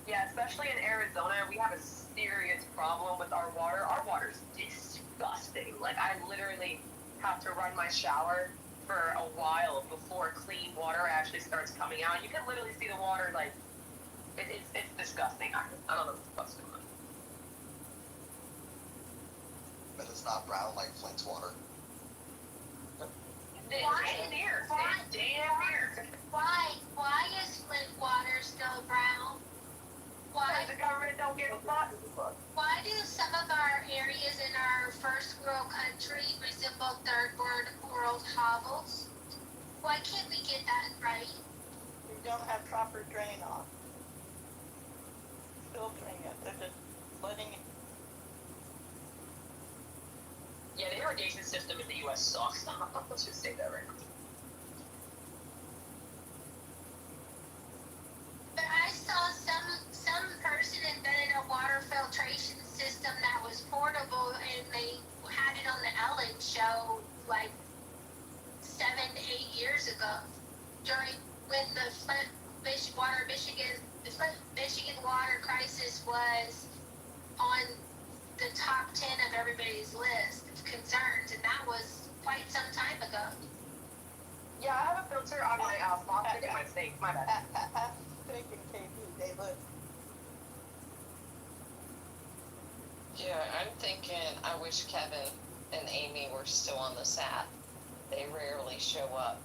Yeah, especially in Arizona, we have a serious problem with our water. Our water's disgusting. Like, I literally have to run my shower for a while before clean water actually starts coming out. You can literally see the water, like, it's disgusting. I don't know what's supposed to do. But it's not brown like Flint's water. Damn near. Damn near. Why is Flint water still brown? Why? The government don't give a fuck. Why do some of our areas in our first world country resemble third world hovels? Why can't we get that right? We don't have proper drain off. Filtering it, they're just letting it. Yeah, the irrigation system in the U.S. sucks. Let's just say that right now. But I saw some person invented a water filtration system that was portable, and they had it on the Ellen show like 7-8 years ago, during when the Flint, Michigan water crisis was on the top 10 of everybody's list of concerns, and that was quite some time ago. Yeah, I have a filter on my faucet in my sink. My bad. Thinking KP, they look. Yeah, I'm thinking I wish Kevin and Amy were still on this app. They rarely show up.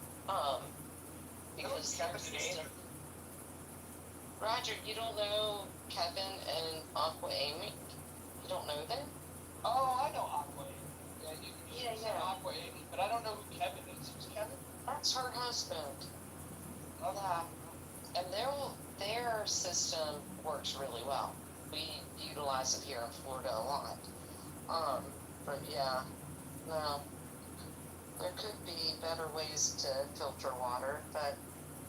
Because their system. Roger, you don't know Kevin and Aqua Amy? You don't know them? Oh, I know Aqua Amy. Yeah, you Yeah. Aqua Amy, but I don't know who Kevin is. Who's Kevin? That's her husband. Okay. Yeah. And their system works really well. We utilize it here in Florida a lot. But yeah, no. There could be better ways to filter water, but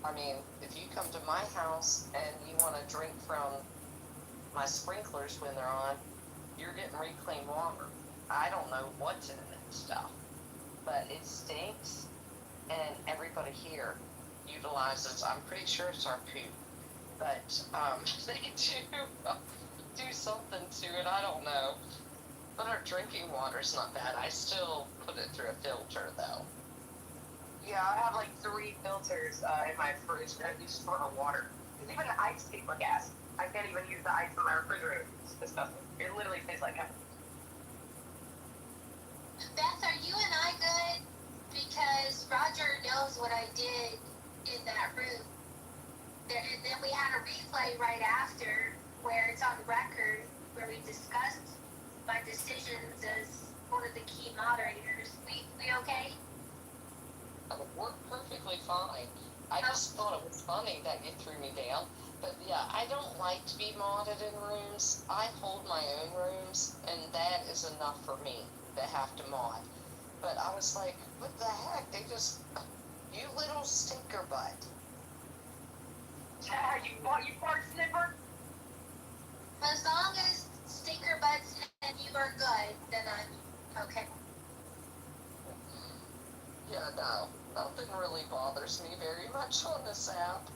I mean, if you come to my house and you want to drink from my sprinklers when they're on, you're getting reclaimed water. I don't know what's in it and stuff, but it stinks, and everybody here utilizes, I'm pretty sure it's our poop, but they do something to it, I don't know. But our drinking water's not bad. I still put it through a filter though. Yeah, I have like 3 filters in my fridge that I use for water. Because even the ice tastes like gas. I can't even use the ice in my refrigerator. It's disgusting. It literally tastes like gas. Beth, are you and I good? Because Roger knows what I did in that room. And then we had a replay right after where it's on record where we discussed my decisions as one of the key moderators. We okay? It worked perfectly fine. I just thought it was funny that you threw me down. But yeah, I don't like to be modded in rooms. I hold my own rooms, and that is enough for me to have to mod. But I was like, what the heck? They just, you little stinker butt. You fart sniffer? As long as Stinker Butts and you are good, then I'm okay. Yeah, no, nothing really bothers me very much on this app.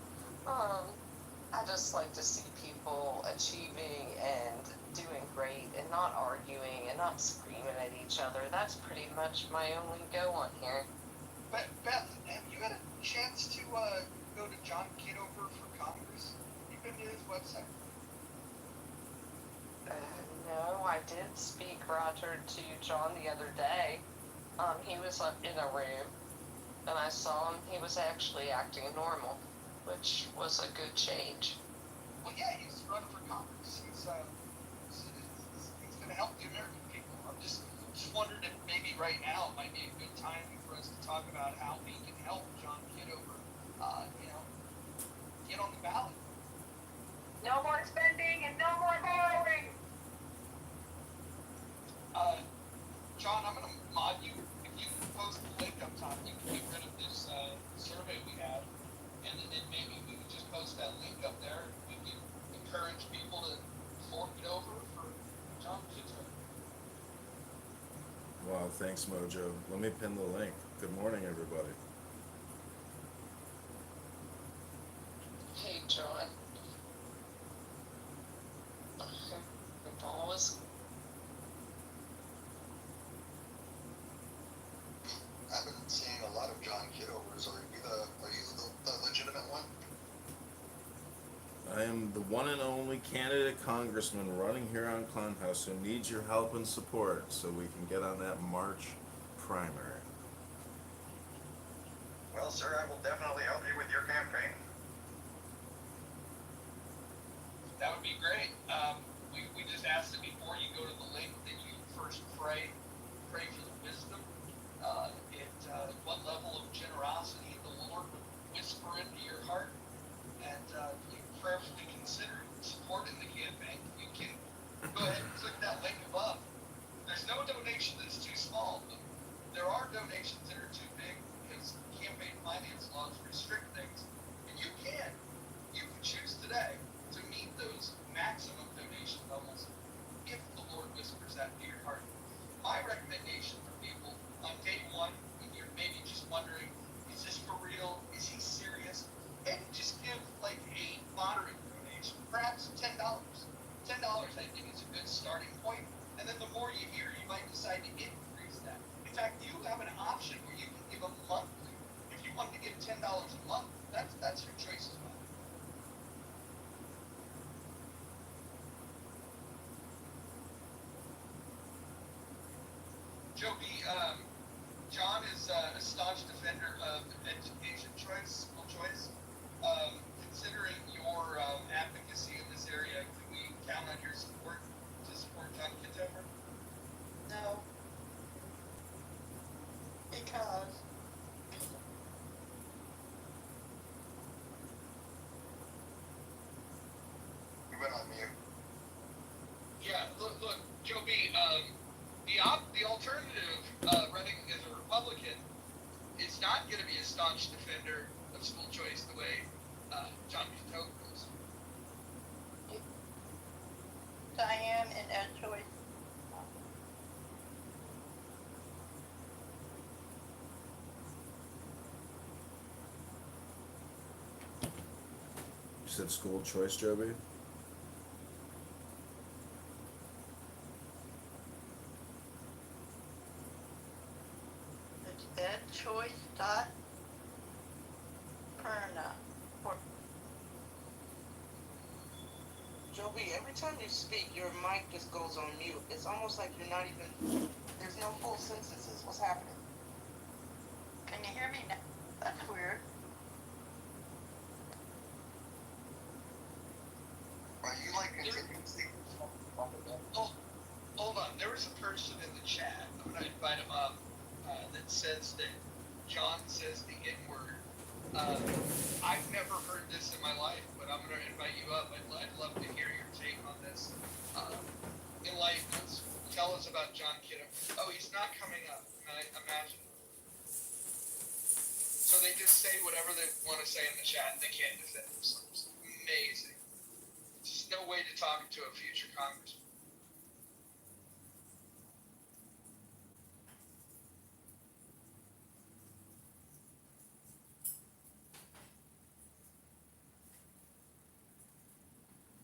I just like to see people achieving and doing great and not arguing and not screaming at each other. That's pretty much my only go on here. But Beth, have you had a chance to go to John Kitover for Congress? You've been to his website. No, I did speak, Roger, to John the other day. He was in a room, and I saw him. He was actually acting normal, which was a good change. Well, yeah, he's running for Congress. He's going to help the American people. I'm just wondering if maybe right now it might be a good time for us to talk about how we can help John Kitover, get on the ballot. No more spending and no more borrowing. John, I'm going to mod you. If you can post the link up top, you can get rid of this survey we had, and then maybe we could just post that link up there. We can encourage people to fork it over for John Kitover. Wow, thanks, Mojo. Let me pin the link. Good morning, everybody. Hey, John. am the one and only candidate congressman running here on Clubhouse who needs your help and support so we can get on that March primary. Well, sir, I will definitely help you with your campaign. That would be great. We just asked that before you go to the link that you first pray for the wisdom. What level of generosity the Lord would whisper into your heart, and you prayerfully consider supporting the campaign. You can go ahead and click that link above. There's no donation that's too small, but there are donations that are too big because campaign finance laws restrict things, and you can choose today to meet those maximum donation levels if the Lord whispers that to your heart. My recommendation for people on day one, when you're maybe just wondering, is this for real? Is he serious? And just give like a moderate donation, perhaps $10. $10 I think is a good starting point. And then the more you hear, you might decide to increase that. In fact, you have an option where you can give a monthly. If you want to give $10 a month, that's your choice as well. Joby, John is a staunch defender of education choice, school choice. Considering your advocacy in this area, can we count on your support to support John Kitover? No. Because You went on mute. Yeah, look, Joby, the alternative, running as a Republican, is not going to be a staunch defender of school choice the way John Kitover is. Diane and Ed Choice. You said school choice, Joby? It's edchoice.perna. Joby, every time you speak, your mic just goes on mute. It's almost like you're not even, there's no full sentences. What's happening? Can you hear me now? That's weird. Are you like continuously? Oh, hold on. There was a person in the chat. I'm going to invite him up that says that John says the N word. I've never heard this in my life, but I'm going to invite you up. I'd love to hear your take on this. Enlighten us. Tell us about John Kidham. Oh, he's not coming up. I imagine. So they just say whatever they want to say in the chat, and they can't defend themselves. Amazing. Just no way to talk to a future congressman.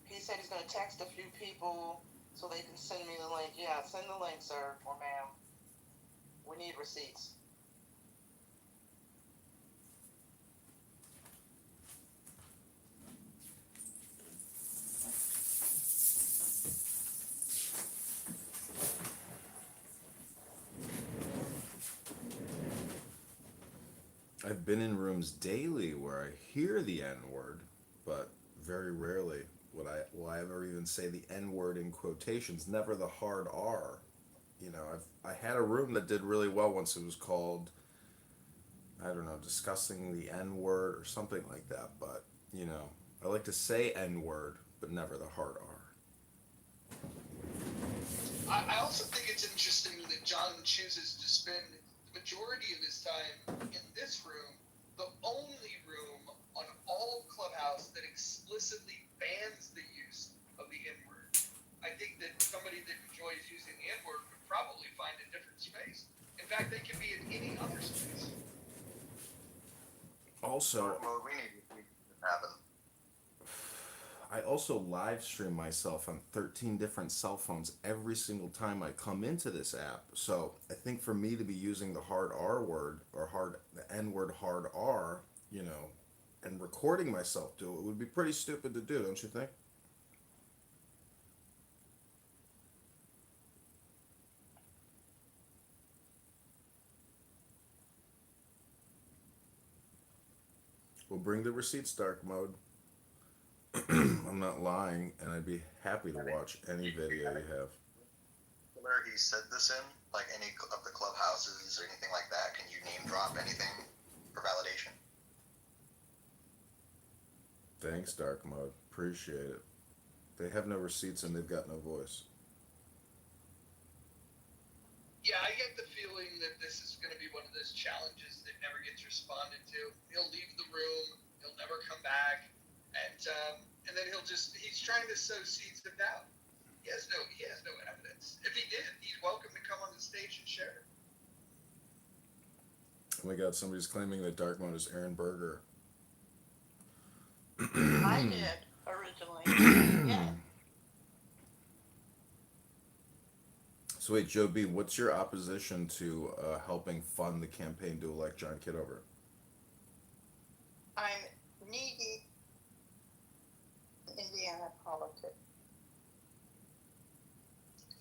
He said he's going to text a few people so they can send me the link. Yeah, send the link, sir or ma'am. We need receipts. I've been in rooms daily where I hear the N word, but very rarely will I ever even say the N word in quotations, never the hard R. You know, I had a room that did really well once. It was called, I don't know, discussing the N word or something like that, but you know, I like to say N word, but never the hard R. I also think it's interesting that John chooses to spend the majority of his time in this room, the only room on all of Clubhouse that explicitly bans the use of the N-word. I think that somebody that enjoys using the N-word would probably find a different space. In fact, they could be in any other space. Also, Well, we need to happen. I also live stream myself on 13 different cell phones every single time I come into this app. So I think for me to be using the hard R word or the N word hard R, you know, and recording myself do it would be pretty stupid to do, don't you think? We'll bring the receipts, dark mode. I'm not lying, and I'd be happy to watch any video you have. Where he said this in, like any of the clubhouses or anything like that, can you name drop anything for validation? Thanks, dark mode. Appreciate it. They have no receipts and they've got no voice. Yeah, I get the feeling that this is going to be one of those challenges that never gets responded to. He'll leave the room, he'll never come back, and then he's trying to sow seeds of doubt. He has no evidence. If he did, he's welcome to come on the stage and share. Oh my god, somebody's claiming that dark mode is Aaron Berger. I did originally. Yeah. So wait, Joe B, what's your opposition to helping fund the campaign to elect John Kitover? I'm knee deep in Indiana politics.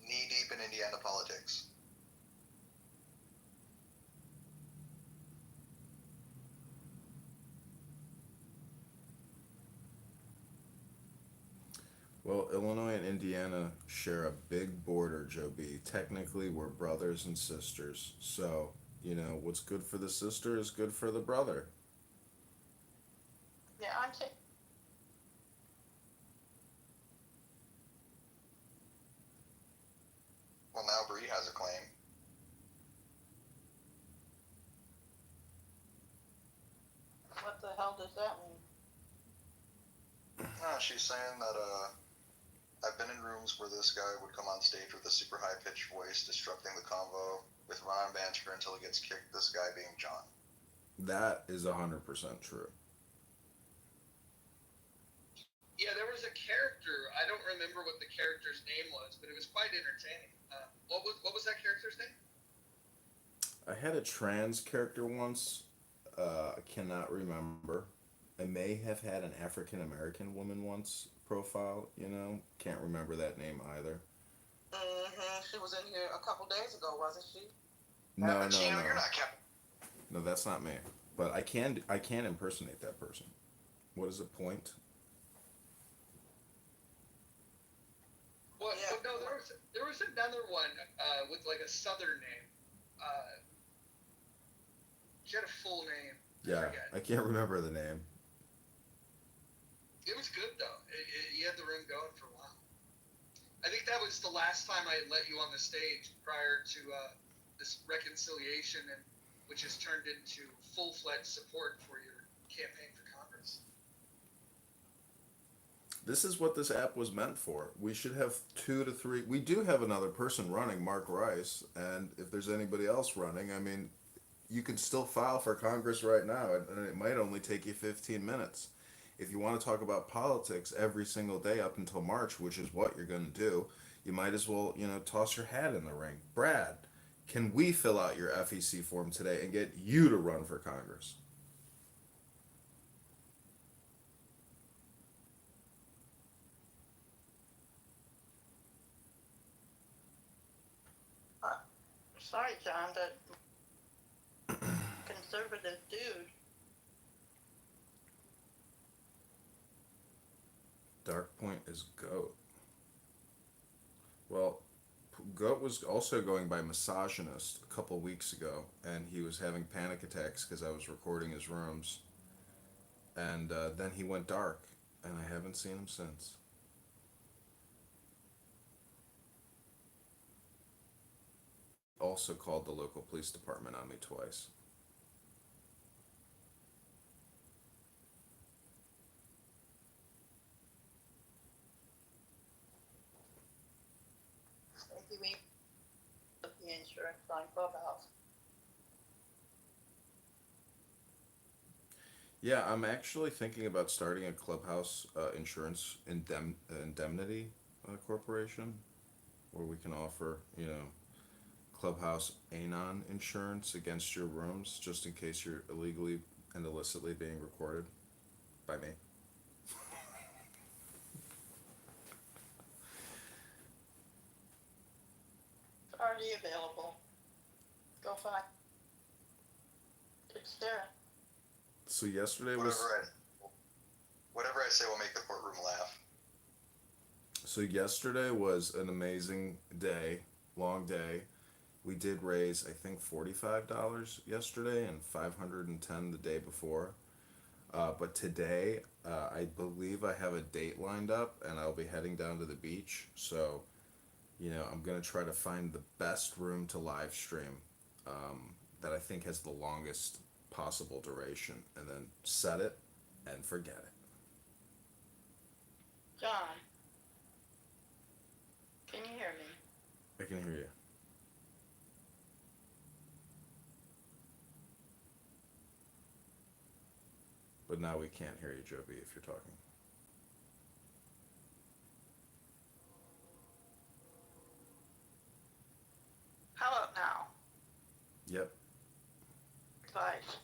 Knee deep in Indiana politics. Well, Illinois and Indiana share a big border, Joe B. Technically, we're brothers and sisters. So, what's good for the sister is good for the brother. Yeah, I'm taking. Well, now Bree has a claim. What the hell does that mean? She's saying that I've been in rooms where this guy would come on stage with a super high pitched voice, disrupting the convo with rhyme banter until he gets kicked. This guy being John. That is 100% true. Yeah, there was a character. I don't remember what the character's name was, but it was quite entertaining. What was that character's name? I had a trans character once. I cannot remember. I may have had an African American woman once profile, Can't remember that name either. She was in here a couple days ago, wasn't she? No, no, Gino, no. you're not Cap. No, that's not me. But I can impersonate that person. What is the point? Well, Yeah. no, there was another one with like a southern name. She had a full name. Yeah, forget. I can't remember the name. It was good though. You had the room going for a while. I think that was the last time I let you on the stage prior to this reconciliation, and which has turned into full-fledged support for your campaign for Congress. This is what this app was meant for. We should have 2 to 3. We do have another person running, Mark Rice, and if there's anybody else running, I mean, you can still file for Congress right now, and it might only take you 15 minutes. If you want to talk about politics every single day up until March, which is what you're going to do, you might as well, toss your hat in the ring. Brad, can we fill out your FEC form today and get you to run for Congress? Sorry, John, that conservative dude. Dark Point is Goat. Well, Goat was also going by misogynist a couple weeks ago, and he was having panic attacks because I was recording his rooms. And then he went dark, and I haven't seen him since. Also called the local police department on me twice. Maybe we put the insurance on Clubhouse. Yeah, I'm actually thinking about starting a Clubhouse insurance indemnity corporation where we can offer, Clubhouse Anon insurance against your rooms just in case you're illegally and illicitly being recorded. by me. It's already available. Go find. It's there. So yesterday Whatever was I, whatever I say will make the courtroom laugh. so yesterday was an amazing day, long day. We did raise I think $45 yesterday and 510 the day before. But today, I believe I have a date lined up, and I'll be heading down to the beach. So, I'm gonna try to find the best room to live stream, that I think has the longest possible duration, and then set it and forget it. John, can you hear me? I can hear you. But now we can't hear you, Joby, if you're talking. How about now? Yep. Advice.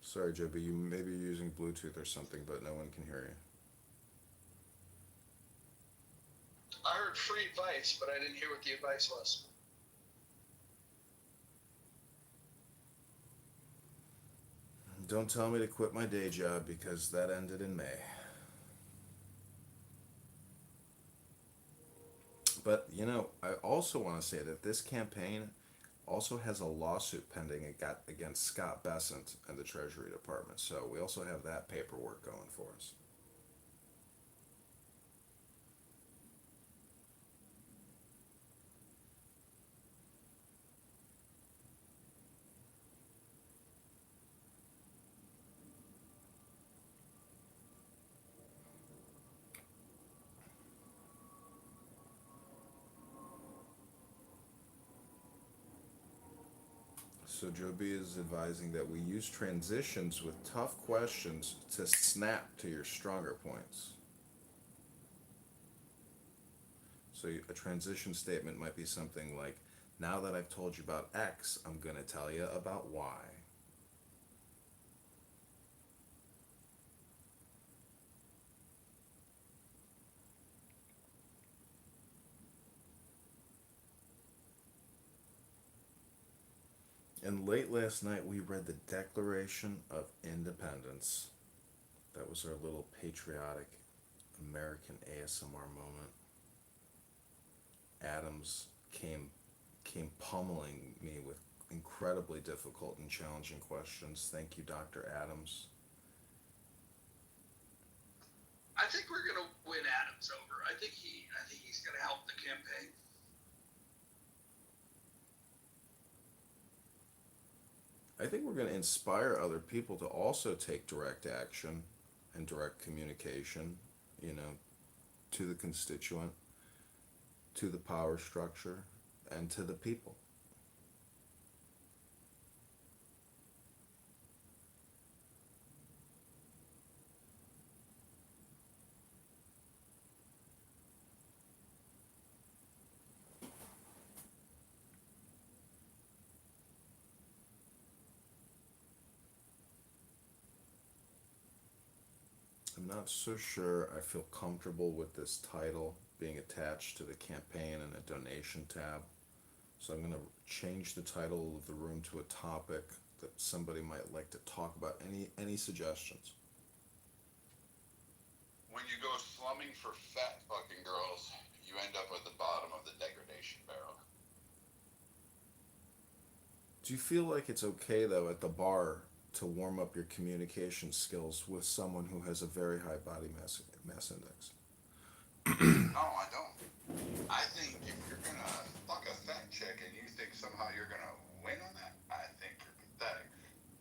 Sorry, Joby, you maybe you're using Bluetooth or something, but no one can hear you. I heard free advice, but I didn't hear what the advice was. Don't tell me to quit my day job because that ended in May. But, I also want to say that this campaign also has a lawsuit pending against Scott Bessent and the Treasury Department. So we also have that paperwork going for us. So Joby is advising that we use transitions with tough questions to snap to your stronger points. So a transition statement might be something like, now that I've told you about X, I'm going to tell you about Y. And late last night, we read the Declaration of Independence. That was our little patriotic American ASMR moment. Adams came pummeling me with incredibly difficult and challenging questions. Thank you, Dr. Adams. I think we're gonna win Adams over. I think he's gonna help the campaign. I think we're going to inspire other people to also take direct action and direct communication, you know, to the constituent, to the power structure, and to the people. I'm not so sure I feel comfortable with this title being attached to the campaign and a donation tab. So I'm going to change the title of the room to a topic that somebody might like to talk about. Any suggestions? When you go slumming for fat fucking girls, you end up at the bottom of the degradation barrel. Do you feel like it's okay though at the bar to warm up your communication skills with someone who has a very high body mass index? No, I don't. I think if you're gonna fuck a fat chick and you think somehow you're gonna win on that, I think you're pathetic.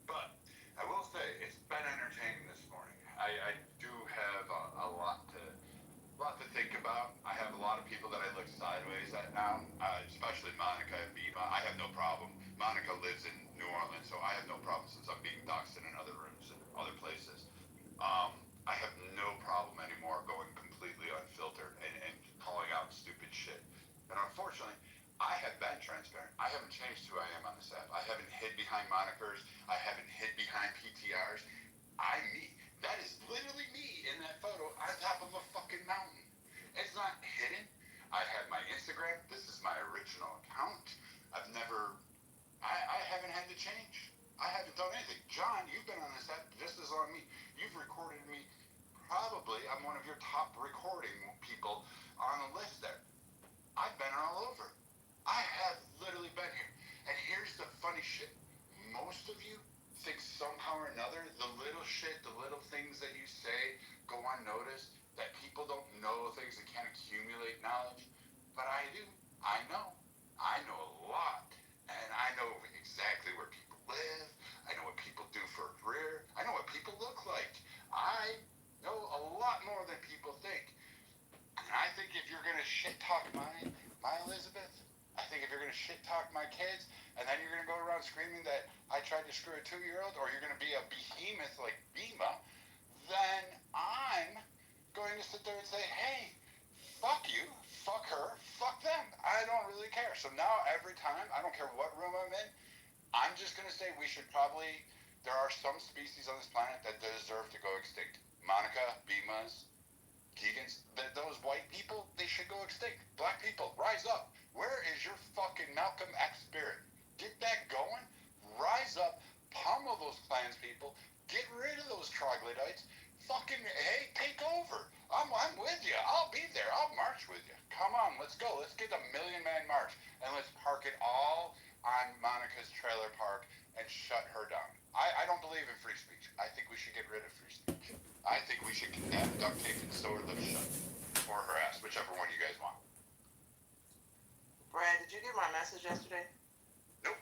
But I will say it's been entertaining this morning. I do have a lot to think about. I have a lot of people that I look sideways at now, especially Monica and Biba. I have no problem. Monica lives in New Orleans, so I have no problem since I'm being doxxed in other rooms and other places. I have no problem anymore going completely unfiltered and calling out stupid shit. And unfortunately, I have been transparent. I haven't changed who I am on this app. I behind monikers. I haven't hid behind PTRs. I'm me. That is literally me in that photo on top of a fucking mountain. It's not hidden. I have my Instagram. This is my original account. I haven't had to change. I haven't done anything. John, you've been on this app just as long as me. You've recorded me. Probably, I'm one of your top recording people on the list there. I've been all over. I have literally been here. And here's the funny shit. Most of you think somehow or another the little shit, the little things that you say go unnoticed, that people don't know things that can't accumulate knowledge. But I do. I know. I know a lot. And I know exactly where people live. I know what people do for a career. I know what people look like. I know a lot more than people think. And I think if you're going to shit talk my Elizabeth, I think if you're going to shit talk my kids, and then you're going to go around screaming that I tried to screw a 2-year-old, or you're going to be a behemoth like Bima, then I'm going to sit there and say, hey, fuck you, fuck her, fuck them. I don't really care. So now every time, I don't care what room I'm in, I'm just going to say we should probably, there are some species on this planet that deserve to go extinct. Monica, Bimas, Keegans, those white people, they should go extinct. Black people, rise up. Where is your fucking Malcolm X spirit? Get that going. Rise up. Pummel those Klans people. Get rid of those troglodytes. Fucking, hey, take over. I'm with you. I'll be there. I'll march with you. Come on, let's go. Let's get a 1,000,000-man march. And let's park it all on Monica's trailer park and shut her down. I don't believe in free speech. I think we should get rid of free speech. I think we should kidnap, duct tape, and sew her lips shut. Or her ass, whichever one you guys want. Brad, did you get my message yesterday? Nope.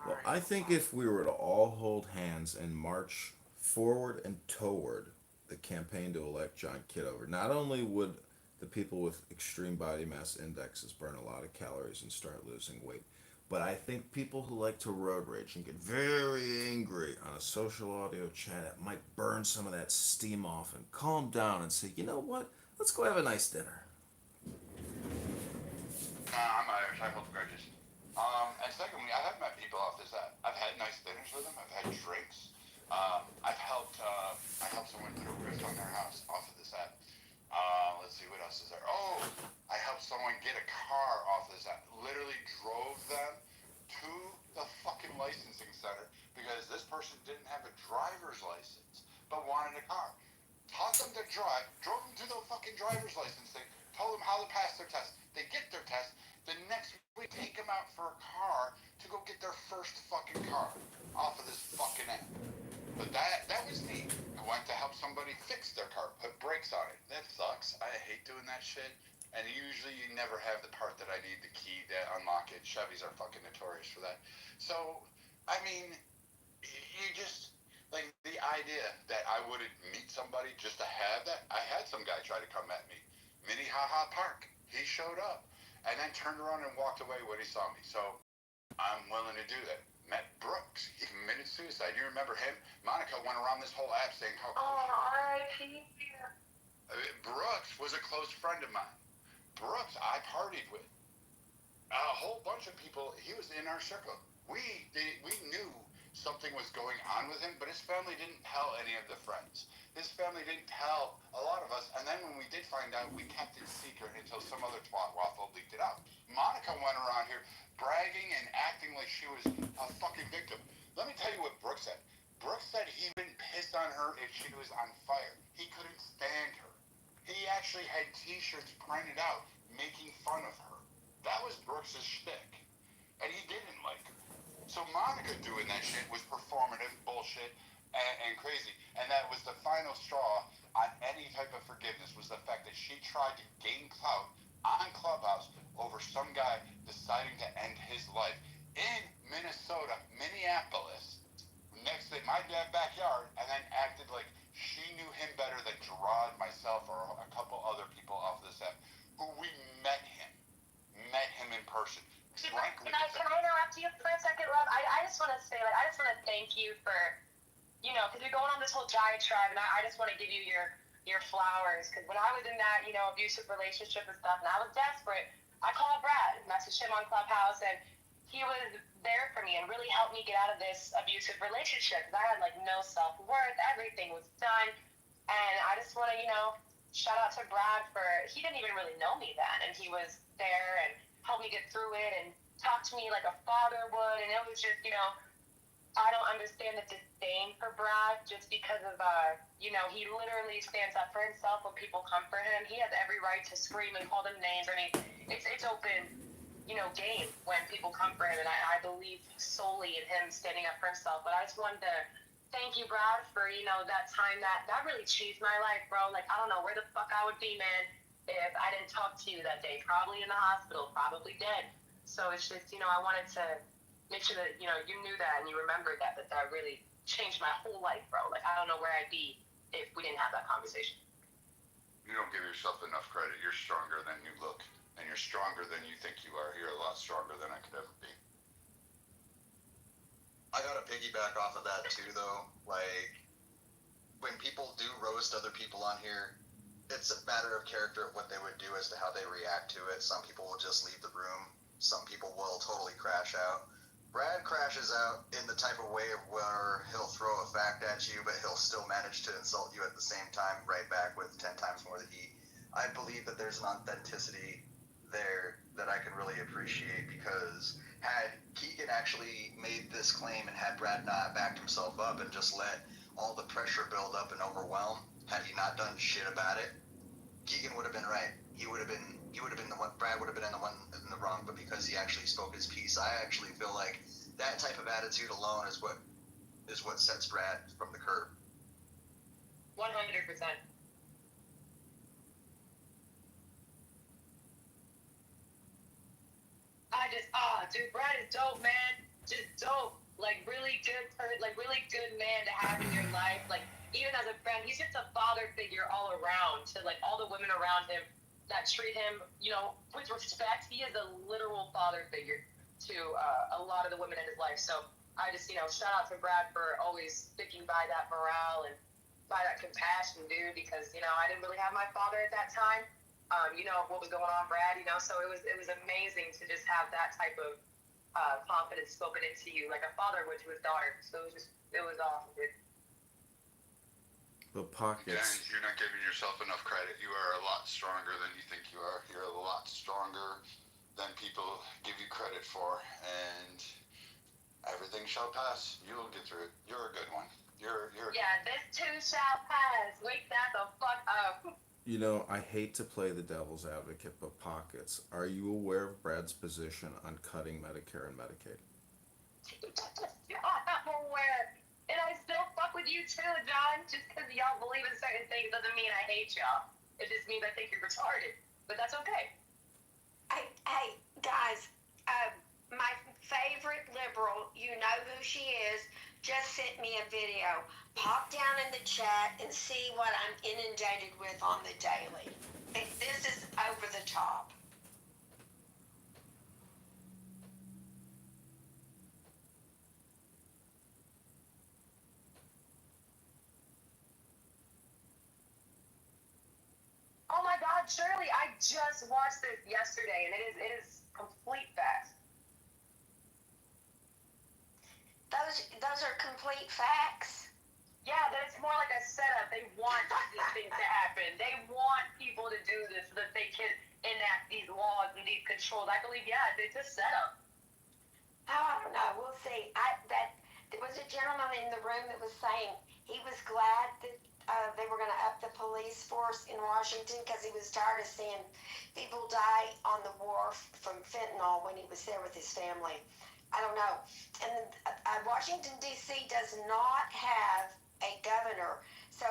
Well, I think if we were to all hold hands and march forward and toward the campaign to elect John Kitover, not only would the people with extreme body mass indexes burn a lot of calories and start losing weight, but I think people who like to road rage and get very angry on a social audio chat might burn some of that steam off and calm down and say, you know what, let's go have a nice dinner. I'm Irish. I hold grudges. And secondly, I have met people off this app. I've had nice dinners with them. I've had drinks. I helped someone put a roof on their house off of this app. Let's see, what else is there? Oh, I helped someone get a car off this app. Literally drove them to the fucking licensing center because this person didn't have a driver's license but wanted a car. Taught them to drive, drove them to the fucking driver's license thing, told them how to pass their test. They get their test. The next week, take them out for a car to go get their first fucking car off of this fucking app. But that was neat. I went to help somebody fix their car, put brakes on it. That sucks. I hate doing that shit. And usually you never have the part that I need, the key to unlock it. Chevys are fucking notorious for that. So, I mean, you just, like, the idea that I wouldn't meet somebody just to have that. I had some guy try to come at me. Minnehaha Park. He showed up and then turned around and walked away when he saw me. So, I'm willing to do that. Met Brooks. He committed suicide. You remember him? Monica went around this whole app saying how close. R.I.P. Brooks was a close friend of mine. Brooks, I partied with. A whole bunch of people. He was in our circle. We knew something was going on with him, but his family didn't tell any of the friends. His family didn't tell a lot of us. And then when we did find out, we kept it secret until some other twat waffle leaked it out. Monica went around here bragging and acting like she was a fucking victim. Let me tell you what Brooks said. Brooks said he wouldn't piss on her if she was on fire. He couldn't stand her. He actually had t-shirts printed out making fun of her. That was Brooks' shtick. And he didn't like her. So Monica doing that shit was performative bullshit and crazy. And that was the final straw on any type of forgiveness, was the fact that she tried to gain clout on Clubhouse over some guy deciding to end his life in Minnesota, Minneapolis, next to my backyard, and then acted like she knew him better than Gerard, myself, or a couple other people off this app, who we met him in person. Can I interrupt you for a second, love? I just want to say, I just want to thank you for, because you're going on this whole diatribe, and I just want to give you your flowers, because when I was in that, abusive relationship and stuff, and I was desperate, I called Brad, messaged him on Clubhouse, and he was there for me and really helped me get out of this abusive relationship. Because I had like no self-worth, everything was done, and I just want to, shout out to Brad for, he didn't even really know me then, and he was there and helped me get through it and talked to me like a father would, and it was just, I don't understand the disdain for Brad just because of, he literally stands up for himself when people come for him. He has every right to scream and call them names. I mean, it's open, game when people come for him, and I believe solely in him standing up for himself. But I just wanted to thank you, Brad, for, that time that really changed my life, bro. Like, I don't know where the fuck I would be, man, if I didn't talk to you that day. Probably in the hospital, probably dead. So it's just, I wanted to make sure that, you knew that and you remembered that really changed my whole life, bro. Like, I don't know where I'd be if we didn't have that conversation. You don't give yourself enough credit. You're stronger than you look, and you're stronger than you think you are. You're a lot stronger than I could ever be. I gotta piggyback off of that too, though. Like, when people do roast other people on here, it's a matter of character of what they would do as to how they react to it. Some people will just leave the room. Some people will totally crash out. Brad crashes out in the type of way of where he'll throw a fact at you, but he'll still manage to insult you at the same time, right back with 10 times more the heat. I believe that there's an authenticity there that I can really appreciate, because had Keegan actually made this claim and had Brad not backed himself up and just let all the pressure build up and overwhelm, had he not done shit about it, Keegan would have been right. He would have been the one. Brad would have been in the wrong. But because he actually spoke his piece, I actually feel like that type of attitude alone is what sets Brad from the curb. 100%. Dude, Brad is dope, man. Just dope. Like, really good man to have in your life. Like, even as a friend, he's just a father figure all around to, like, all the women around him that treat him, with respect. He is a literal father figure to a lot of the women in his life. So I just, shout out to Brad for always sticking by that morale and by that compassion, dude, because, I didn't really have my father at that time. What was going on, Brad, so it was amazing to just have that type of confidence spoken into you, like a father would to his daughter. So it was awesome, dude. The pockets. Again, you're not giving yourself enough credit. You are a lot stronger than you think you are. You're a lot stronger than people give you credit for, and everything shall pass. You will get through it. You're a good one. You're Yeah, this too shall pass. Wake that the fuck up. I hate to play the devil's advocate, but pockets. Are you aware of Brad's position on cutting Medicare and Medicaid? I'm aware. And I still fuck with you too, John. Just because y'all believe in certain things doesn't mean I hate y'all. It just means I think you're retarded. But that's okay. Hey, guys, my favorite liberal, you know who she is, just sent me a video. Pop down in the chat and see what I'm inundated with on the daily. This is over the top. Oh my God, Shirley, I just watched this yesterday, and it is complete facts. Those are complete facts. Yeah, that it's more like a setup. They want these things to happen. They want people to do this so that they can enact these laws and these controls. I believe, it's a setup. Oh, I don't know. We'll see. There was a gentleman in the room that was saying he was glad that they were going to up the police force in Washington because he was tired of seeing people die on the wharf from fentanyl when he was there with his family. I don't know. And Washington, D.C. does not have a governor. So,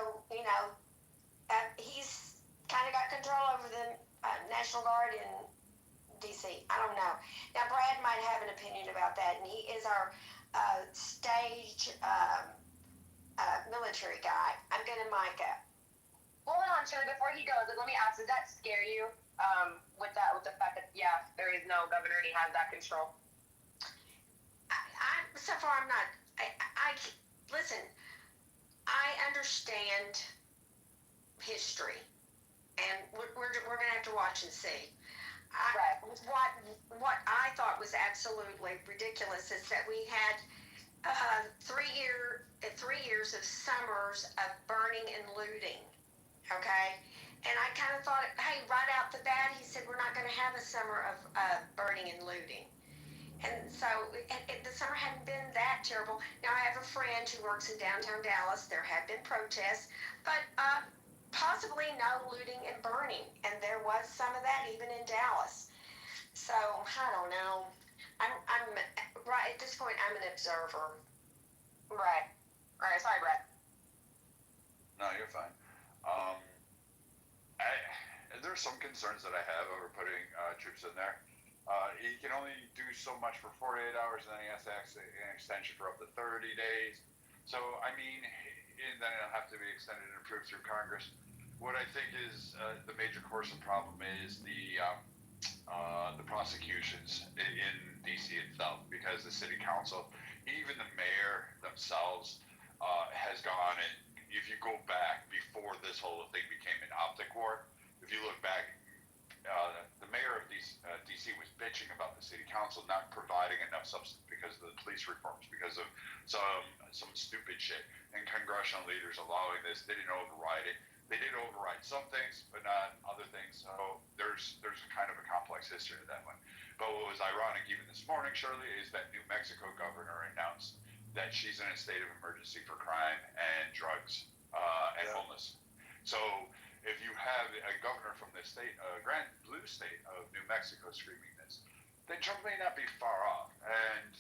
he's kind of got control over the National Guard in D.C. I don't know. Now, Brad might have an opinion about that, and he is our stage military guy. I'm going to mic up. Hold on, Shirley, before he goes, let me ask, does that scare you with the fact that, there is no governor and he has that control? So far, I'm not. Listen, I understand history, and we're going to have to watch and see. Right. What I absolutely ridiculous is that we had 3 years of summers of burning and looting. Okay, and I kind of thought, hey, right out the bat, he said we're not going to have a summer of burning and looting. And so the summer hadn't been that terrible. Now I have a friend who works in downtown Dallas. There have been protests, but possibly no looting and burning. And there was some of that even in Dallas. So I don't know. I'm right at this point. I'm an observer. Right. All right. Sorry, Brett. No, you're fine. There's some concerns that I have over putting troops in there. He can only do so much for 48 hours, and then he has to ask an extension for up to 30 days. So, I mean, and then it'll have to be extended and approved through Congress. What I think is the major course of problem is the prosecutions in DC itself, because the city council, even the mayor themselves, has gone, and if you go back before this whole thing became an optic war, if you look back, the mayor of DC was bitching about the city council not providing enough substance because of the police reforms, because of some stupid shit, and congressional leaders allowing this. They didn't override it. They did override some things, but not other things. So there's kind of a complex history to that one. But what was ironic even this morning, Shirley, is that New Mexico governor announced that she's in a state of emergency for crime and drugs and homeless. So if you have a governor from the state, Grand Blue state of New Mexico screaming this, then Trump may not be far off. And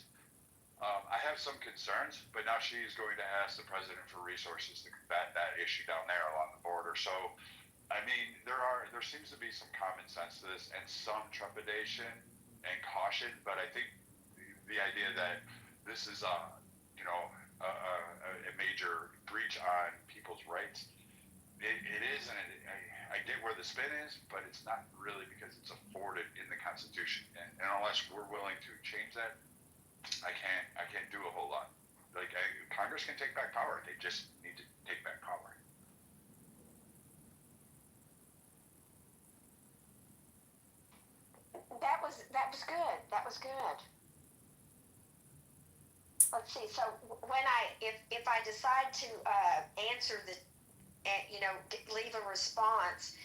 I have some concerns, but now she's going to ask the president for resources to combat that issue down there along the border. So, I mean, there seems to be some common sense to this and some trepidation and caution, but I think the idea that this is a major breach on people's rights, it is, and I get where the spin is, but it's not really, because it's afforded in the Constitution, and unless we're willing to change that, I can't do a whole lot. Like, Congress can take back power. They just need to take back power. That was good. That was good. Let's see. So when if I decide to answer leave a response,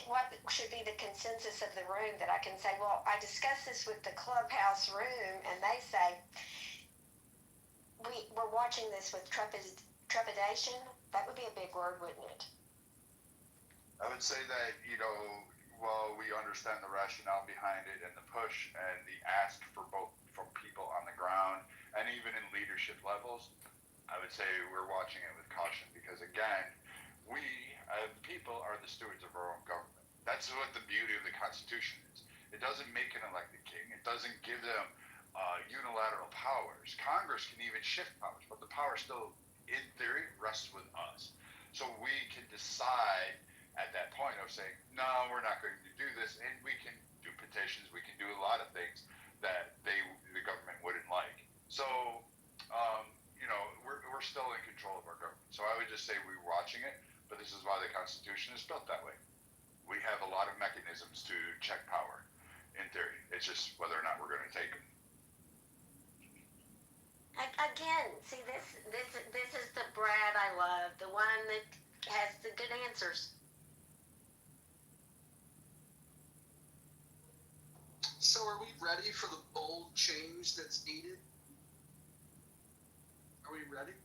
what should be the consensus of the room, that I can say, well, I discussed this with the clubhouse room, and they say we're watching this with trepidation. That would be a big word, wouldn't it? I would say that, while we understand the rationale behind it and the push and the ask for both from people on the ground and even in leadership levels, I would say we're watching it with caution, because, again, we, people, are the stewards of our own government. That's what the beauty of the Constitution is. It doesn't make an elected king. It doesn't give them unilateral powers. Congress can even shift powers, but the power still, in theory, rests with us. So we can decide at that point of saying, no, we're not going to do this, and we can do petitions, we can do a lot of things that the government wouldn't like. So, we're still in control of our government. So I would just say we're watching it, but this is why the Constitution is built that way. We have a lot of mechanisms to check power, in theory. It's just whether or not we're going to take them. Again, see, this is the Brad I love, the one that has the good answers. So are we ready for the bold change that's needed? Are we ready?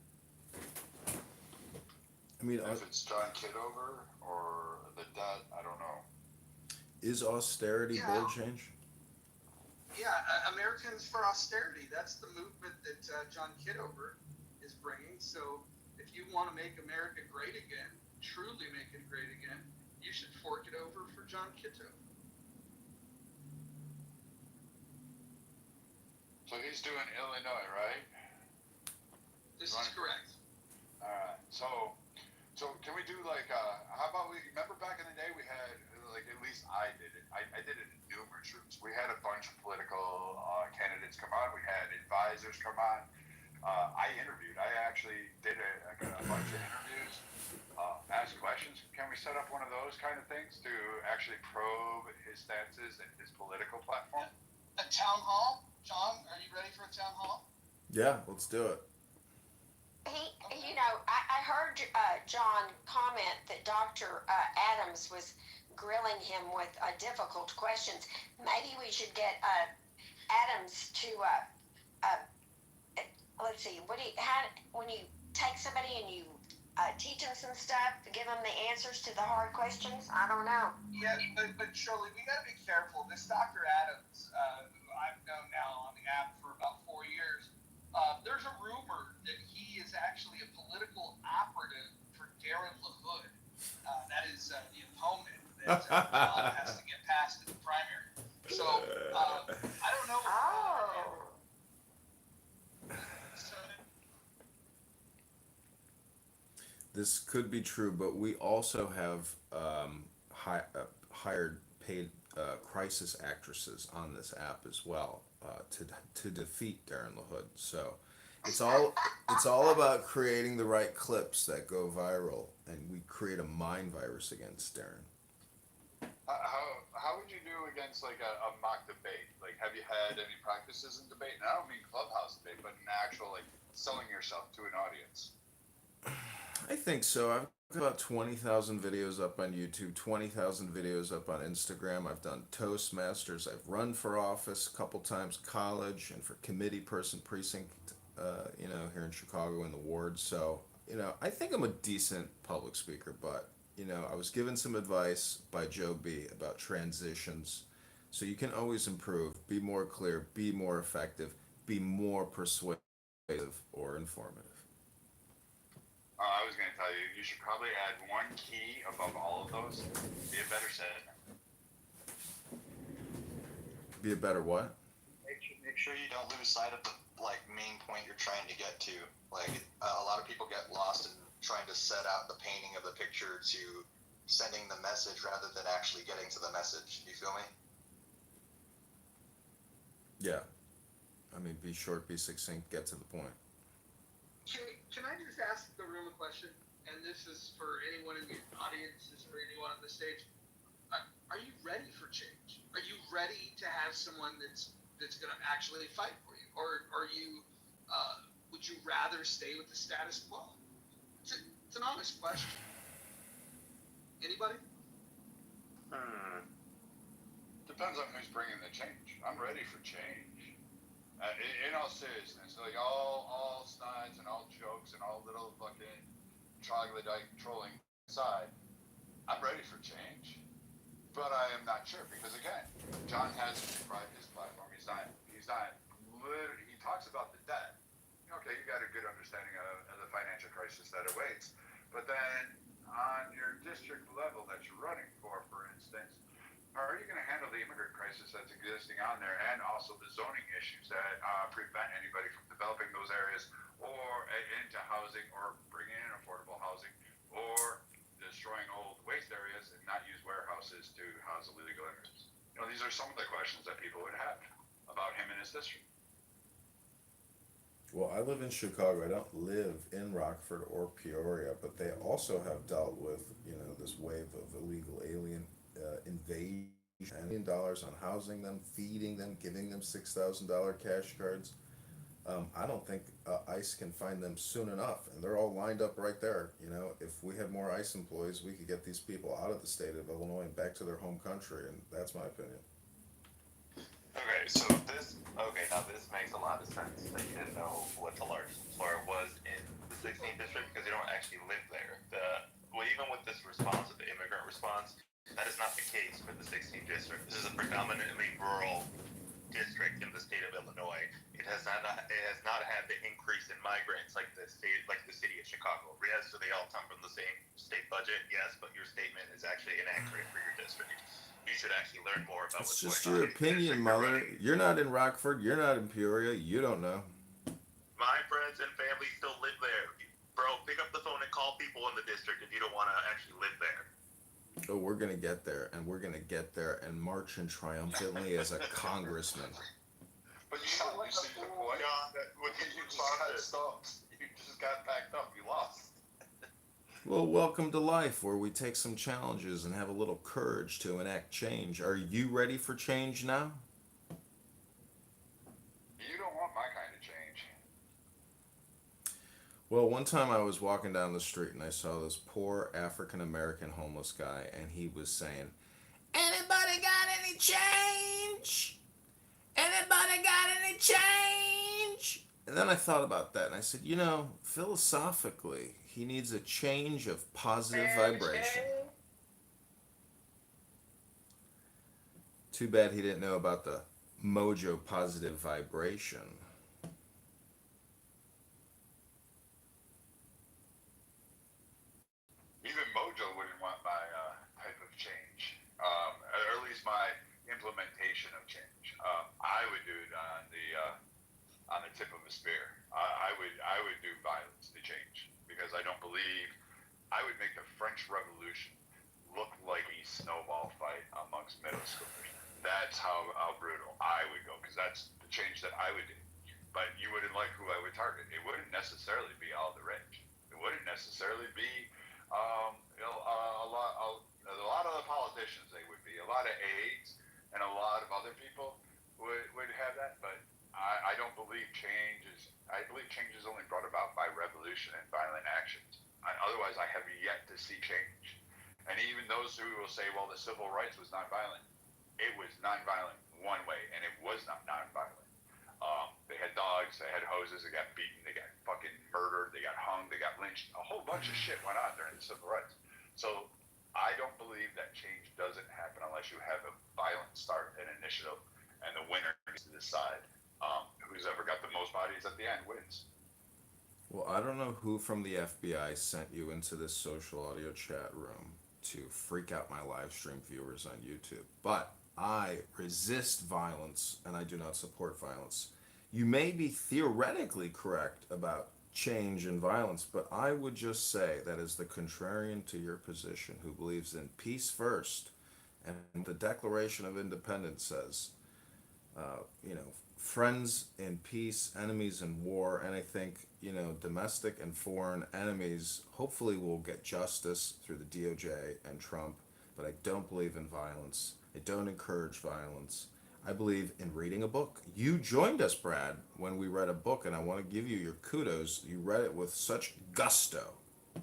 I mean, If it's John Kitover or the debt, I don't know. is austerity Yeah. bold change? Yeah, Americans for Austerity. That's the movement that John Kitover is bringing. So if you want to make America great again, truly make it great again, you should fork it over for John Kitover. So he's doing Illinois, right? This is correct. Alright, so can we do how about remember back in the day we had, at least I did it, I did it in numerous rooms. We had a bunch of political candidates come on, we had advisors come on. I interviewed, I actually did a bunch of interviews, asked questions. Can we set up one of those kind of things to actually probe his stances and his political platform? A town hall. John, are you ready for a town hall? Yeah, let's do it. You know, I heard John comment that Dr. Adams was grilling him with difficult questions. Maybe we should get Adams to let's see, when you take somebody and you teach them some stuff, give them the answers to the hard questions. I don't know. Yeah, but Shirley, we got to be careful. This Dr. Adams, who I've known now on the app for about 4 years, there's a rumor that he is actually a political operative for Darren LaHood. That is the opponent that John has to get past in the primary. So I don't know. Oh. This could be true, but we also have hired paid crisis actresses on this app as well to defeat Darren LaHood. So it's all about creating the right clips that go viral, and we create a mind virus against Darren. How would you do against like a mock debate? Like, have you had any practices in debate? And I don't mean clubhouse debate, but an actual like selling yourself to an audience. I think so. I've got about 20,000 videos up on YouTube, 20,000 videos up on Instagram. I've done Toastmasters. I've run for office a couple times, college, and for committee person precinct, here in Chicago in the ward. So, I think I'm a decent public speaker, but, I was given some advice by Joe B about transitions. So you can always improve, be more clear, be more effective, be more persuasive or informative. I was going to tell you, you should probably add one key above all of those. Be a better salesman. Be a better what? Make sure you don't lose sight of the main point you're trying to get to. A lot of people get lost in trying to set out the painting of the picture to sending the message rather than actually getting to the message. You feel me? Yeah. I mean, be short, be succinct, get to the point. Can I just ask the room a question? And this is for anyone in the audience, this is for anyone on the stage. Are you ready for change? Are you ready to have someone that's going to actually fight for you? Or are you, would you rather stay with the status quo? It's an honest question. Anybody? Depends on who's bringing the change. I'm ready for change. In all seriousness, like all snide and all jokes and all little fucking troglodyte trolling aside, I'm ready for change. But I am not sure because again, John has his platform. He talks about the debt. Okay, you got a good understanding of the financial crisis that awaits. But then on your district level that you're running for instance, how are you going to handle the immigrant crisis that's existing on there and also the zoning issues that prevent anybody from developing those areas or into housing or bringing in affordable housing or destroying old waste areas and not use warehouses to house illegal immigrants? These are some of the questions that people would have about him and his district. Well, I live in Chicago. I don't live in Rockford or Peoria, but they also have dealt with, this wave of illegal alien invasion, $1 million on housing them, feeding them, giving them $6,000 cash cards. I don't think ICE can find them soon enough, and they're all lined up right there. If we had more ICE employees, we could get these people out of the state of Illinois and back to their home country, and that's my opinion. Okay, now this makes a lot of sense that you didn't know what the largest employer was in the 16th district because you don't actually live there. Even with this response, the immigrant response, that is not the case for the 16th district. This is a predominantly rural district in the state of Illinois. It has not had the increase in migrants like the city of Chicago. Yes, so they all come from the same state budget, yes, but your statement is actually inaccurate for your district. You should actually learn more about It's what's just going on. your opinion, mother. You're not in Rockford. You're not in Peoria. You don't know. My friends and family still live there. Bro, pick up the phone and call people in the district if you don't want to actually live there. Oh, we're going to get there, and we're going to get there and march in triumphantly as a congressman. But you see the point? You just got packed up. You lost. Well, welcome to life, where we take some challenges and have a little courage to enact change. Are you ready for change now? Well, one time I was walking down the street and I saw this poor African American homeless guy, and he was saying, "Anybody got any change? Anybody got any change?" And then I thought about that and I said, philosophically, he needs a change of positive vibration. Too bad he didn't know about the mojo positive vibration. Even Mojo wouldn't want my type of change, or at least my implementation of change. I would do it on the tip of a spear. I would do violence to change because I don't believe I would make the French Revolution look like a snowball fight amongst middle schoolers. That's how brutal I would go because that's the change that I would do. But you wouldn't like who I would target. It wouldn't necessarily be all the rich. It wouldn't necessarily be a lot of the politicians. They would be a lot of aides and a lot of other people would have that. But I don't believe change is. I believe change is only brought about by revolution and violent actions. Otherwise, I have yet to see change. And even those who will say, well, the civil rights was nonviolent, it was nonviolent one way, and it was not nonviolent. They had dogs, they had hoses, they got beaten, they got fucking murdered, they got hung, they got lynched. A whole bunch of shit went on during the civil rights. So I don't believe that change doesn't happen unless you have a violent start and initiative, and the winner gets to decide. Who's ever got the most bodies at the end wins. Well, I don't know who from the FBI sent you into this social audio chat room to freak out my live stream viewers on YouTube, but I resist violence and I do not support violence. You may be theoretically correct about change and violence, but I would just say that as the contrarian to your position who believes in peace first, and the Declaration of Independence says, friends in peace, enemies in war, and I think, domestic and foreign enemies hopefully will get justice through the DOJ and Trump, but I don't believe in violence. I don't encourage violence. I believe in reading a book. You joined us, Brad, when we read a book, and I want to give you your kudos. You read it with such gusto. Wait,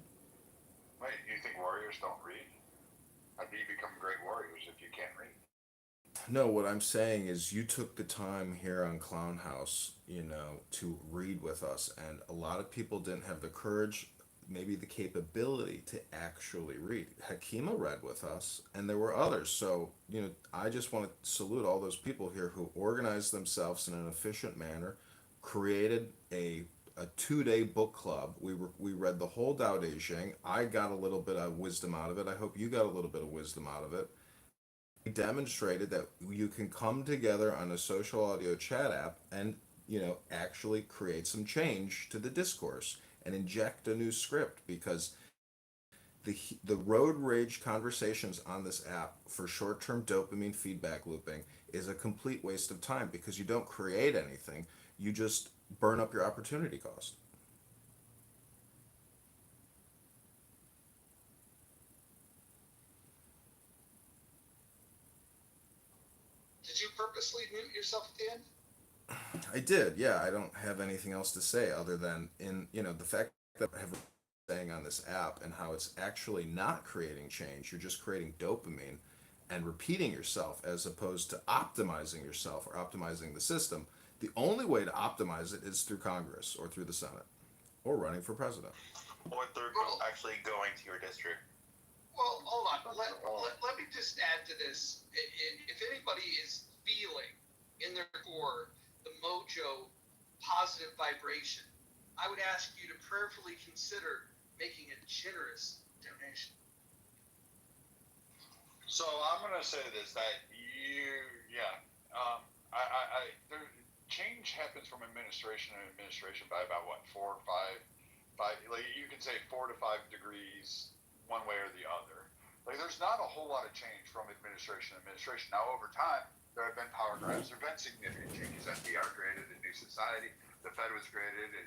you think warriors don't read? How do you become great warriors if you can't read? No, what I'm saying is you took the time here on Clown House, to read with us, and a lot of people didn't have the courage, maybe the capability to actually read. Hakima read with us, and there were others. So, I just want to salute all those people here who organized themselves in an efficient manner, created a 2 day book club. We read the whole Tao Te Ching. I got a little bit of wisdom out of it. I hope you got a little bit of wisdom out of it. Demonstrated that you can come together on a social audio chat app and actually create some change to the discourse and inject a new script, because the road rage conversations on this app for short-term dopamine feedback looping is a complete waste of time because you don't create anything, you just burn up your opportunity cost. Did you purposely mute yourself at the end? I did, yeah. I don't have anything else to say other than the fact that I have saying on this app and how it's actually not creating change. You're just creating dopamine and repeating yourself as opposed to optimizing yourself or optimizing the system. The only way to optimize it is through Congress or through the Senate or running for president. Or they're actually going to your district. Well, hold on. Let me just add to this. If anybody is feeling in their core the mojo positive vibration, I would ask you to prayerfully consider making a generous donation. So I'm gonna say this: that change happens from administration to administration by about what 4 or 5, like you can say 4 to 5 degrees one way or the other. Like there's not a whole lot of change from administration to administration. Now over time, there have been power grabs. There have been significant changes. FDR created a new society. The Fed was created in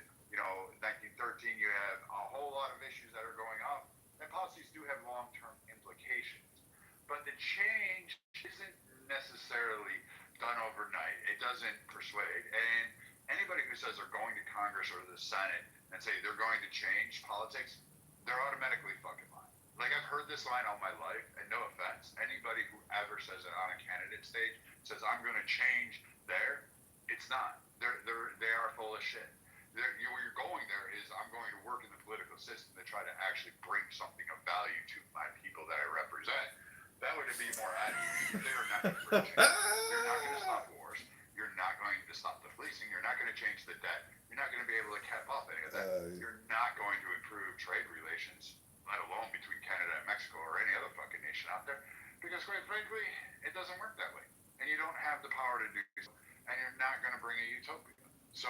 1913. You have a whole lot of issues that are going on, and policies do have long-term implications. But the change isn't necessarily done overnight. It doesn't persuade. And anybody who says they're going to Congress or the Senate and say they're going to change politics, they're automatically fucking lying. Like I've heard this line all my life, and no offense, anybody who ever says it on a candidate stage says I'm going to change there, it's not. They are full of shit. Where you're going there is I'm going to work in the political system to try to actually bring something of value to my people that I represent. That would be more attitude. They are not going to bring change. You're not going to stop wars. You're not going to stop the fleecing. You're not going to change the debt. You're not going to be able to cap off any of that. You're not going to improve trade relations, let alone between Canada and Mexico or any other fucking nation out there. Because quite frankly, it doesn't work that way. And you don't have the power to do so. And you're not going to bring a utopia. So,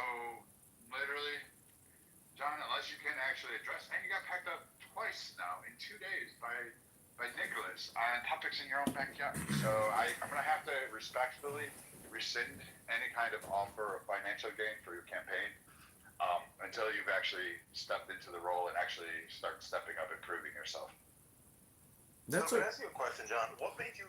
literally, John, unless you can actually address, and you got packed up twice now in 2 days by Nicholas on topics in your own backyard. So I'm going to have to respectfully rescind any kind of offer of financial gain for your campaign until you've actually stepped into the role and actually start stepping up and proving yourself. That's so can I ask you a question, John? What made you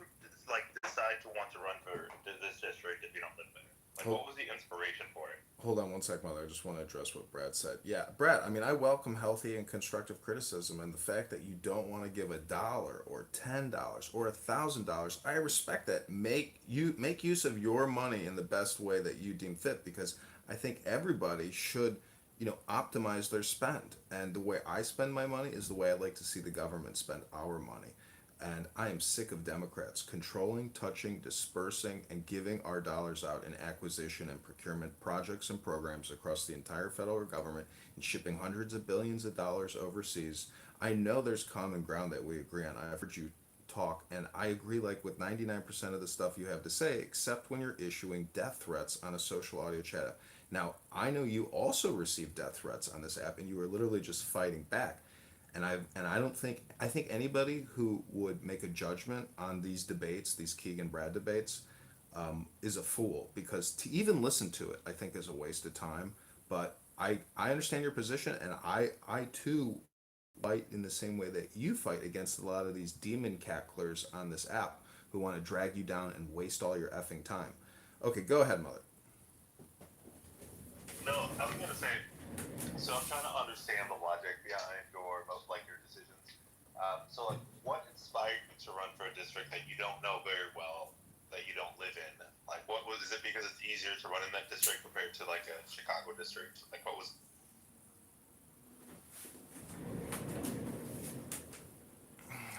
decide to want to run for this district if you don't live there? What was the inspiration for it? Hold on one sec, Mother. I just want to address what Brad said. Yeah, Brad, I mean, I welcome healthy and constructive criticism, and the fact that you don't want to give $1 or $10 or $1,000, I respect that. Make use of your money in the best way that you deem fit, because I think everybody should, optimize their spend. And the way I spend my money is the way I like to see the government spend our money. And I am sick of Democrats controlling, touching, dispersing, and giving our dollars out in acquisition and procurement projects and programs across the entire federal government and shipping hundreds of billions of dollars overseas. I know there's common ground that we agree on. I've heard you talk, and I agree like with 99% of the stuff you have to say, except when you're issuing death threats on a social audio chat. Now, I know you also received death threats on this app, and you were literally just fighting back. I think anybody who would make a judgment on these debates, these Keegan Brad debates, is a fool, because to even listen to it, I think, is a waste of time. But I understand your position, and I too fight in the same way that you fight against a lot of these demon cacklers on this app who want to drag you down and waste all your effing time. Okay, go ahead, Mother. No, I was gonna say. So I'm trying to understand the logic behind your decisions. What inspired you to run for a district that you don't know very well, that you don't live in? Is it because it's easier to run in that district compared to like a Chicago district? What was?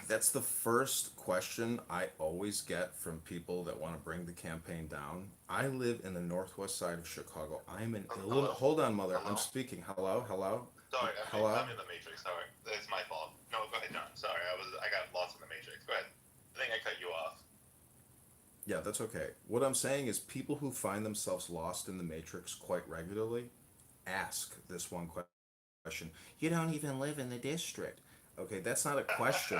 That's the first question I always get from people that want to bring the campaign down. I live in the northwest side of Chicago. I'm in Illinois. Hold on, Mother. Hello? I'm speaking. Hello, hello. Sorry, Hello. I'm in the Matrix. Sorry, it's my fault. No, go ahead, John. Sorry, I got lost in the Matrix. Go ahead. I think I cut you off. Yeah, that's okay. What I'm saying is people who find themselves lost in the matrix quite regularly ask this one question. You don't even live in the district. Okay, that's not a question.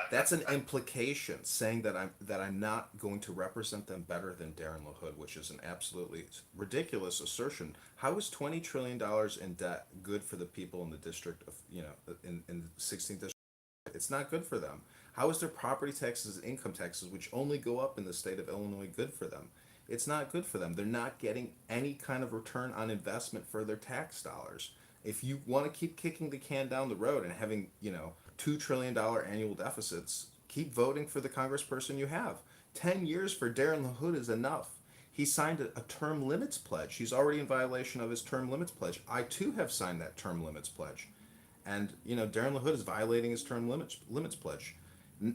That's an implication saying that I'm not going to represent them better than Darren LaHood, which is an absolutely ridiculous assertion. How is $20 trillion in debt good for the people in the district of, in the 16th district? It's not good for them. How is their property taxes and income taxes, which only go up in the state of Illinois, good for them? It's not good for them. They're not getting any kind of return on investment for their tax dollars. If you want to keep kicking the can down the road and having, $2 trillion annual deficits, keep voting for the congressperson you have. 10 years for Darren LaHood is enough. He signed a term limits pledge. He's already in violation of his term limits pledge. I too have signed that term limits pledge. And, Darren LaHood is violating his term limits pledge.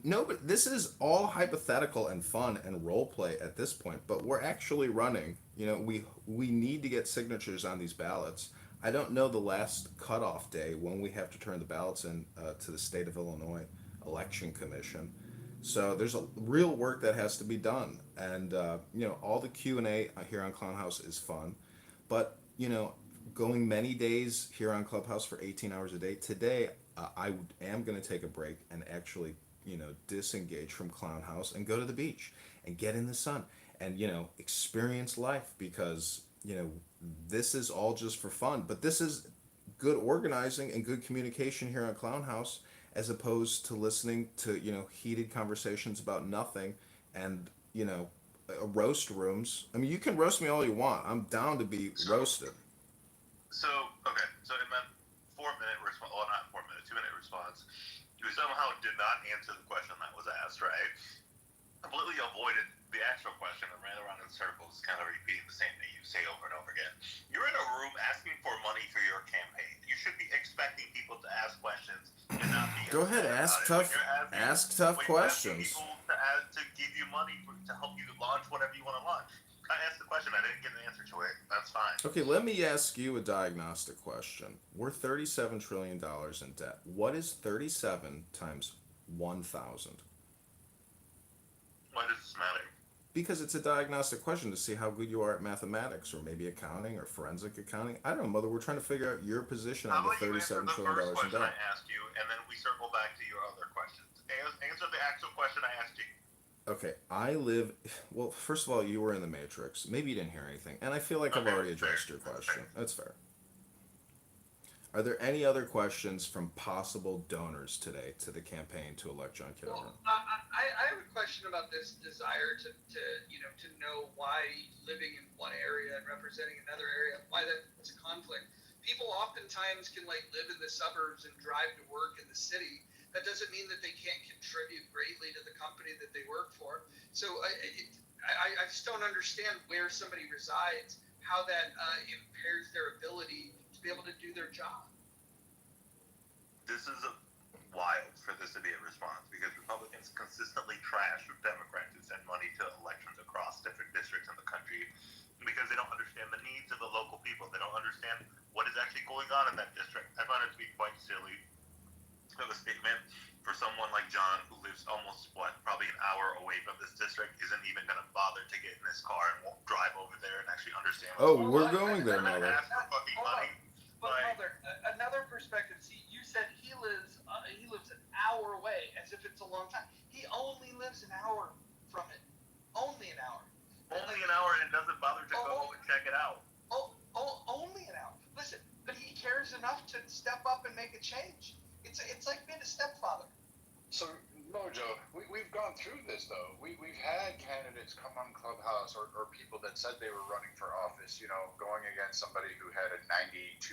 No, but this is all hypothetical and fun and role play at this point. But we're actually running. We need to get signatures on these ballots. I don't know the last cutoff day when we have to turn the ballots in to the state of Illinois Election Commission. So there's a real work that has to be done, and all the Q&A here on Clown House is fun, but going many days here on Clubhouse for 18 hours a day. Today, I am going to take a break and actually, disengage from Clown House and go to the beach and get in the sun and, experience life, because, this is all just for fun. But this is good organizing and good communication here on Clown House, as opposed to listening to, heated conversations about nothing and, roast rooms. I mean, you can roast me all you want. I'm down to be roasted. So okay, so You somehow did not answer the question that was asked, right? Completely avoided the actual question and ran around in circles, kind of repeating the same thing you say over and over again. You're in a room asking for money for your campaign. You should be expecting people to ask questions and not be Go ahead, upset about it. ask tough When you're asking questions. people to give you money to help you launch whatever you want to launch. I asked the question. I didn't get an answer to it. That's fine. Okay, let me ask you a diagnostic question. We're $37 trillion in debt. What is 37 times 1,000? Why does this matter? Because it's a diagnostic question to see how good you are at mathematics or maybe accounting or forensic accounting. I don't know, Mother. We're trying to figure out your position How on the about you answer $37 the trillion first in question debt. I asked you, and then we circle back to your other questions. Answer the actual question I asked you. Okay, well, first of all, you were in the Matrix. Maybe you didn't hear anything. And I feel like I've Okay, already that's fair. addressed your That's question. fair. That's fair. Are there any other questions from possible donors today to the campaign to elect John Kitover? Well, I have a question about this desire to know why living in one area and representing another area, why that's a conflict. People oftentimes can live in the suburbs and drive to work in the city. That doesn't mean that they can't contribute greatly to the company that they work for. So I just don't understand where somebody resides, how that impairs their ability to be able to do their job. This is wild for this to be a response because Republicans consistently trash Democrats who send money to elections across different districts in the country because they don't understand the needs of the local people. They don't understand what is actually going on in that district. I find it to be quite silly of a statement for someone like John who lives almost, probably an hour away from this district, isn't even going to bother to get in his car and won't drive over there and actually understand what's Oh, going we're on. going there, And then Mother. ask for fucking Hold money. on. But Mother, another perspective. See, you said he lives an hour away, as if it's a long time. He only lives an hour from it. Only an hour. Only an hour and doesn't bother to go and check it out. Only an hour. Listen, but he cares enough to step up and make a change. It's like being a stepfather. So, Mojo, we've gone through this, though. We've had candidates come on Clubhouse or people that said they were running for office, going against somebody who had a 92%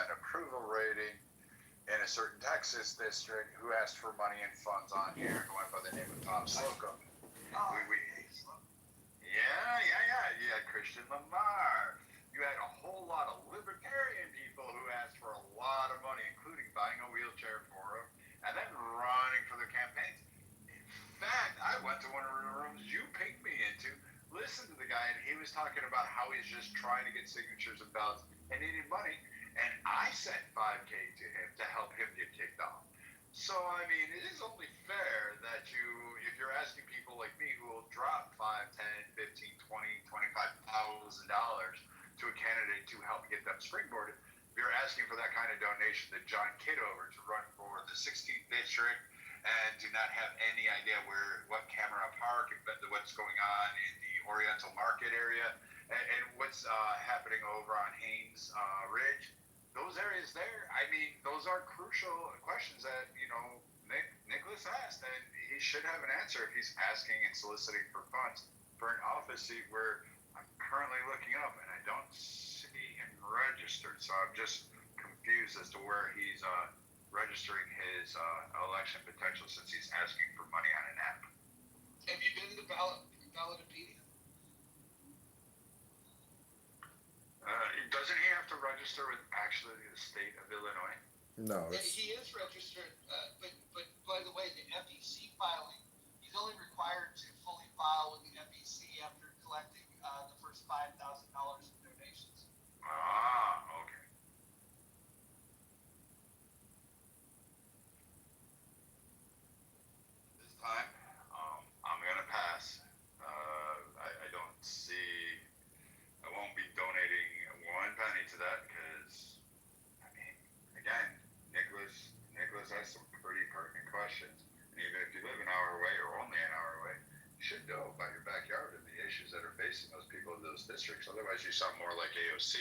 approval rating in a certain Texas district who asked for money and funds on here, who went by the name of Tom Slocum. You had Christian Lamar. You had a whole lot of libertarian people who asked for a lot of money, including buying a wheelchair for them, and then running for their campaigns. In fact, I went to one of the rooms you picked me into, listened to the guy, and he was talking about how he's just trying to get signatures and ballots and needed money, and I sent $5K to him to help him get kicked off. So, I mean, it is only fair that if you're asking people like me who will drop $5, $10, $15, $20, $25,000 to a candidate to help get them springboarded, you're asking for that kind of donation to John Kitover to run for the 16th district and to not have any idea what Camera Park and what's going on in the Oriental Market area and what's happening over on Haynes Ridge. Those areas there, I mean, those are crucial questions that, Nicholas asked, and he should have an answer if he's asking and soliciting for funds for an office seat where I'm currently looking up and I don't see him registered, so I'm just confused as to where he's registering his election potential since he's asking for money on an app. Have you been to Ballotopedia? Doesn't he have to register with actually the state of Illinois? No, He is registered, but by the way, the FEC filing, he's only required to fully file with the FEC after collecting the first $5,000 in donations. Okay. This time, I'm gonna pass. I don't see. I won't be donating one penny to that because, I mean, again, Nicholas has some pretty pertinent questions. And even if you live an hour away or only an hour away, you should know about your backyard and the issues that are facing those people in those districts. Otherwise, you sound more like AOC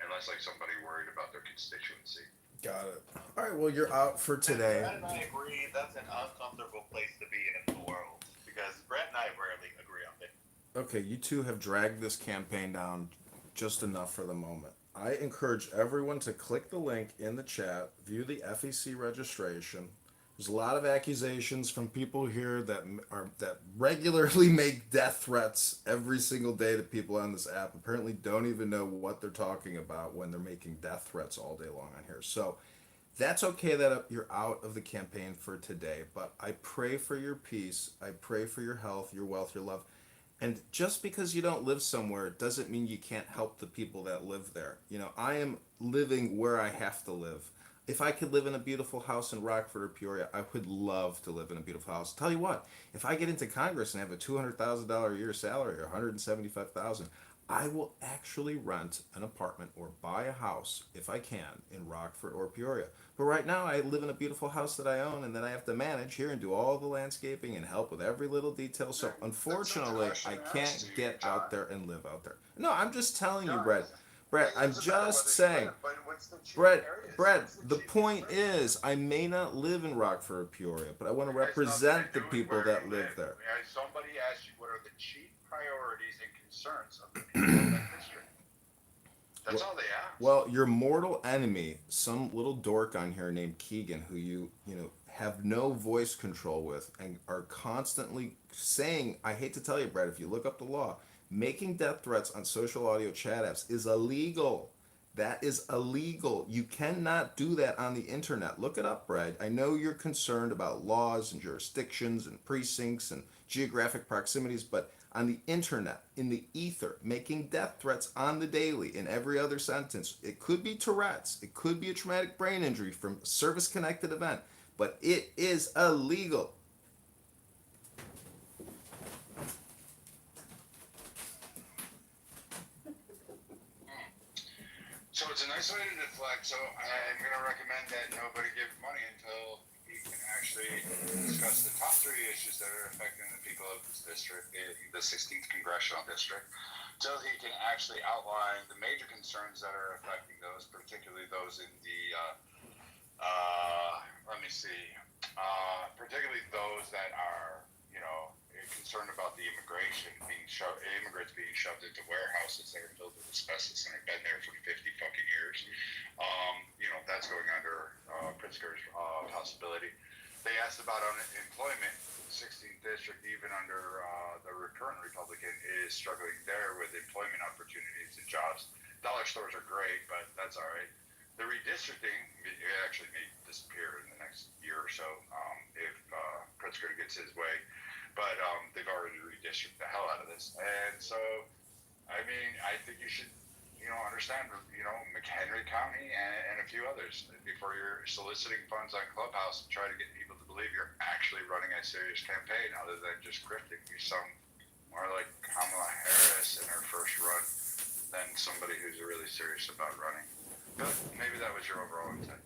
and less like somebody worried about their constituency. got it. All right, well, you're out for today. Brett and I agree that's an uncomfortable place to be in the world because Brett and I rarely agree on things. Okay, you two have dragged this campaign down just enough for the moment. I encourage everyone to click the link in the chat, view the FEC registration, There's a lot of accusations from people here that regularly make death threats every single day to people on this app. Apparently, don't even know what they're talking about when they're making death threats all day long on here. So that's okay that you're out of the campaign for today. But I pray for your peace. I pray for your health, your wealth, your love. And just because you don't live somewhere doesn't mean you can't help the people that live there. I am living where I have to live. If I could live in a beautiful house in Rockford or Peoria, I would love to live in a beautiful house. Tell you what, if I get into Congress and have a $200,000 a year salary or 175,000, I will actually rent an apartment or buy a house if I can in Rockford or Peoria. But right now, I live in a beautiful house that I own, and then I have to manage here and do all the landscaping and help with every little detail. So That's something unfortunately, I I should can't ask you, get John. out there and live out there. No, I'm just telling you, John, Brett. Brett, it I'm doesn't matter just whether you saying. live, but what's the cheap Brett, areas? Brett, What's the cheapest point place? is, I may not live in Rockford or Peoria, but I want to It has nothing to represent the do with people where that you live there. Somebody asked you what are the chief priorities and concerns of the people of that district. That's all they asked. Well, your mortal enemy, some little dork on here named Keegan, who you have no voice control with, and are constantly saying, I hate to tell you, Brett, if you look up the law, making death threats on social audio chat apps is illegal. That is illegal. You cannot do that on the internet. Look it up, Brad. I know you're concerned about laws and jurisdictions and precincts and geographic proximities, but on the internet, in the ether, making death threats on the daily in every other sentence, it could be Tourette's, it could be a traumatic brain injury from a service connected event, but it is illegal. So it's a nice way to deflect. So I'm going to recommend that nobody give money until he can actually discuss the top three issues that are affecting the people of this district, the 16th congressional district, so he can actually outline the major concerns that are affecting those, particularly those in the, let me see, particularly those that are, concerned about the immigrants being shoved into warehouses that are filled with asbestos and have been there for 50 fucking years. That's going under Pritzker's possibility. They asked about unemployment. The 16th district, even under the current Republican, is struggling there with employment opportunities and jobs. Dollar stores are great, but that's all right. The redistricting, it actually may disappear in the next year or so if Pritzker gets his way. But they've already redistricted the hell out of this. And so, I think you should, understand, McHenry County and a few others before you're soliciting funds on Clubhouse and try to get people to believe you're actually running a serious campaign other than just grifting. You sound more like Kamala Harris in her first run than somebody who's really serious about running. But maybe that was your overall intent.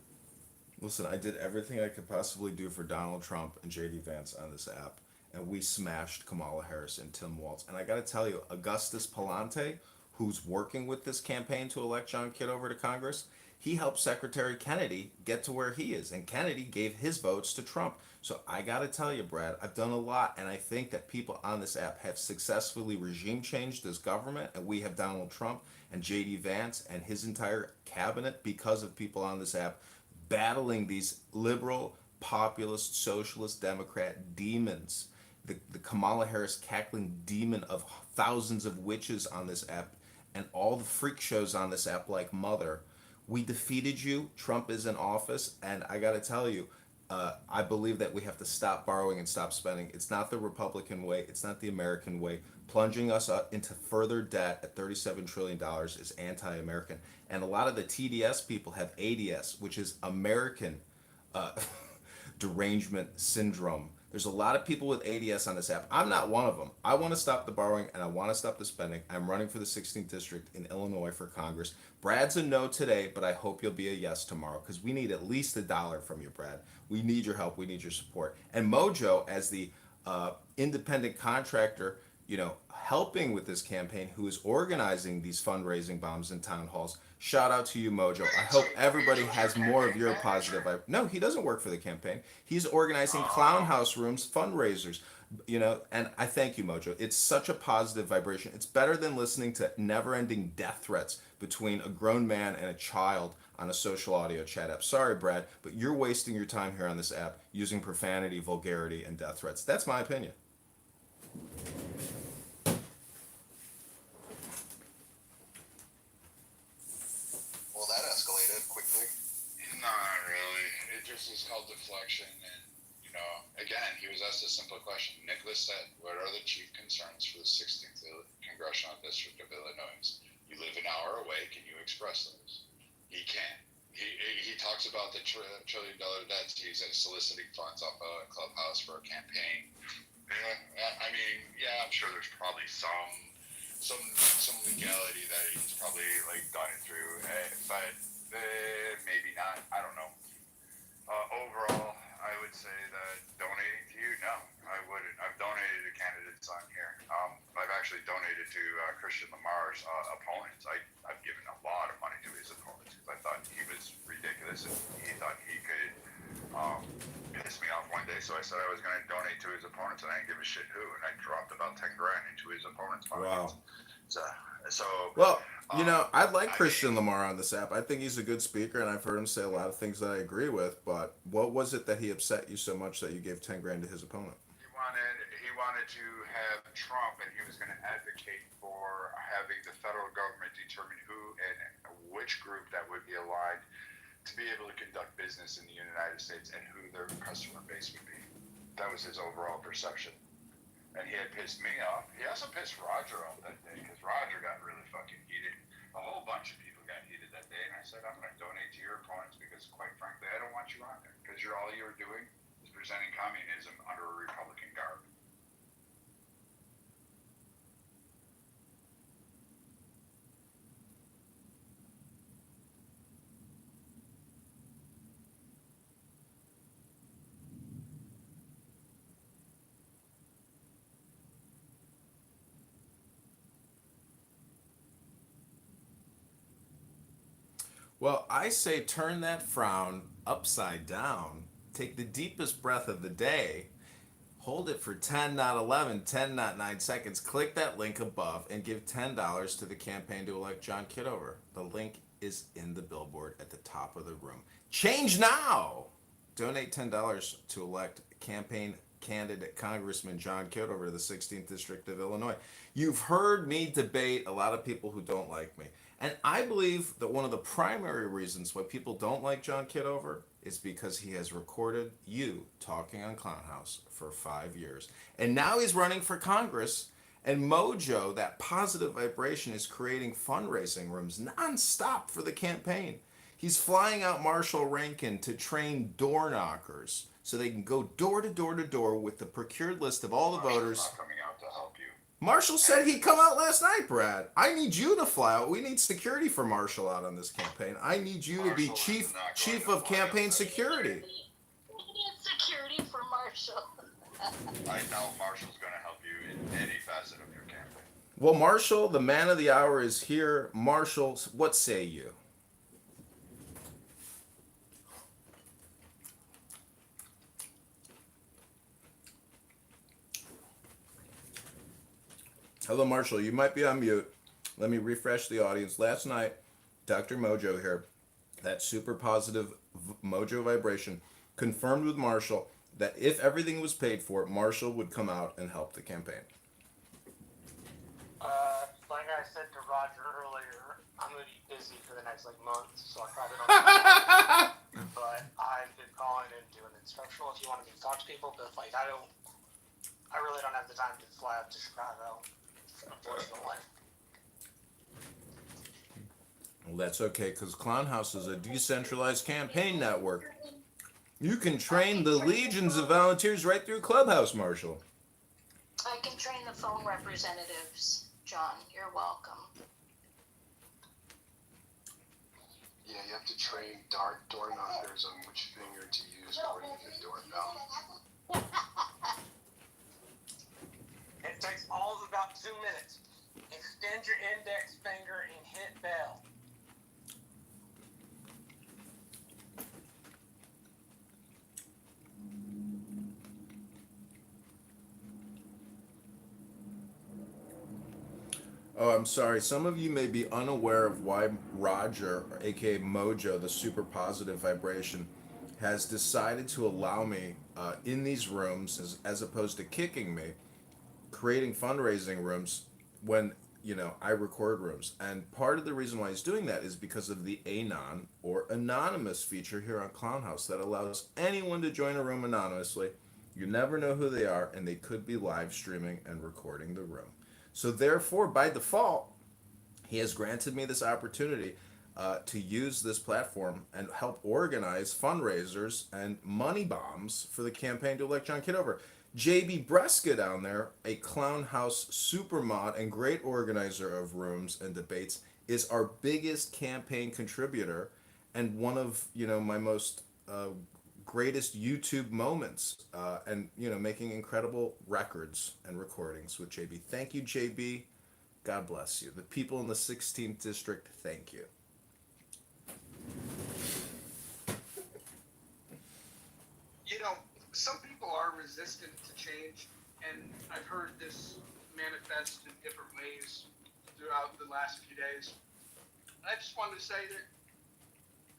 Listen, I did everything I could possibly do for Donald Trump and JD Vance on this app, and we smashed Kamala Harris and Tim Walz. And I got to tell you, Augustus Palante, who's working with this campaign to elect John Kitover to Congress, he helped Secretary Kennedy get to where he is, and Kennedy gave his votes to Trump. So I got to tell you, Brad, I've done a lot, and I think that people on this app have successfully regime changed this government, and we have Donald Trump and JD Vance and his entire cabinet because of people on this app battling these liberal, populist, socialist, Democrat demons. The Kamala Harris cackling demon of thousands of witches on this app and all the freak shows on this app like Mother. We defeated you. Trump is in office, and I got to tell you, I believe that we have to stop borrowing and stop spending. It's not the Republican way. It's not the American way. Plunging us into further debt at $37 trillion is anti-American. And a lot of the TDS people have ADS, which is American uh, derangement syndrome. There's a lot of people with ADS on this app. I'm not one of them. I want to stop the borrowing and I want to stop the spending. I'm running for the 16th district in Illinois for Congress. Brad's a no today, but I hope you'll be a yes tomorrow because we need at least $1 from you, Brad. We need your help. We need your support. And Mojo, as the independent contractor, helping with this campaign, who is organizing these fundraising bombs and town halls. Shout out to you, Mojo. I hope everybody has more of your positive. No, he doesn't work for the campaign. He's organizing clown house rooms, fundraisers, You know, and I thank you, Mojo. It's such a positive vibration. It's better than listening to never-ending death threats between a grown man and a child on a social audio chat app. Sorry, Brad, but you're wasting your time here on this app using profanity, vulgarity, and death threats. That's my opinion. Well, that escalated quickly. Not really. It just is called deflection, and again, he was asked a simple question. Nicholas said, "What are the chief concerns for the 16th congressional district of Illinois? You live an hour away. Can you express those?" He can't. He talks about the $1 trillion debts. He's soliciting funds off a clubhouse for a campaign. I mean, yeah, I'm sure there's probably some legality that he's probably like gone through, but maybe not. I don't know. Overall, I would say that donating to you, no, I wouldn't. I've donated to candidates on here. I've actually donated to Christian Lamar's opponents. I've given a lot of money to his opponents because I thought he was ridiculous and he thought he could piss me off one day. So I said I was going to donate to his opponents, and I didn't give a shit who. And I dropped about 10 grand into his opponents' pockets. Wow. So Well, you know, I like Christian Lamar on this app. I think he's a good speaker, and I've heard him say a lot of things that I agree with. But what was it that he upset you so much that you gave 10 grand to his opponent? He wanted to have Trump, and he was going to advocate for having the federal government determine who and which group that would be aligned to be able to conduct business in the United States and who their customer base would be. That was his overall perception. And he had pissed me off. He also pissed Roger off that day because Roger got really fucking heated. A whole bunch of people got heated that day, and I said, I'm going to donate to your opponents because, quite frankly, I don't want you on there because all you're doing is presenting communism under a Republican garb. Well, I say turn that frown upside down, take the deepest breath of the day, hold it for 10, not 11, 10, not 9 seconds, click that link above, and give $10 to the campaign to elect John Kitover. The link is in the billboard at the top of the room. Change now! Donate $10 to elect campaign candidate Congressman John Kitover to the 16th District of Illinois. You've heard me debate a lot of people who don't like me. And I believe that one of the primary reasons why people don't like John Kitover is because he has recorded you talking on Clown House for 5 years. And now he's running for Congress, and Mojo, that positive vibration, is creating fundraising rooms nonstop for the campaign. He's flying out Marshall Rankin to train door knockers so they can go door to door to door with the procured list of all the voters. Not coming out to help you. Marshall said he'd come out last night, Brad. I need you to fly out. We need security for Marshall out on this campaign. I need you to be chief of campaign security. We need security for Marshall. I know Marshall's going to help you in any facet of your campaign. Well, Marshall, the man of the hour is here. Marshall, what say you? Hello, Marshall. You might be on mute. Let me refresh the audience. Last night, Dr. Mojo here, that super positive Mojo vibration, confirmed with Marshall that if everything was paid for, Marshall would come out and help the campaign. Like I said to Roger earlier, I'm going to be busy for the next month, so I probably don't have time. But I've been calling and doing instructional if you want me to talk to people, but I really don't have the time to fly up to Chicago, unfortunately. Well, that's okay, because Clown House is a decentralized campaign network. You can train the legions of volunteers right through Clubhouse, Marshall. I can train the phone representatives, John. You're welcome. Yeah, you have to train door knockers on which finger to use pointing the doorbell. It takes all of about 2 minutes. Extend your index finger and hit bell. Oh, I'm sorry. Some of you may be unaware of why Roger, aka Mojo, the super positive vibration, has decided to allow me in these rooms as opposed to kicking me, creating fundraising rooms when I record rooms. And part of the reason why he's doing that is because of the anon or anonymous feature here on Clown House that allows anyone to join a room anonymously. You never know who they are, and they could be live streaming and recording the room. So therefore, by default, he has granted me this opportunity to use this platform and help organize fundraisers and money bombs for the campaign to elect John Kitover. JB Breska down there, a Clown House super mod and great organizer of rooms and debates, is our biggest campaign contributor and one of my most greatest YouTube moments, and making incredible records and recordings with JB. Thank you, JB. God bless you. The people in the 16th district, thank you. You know, some people are resistant to change, and I've heard this manifest in different ways throughout the last few days. I just wanted to say that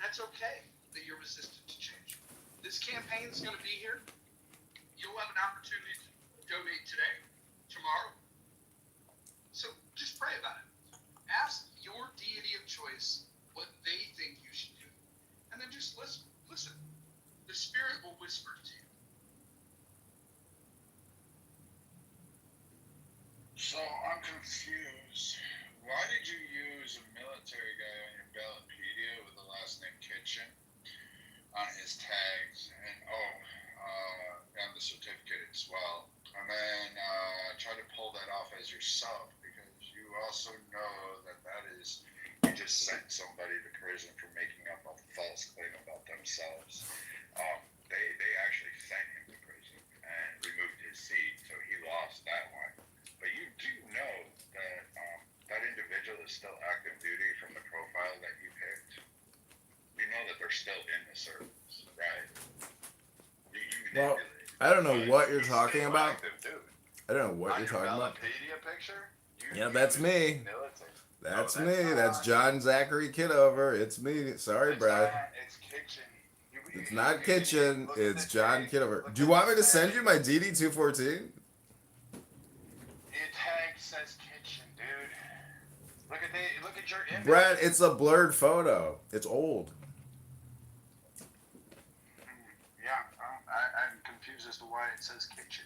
that's okay that you're resistant to change. This campaign's going to be here. You'll have an opportunity to donate today, tomorrow. So just pray about it. Ask your deity of choice what they think you should do. And then just listen. Listen. The Spirit will whisper to you. So I'm confused. Why did you use a military guy on your ballotpedia with the last name Kitchen on his tags and on the certificate as well? And then try to pull that off as your sub because you also know that is you just sent somebody to prison for making up a false claim about themselves. They actually sent him to prison and removed his seat, so he lost that one. But you do know that that individual is still active duty from the profile that you picked. You know that they're still in the service, right? Well, I don't know what you're talking about. I don't know what you're talking about. Picture? Yeah, that's me. That's me. That's John Zachary Kitover. It's me. Sorry, Brad. It's Kitchen. It's not Kitchen. It's John Kitover. Do you want me to send you my DD214? Your tag says Kitchen, dude. Look at your image. Brad, it's a blurred photo. It's old. Yeah, I'm confused as to why it says Kitchen.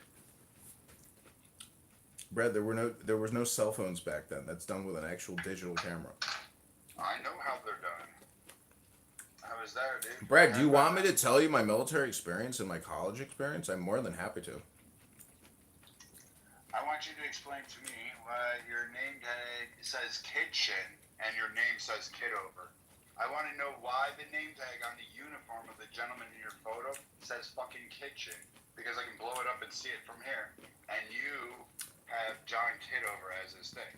Brad, there was no cell phones back then. That's done with an actual digital camera. I know how they're done. I was there, dude. Brad, do you want me to tell you my military experience and my college experience? I'm more than happy to. I want you to explain to me why your name tag says Kitchen and your name says Kitover. I want to know why the name tag on the uniform of the gentleman in your photo says fucking Kitchen, because I can blow it up and see it from here. And you have John Kitover as his thing.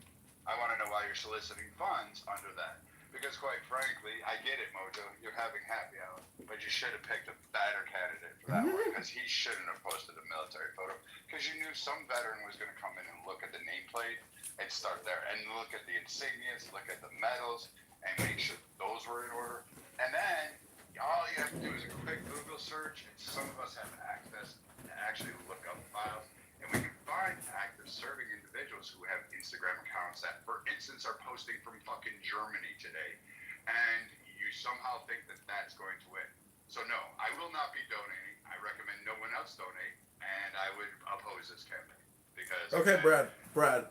I want to know why you're soliciting funds under that. Because quite frankly, I get it, Mojo. You're having happy hour. But you should have picked a better candidate for that one. Because he shouldn't have posted a military photo. Because you knew some veteran was going to come in and look at the nameplate and start there. And look at the insignias, look at the medals, and make sure those were in order. And then, all you have to do is a quick Google search. And some of us have access to actually look up files. And we can find active serving individuals who have Instagram accounts that, for instance, are posting from fucking Germany today. And you somehow think that that's going to win. So no, I will not be donating. I recommend no one else donate. And I would oppose this campaign. Because Okay, Brad,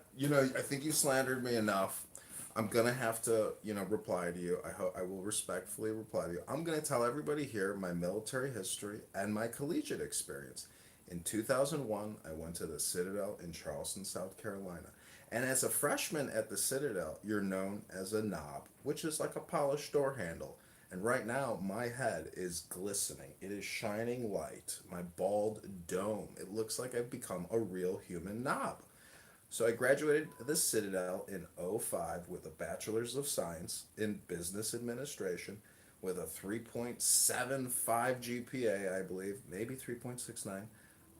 I think you slandered me enough. I'm going to have to, reply to you. I will respectfully reply to you. I'm going to tell everybody here my military history and my collegiate experience. In 2001, I went to the Citadel in Charleston, South Carolina. And as a freshman at the Citadel, you're known as a knob, which is like a polished door handle. And right now, my head is glistening. It is shining light. My bald dome. It looks like I've become a real human knob. So I graduated the Citadel in '05 with a Bachelor's of Science in Business Administration with a 3.75 GPA, I believe, maybe 3.69.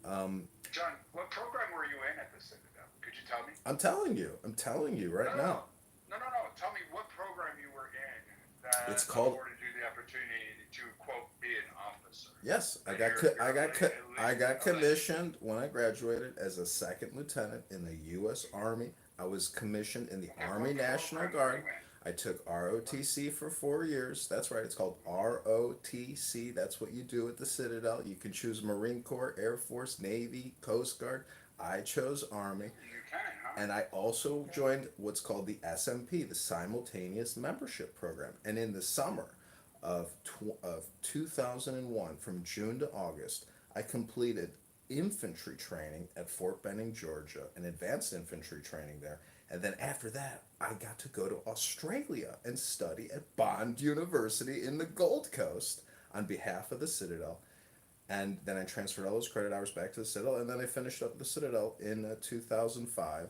John, what program were you in at the Citadel? Could you tell me? I'm telling you. I'm telling you right now. No. Tell me what program you were in It's that called. afforded you the opportunity to quote be an officer. Yes, I And got you're I got a commissioned when I graduated as a second lieutenant in the U.S. Army. I was commissioned in the Army National Guard. I took ROTC for 4 years. That's right. It's called ROTC. That's what you do at the Citadel. You can choose Marine Corps, Air Force, Navy, Coast Guard. I chose Army. You can, huh? And I also joined what's called the SMP, the Simultaneous Membership Program. And in the summer of 2001, from June to August, I completed infantry training at Fort Benning, Georgia, an advanced infantry training there. And then after that, I got to go to Australia and study at Bond University in the Gold Coast on behalf of the Citadel. And then I transferred all those credit hours back to the Citadel, and then I finished up the Citadel in 2005.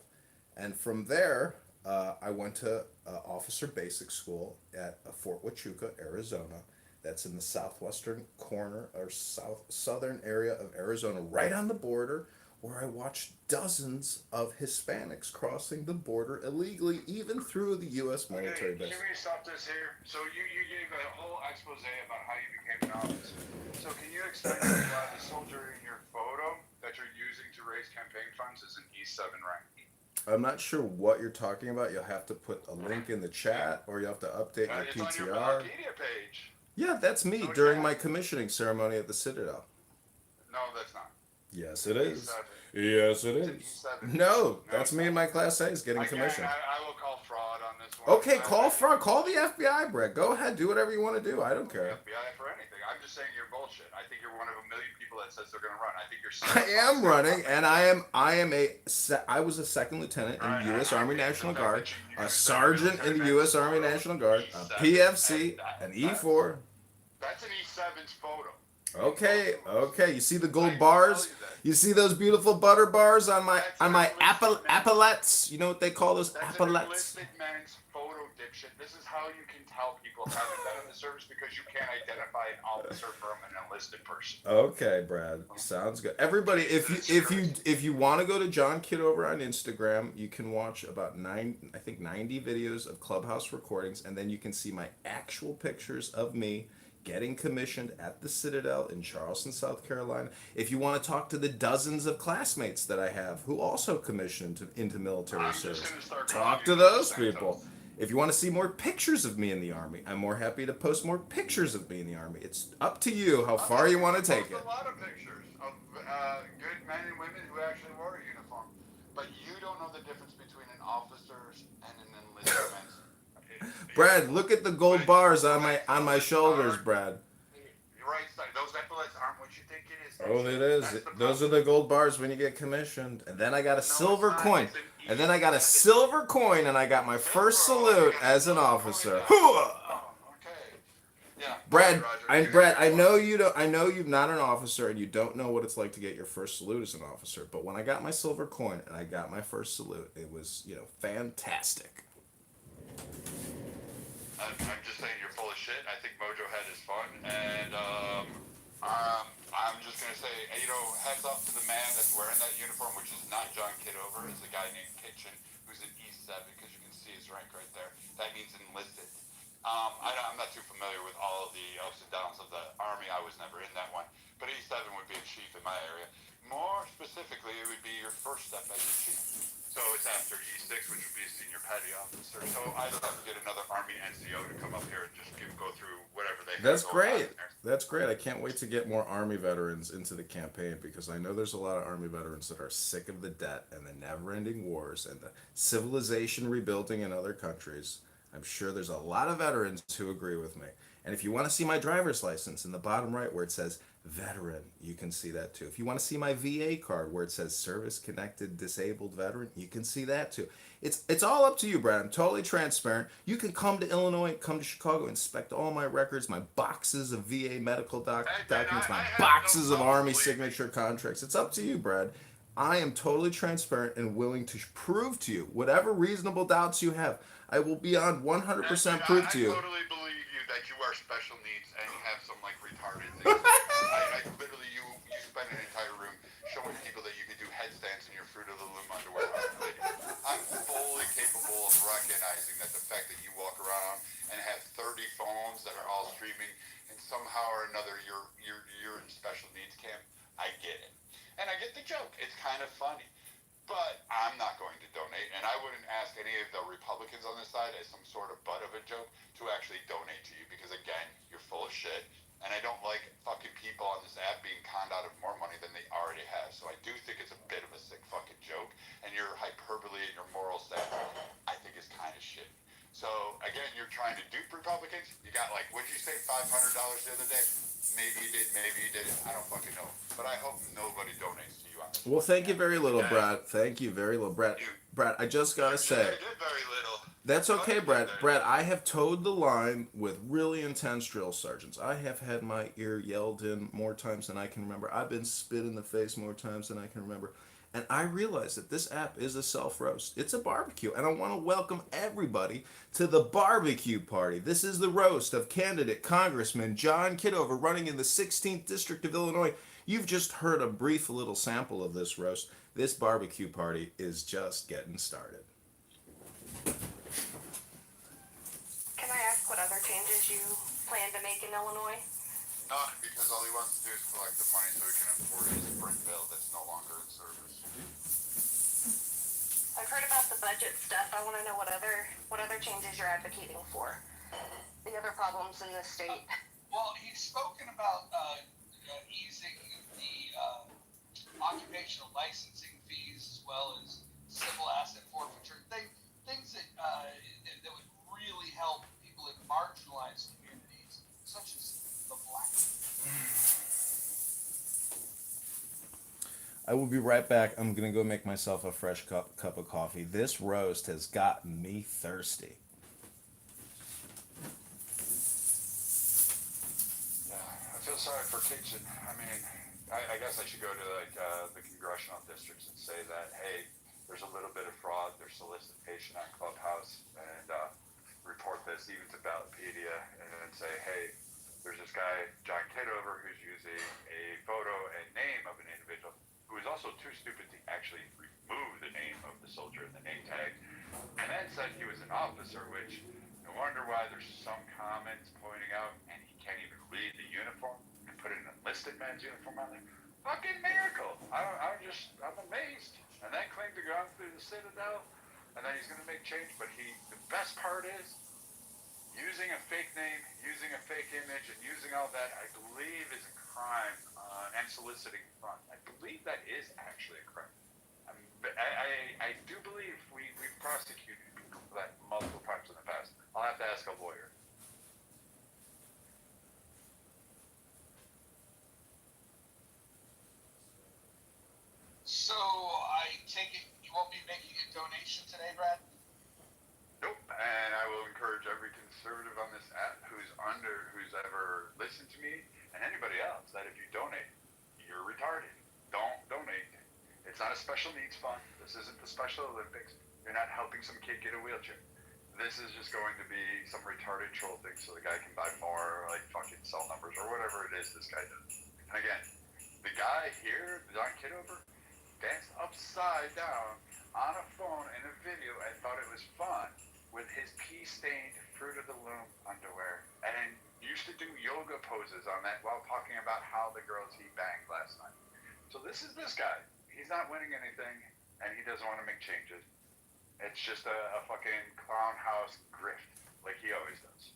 And from there, I went to Officer Basic School at Fort Huachuca, Arizona. That's in the southwestern corner or southern area of Arizona, right on the border, where I watched dozens of Hispanics crossing the border illegally, even through the U.S. military base. Can we stop this here? So you gave a whole expose about how you became an officer. So can you explain to me why the soldier in your photo that you're using to raise campaign funds is an E7 rank? I'm not sure what you're talking about. You'll have to put a link in the chat, or you'll have to update your It's PTR. on your Wikipedia page. Yeah, that's me No, during yeah. my commissioning ceremony at the Citadel. No, that's not. Yes, it is. E7. Yes, it It's is. an E7. No, that's me in my Class A's getting Again, commissioned. I will call fraud on this one. Okay, call fraud. Call the FBI, Brett. Go ahead. Do whatever you want to do. I don't care. FBI for anything. I'm just saying you're bullshit. I think you're one of a million people that says they're going to run. I think you're. I am running, and I was a second lieutenant in the U.S. Army National Guard, a sergeant in the U.S. Army National Guard, a PFC, an E4. That's an E7's photo. Okay. You see the gold bars? You see those beautiful butter bars on my epaulettes? You know what they call those That's an epaulettes? enlisted man's photo diction. This is how you can tell people haven't been in the service because you can't identify an officer from an enlisted person. Okay, Brad. Sounds good. Everybody, if you want to go to John Kitover on Instagram, you can watch about 90 videos of Clubhouse recordings, and then you can see my actual pictures of me getting commissioned at the Citadel in Charleston, South Carolina. If you want to talk to the dozens of classmates that I have who also commissioned into military service, talk to those people. If you want to see more pictures of me in the Army, I'm more happy to post more pictures of me in the Army. It's up to you how far you want to take it. A lot of pictures of good men and women who actually wore a uniform, but you don't know the difference between an officer and an enlisted man. Brad, look at the gold bars on my shoulders, Brad. You're right, those epaulets aren't what you think it is. Oh, it is. Those are the gold bars when you get commissioned. And then I got a silver coin. And then I got a silver coin, and I got my first salute as an officer. Brad, I know I know you're not an officer, and you don't know what it's like to get your first salute as an officer. But when I got my silver coin and I got my first salute, it was fantastic. I'm just saying you're full of shit. I think Mojo had his fun, and I'm just gonna say, hats off to the man that's wearing that uniform, which is not John Kitover. It's a guy named Kitchen, who's an E7, because you can see his rank right there. That means enlisted. I'm not too familiar with all of the ups and downs of the Army. I was never in that one, but E7 would be a chief in my area. More specifically, it would be your first step as a chief. So it's after E6, which would be senior petty officer. So I'd have to get another Army NCO to come up here and just go through whatever they have. That's great. That's great. I can't wait to get more Army veterans into the campaign, because I know there's a lot of Army veterans that are sick of the debt and the never-ending wars and the civilization rebuilding in other countries. I'm sure there's a lot of veterans who agree with me. And if you want to see my driver's license in the bottom right where it says veteran, you can see that too. If you want to see my VA card where it says service connected disabled veteran, you can see that too. It's all up to you, Brad. I'm totally transparent. You can come to Illinois, come to Chicago, inspect all my records, my boxes of VA medical documents, my boxes of Army signature contracts. It's up to you, Brad. I am totally transparent and willing to prove to you whatever reasonable doubts you have. I will beyond 100% prove to you. I totally believe you that you are special needs and you have some retarded things. I literally, you spend an entire room showing people that you can do headstands in your Fruit of the Loom underwear. recognizing that the fact that you walk around and have 30 phones that are all streaming, and somehow or another you're in special needs camp. I get it, and I get the joke. It's kind of funny. But I'm not going to donate, and I wouldn't ask any of the Republicans on this side as some sort of butt of a joke to actually donate to you because, again, you're full of shit. And I don't like fucking people on this app being conned out of more money than they already have. So I do think it's a bit of a sick fucking joke, and your hyperbole and your moral standpoint, I think is kind of shitty. So again, you're trying to dupe Republicans. You got like, what'd you say, $500 the other day? Maybe you did, maybe you didn't. I don't fucking know. But I hope nobody donates to you on this. Well, thank you very little, Okay. Brad. Thank you very little, Brad. Brad, I just gotta You say, did very little. that's Go okay, ahead, Brad. Dave. Brad, I have towed the line with really intense drill sergeants. I have had my ear yelled in more times than I can remember. I've been spit in the face more times than I can remember. And I realize that this app is a self roast. It's a barbecue. And I want to welcome everybody to the barbecue party. This is the roast of candidate Congressman John Kitover running in the 16th District of Illinois. You've just heard a brief little sample of this roast. This barbecue party is just getting started. Can I ask what other changes you plan to make in Illinois? None, because all he wants to do is collect the money so he can afford his Sprint bill that's no longer in service. I've heard about the budget stuff. I want to know what other changes you're advocating for. The other problems in the state. Well, he's spoken about easing the occupational licensing fees as well as civil asset forfeiture. Things that that would really help people in marginalized communities, such as the black. I will be right back. I'm going to go make myself a fresh cup of coffee. This roast has gotten me thirsty. I feel sorry for Kitchen. I mean, I guess I should go to like the congressional districts and say that, hey, there's a little bit of fraud, there's solicitation on Clubhouse, and report this even to Ballotpedia, and then say, hey, there's this guy, John Kitover, who's using a photo and name of an individual who is also too stupid to actually remove the name of the soldier in the name tag, and then said he was an officer, which no wonder why there's some comments pointing out, and he can't even read the uniform and put an enlisted man's uniform on there. Fucking miracle! I'm amazed. And then claimed to go out through the Citadel, and then he's going to make change. But the best part is, using a fake name, using a fake image, and using all that, I believe is a crime, and soliciting funds. I believe that is actually a crime. I do believe we've prosecuted people for that multiple times in the past. I'll have to ask a lawyer. So I take it you won't be making a donation today, Brad? Nope, and I will encourage every conservative on this app who's ever listened to me, and anybody else, that if you donate, you're retarded. Don't donate. It's not a special needs fund. This isn't the Special Olympics. You're not helping some kid get a wheelchair. This is just going to be some retarded troll thing so the guy can buy more, like, fucking cell numbers or whatever it is this guy does. And again, the guy here, John Kitover, danced upside down on a phone in a video and thought it was fun with his pee-stained Fruit of the Loom underwear, and used to do yoga poses on that while talking about how the girls he banged last night. So this is this guy. He's not winning anything, and he doesn't want to make changes. It's just a fucking clown house grift, like he always does.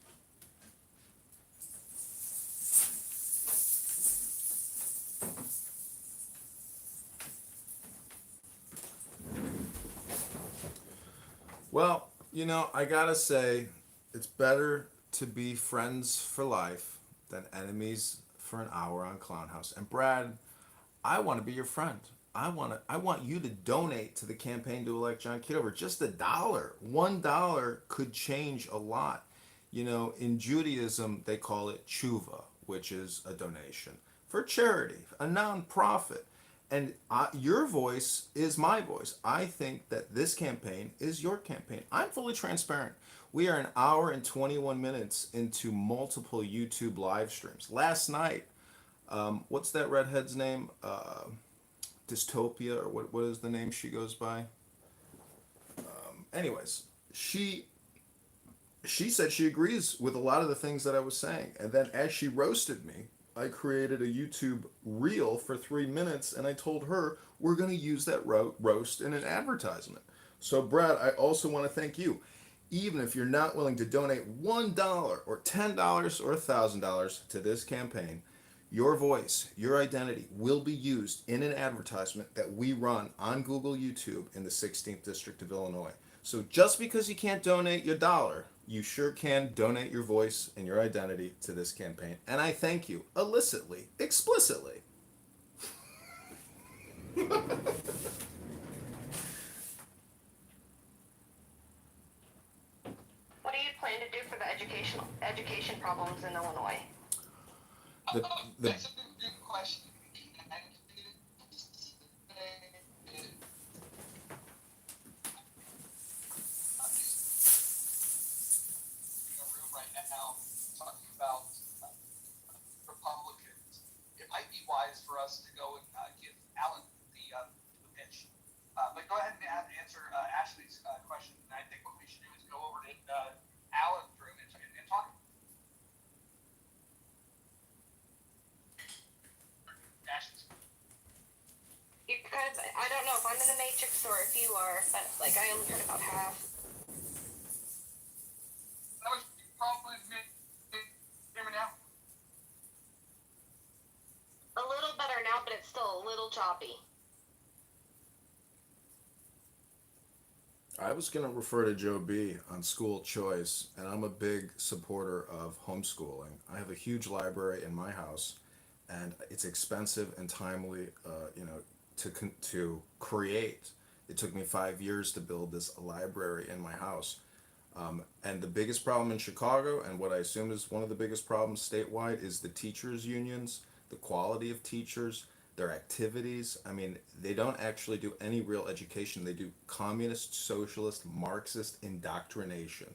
Well, you know, I gotta say, it's better to be friends for life than enemies for an hour on Clown House. And Brad, I want to be your friend. I want you to donate to the campaign to elect John Kitover. Just $1. $1 could change a lot. You know, in Judaism, they call it tshuva, which is a donation for charity, a nonprofit. And your voice is my voice. I think that this campaign is your campaign. I'm fully transparent. We are an hour and 21 minutes into multiple YouTube live streams. Last night, what's that redhead's name? Dystopia, or what is the name she goes by? Anyways, she said she agrees with a lot of the things that I was saying. And then as she roasted me, I created a YouTube reel for 3 minutes, and I told her we're going to use that roast in an advertisement. So, Brad, I also want to thank you. Even if you're not willing to donate $1 or $10 or $1,000 to this campaign, your voice, your identity will be used in an advertisement that we run on Google YouTube in the 16th District of Illinois. So just because you can't donate your dollar, you sure can donate your voice and your identity to this campaign. And I thank you illicitly, explicitly. What do you plan to do for the education problems in Illinois? The That's a good question. In a room right now talking about Republicans. It might be wise for us to go and give Alan the pitch. But go ahead and answer Ashley's question. And I think what we should do is go over to Alan's room and talk. Ashley's. Because I don't know if I'm in the Matrix or if you are, but like I only heard about half. That was probably me. Hear me now? A little better now, but it's still a little choppy. I was going to refer to Joe B on school choice, and I'm a big supporter of homeschooling. I have a huge library in my house, and it's expensive and timely, to create. It took me 5 years to build this library in my house. And the biggest problem in Chicago, and what I assume is one of the biggest problems statewide, is the teachers' unions, the quality of teachers, their activities. I mean, they don't actually do any real education. They do communist, socialist, Marxist indoctrination,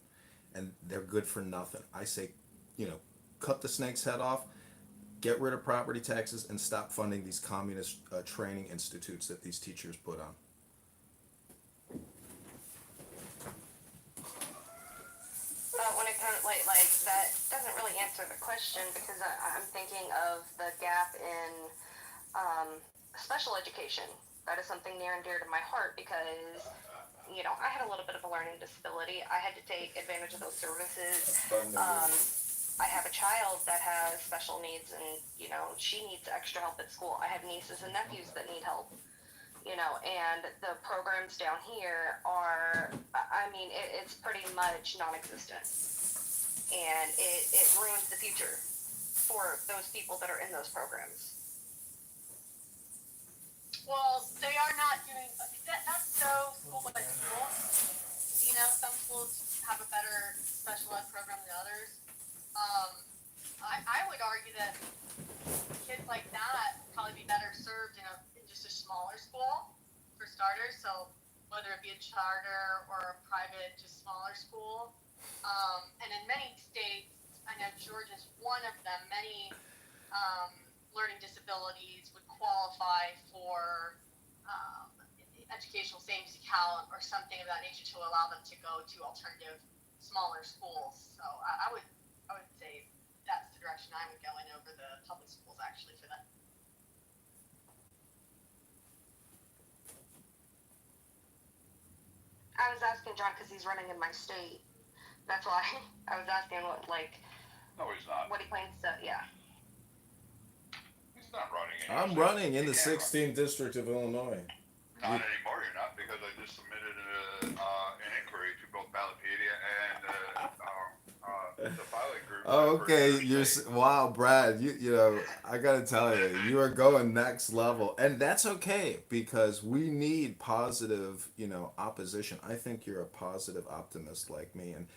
and they're good for nothing. I say, cut the snake's head off, get rid of property taxes, and stop funding these communist training institutes that these teachers put on. When it comes like that doesn't really answer the question because I'm thinking of the gap in special education. That is something near and dear to my heart because I had a little bit of a learning disability. I had to take advantage of those services. I have a child that has special needs and she needs extra help at school. I have nieces and nephews that need help. And the programs down here are, it's pretty much non-existent. And it ruins the future for those people that are in those programs. Well, they are not doing, that's so school by school. Some schools have a better special ed program than others. I would argue that kids like that would probably be better served in just a smaller school for starters. So whether it be a charter or a private, just smaller school. And in many states, I know Georgia's one of them, many learning disabilities would qualify for educational savings account or something of that nature to allow them to go to alternative smaller schools. So I would say that's the direction I would go in over the public schools actually for that. I was asking John because he's running in my state. That's why I was asking No, he's not. what he plans to, yeah. He's not running. I'm running in the 16th District of Illinois. Not anymore, you're not, because I just submitted an inquiry to both Ballotpedia and the filing group. Oh, okay. Wow, Brad. I gotta tell you, you are going next level, and that's okay because we need positive, opposition. I think you're a positive optimist like me, and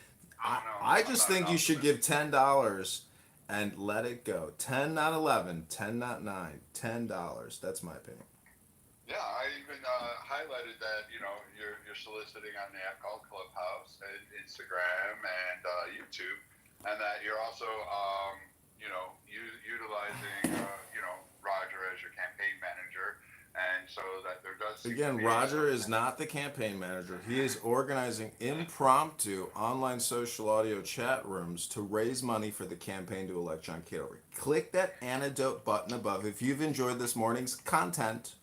I just think you should give $10 and let it go. 10, not 11. 10, not 9. $10. That's my opinion. Yeah, I even highlighted that you're soliciting on the Alcohol Clubhouse and Instagram and YouTube, and that you're also utilizing Roger as your campaign manager and so that there does seem to Again, be Roger some- is not the campaign manager. He is organizing impromptu online social audio chat rooms to raise money for the campaign to elect John Kitover. Click that antidote button above if you've enjoyed this morning's content.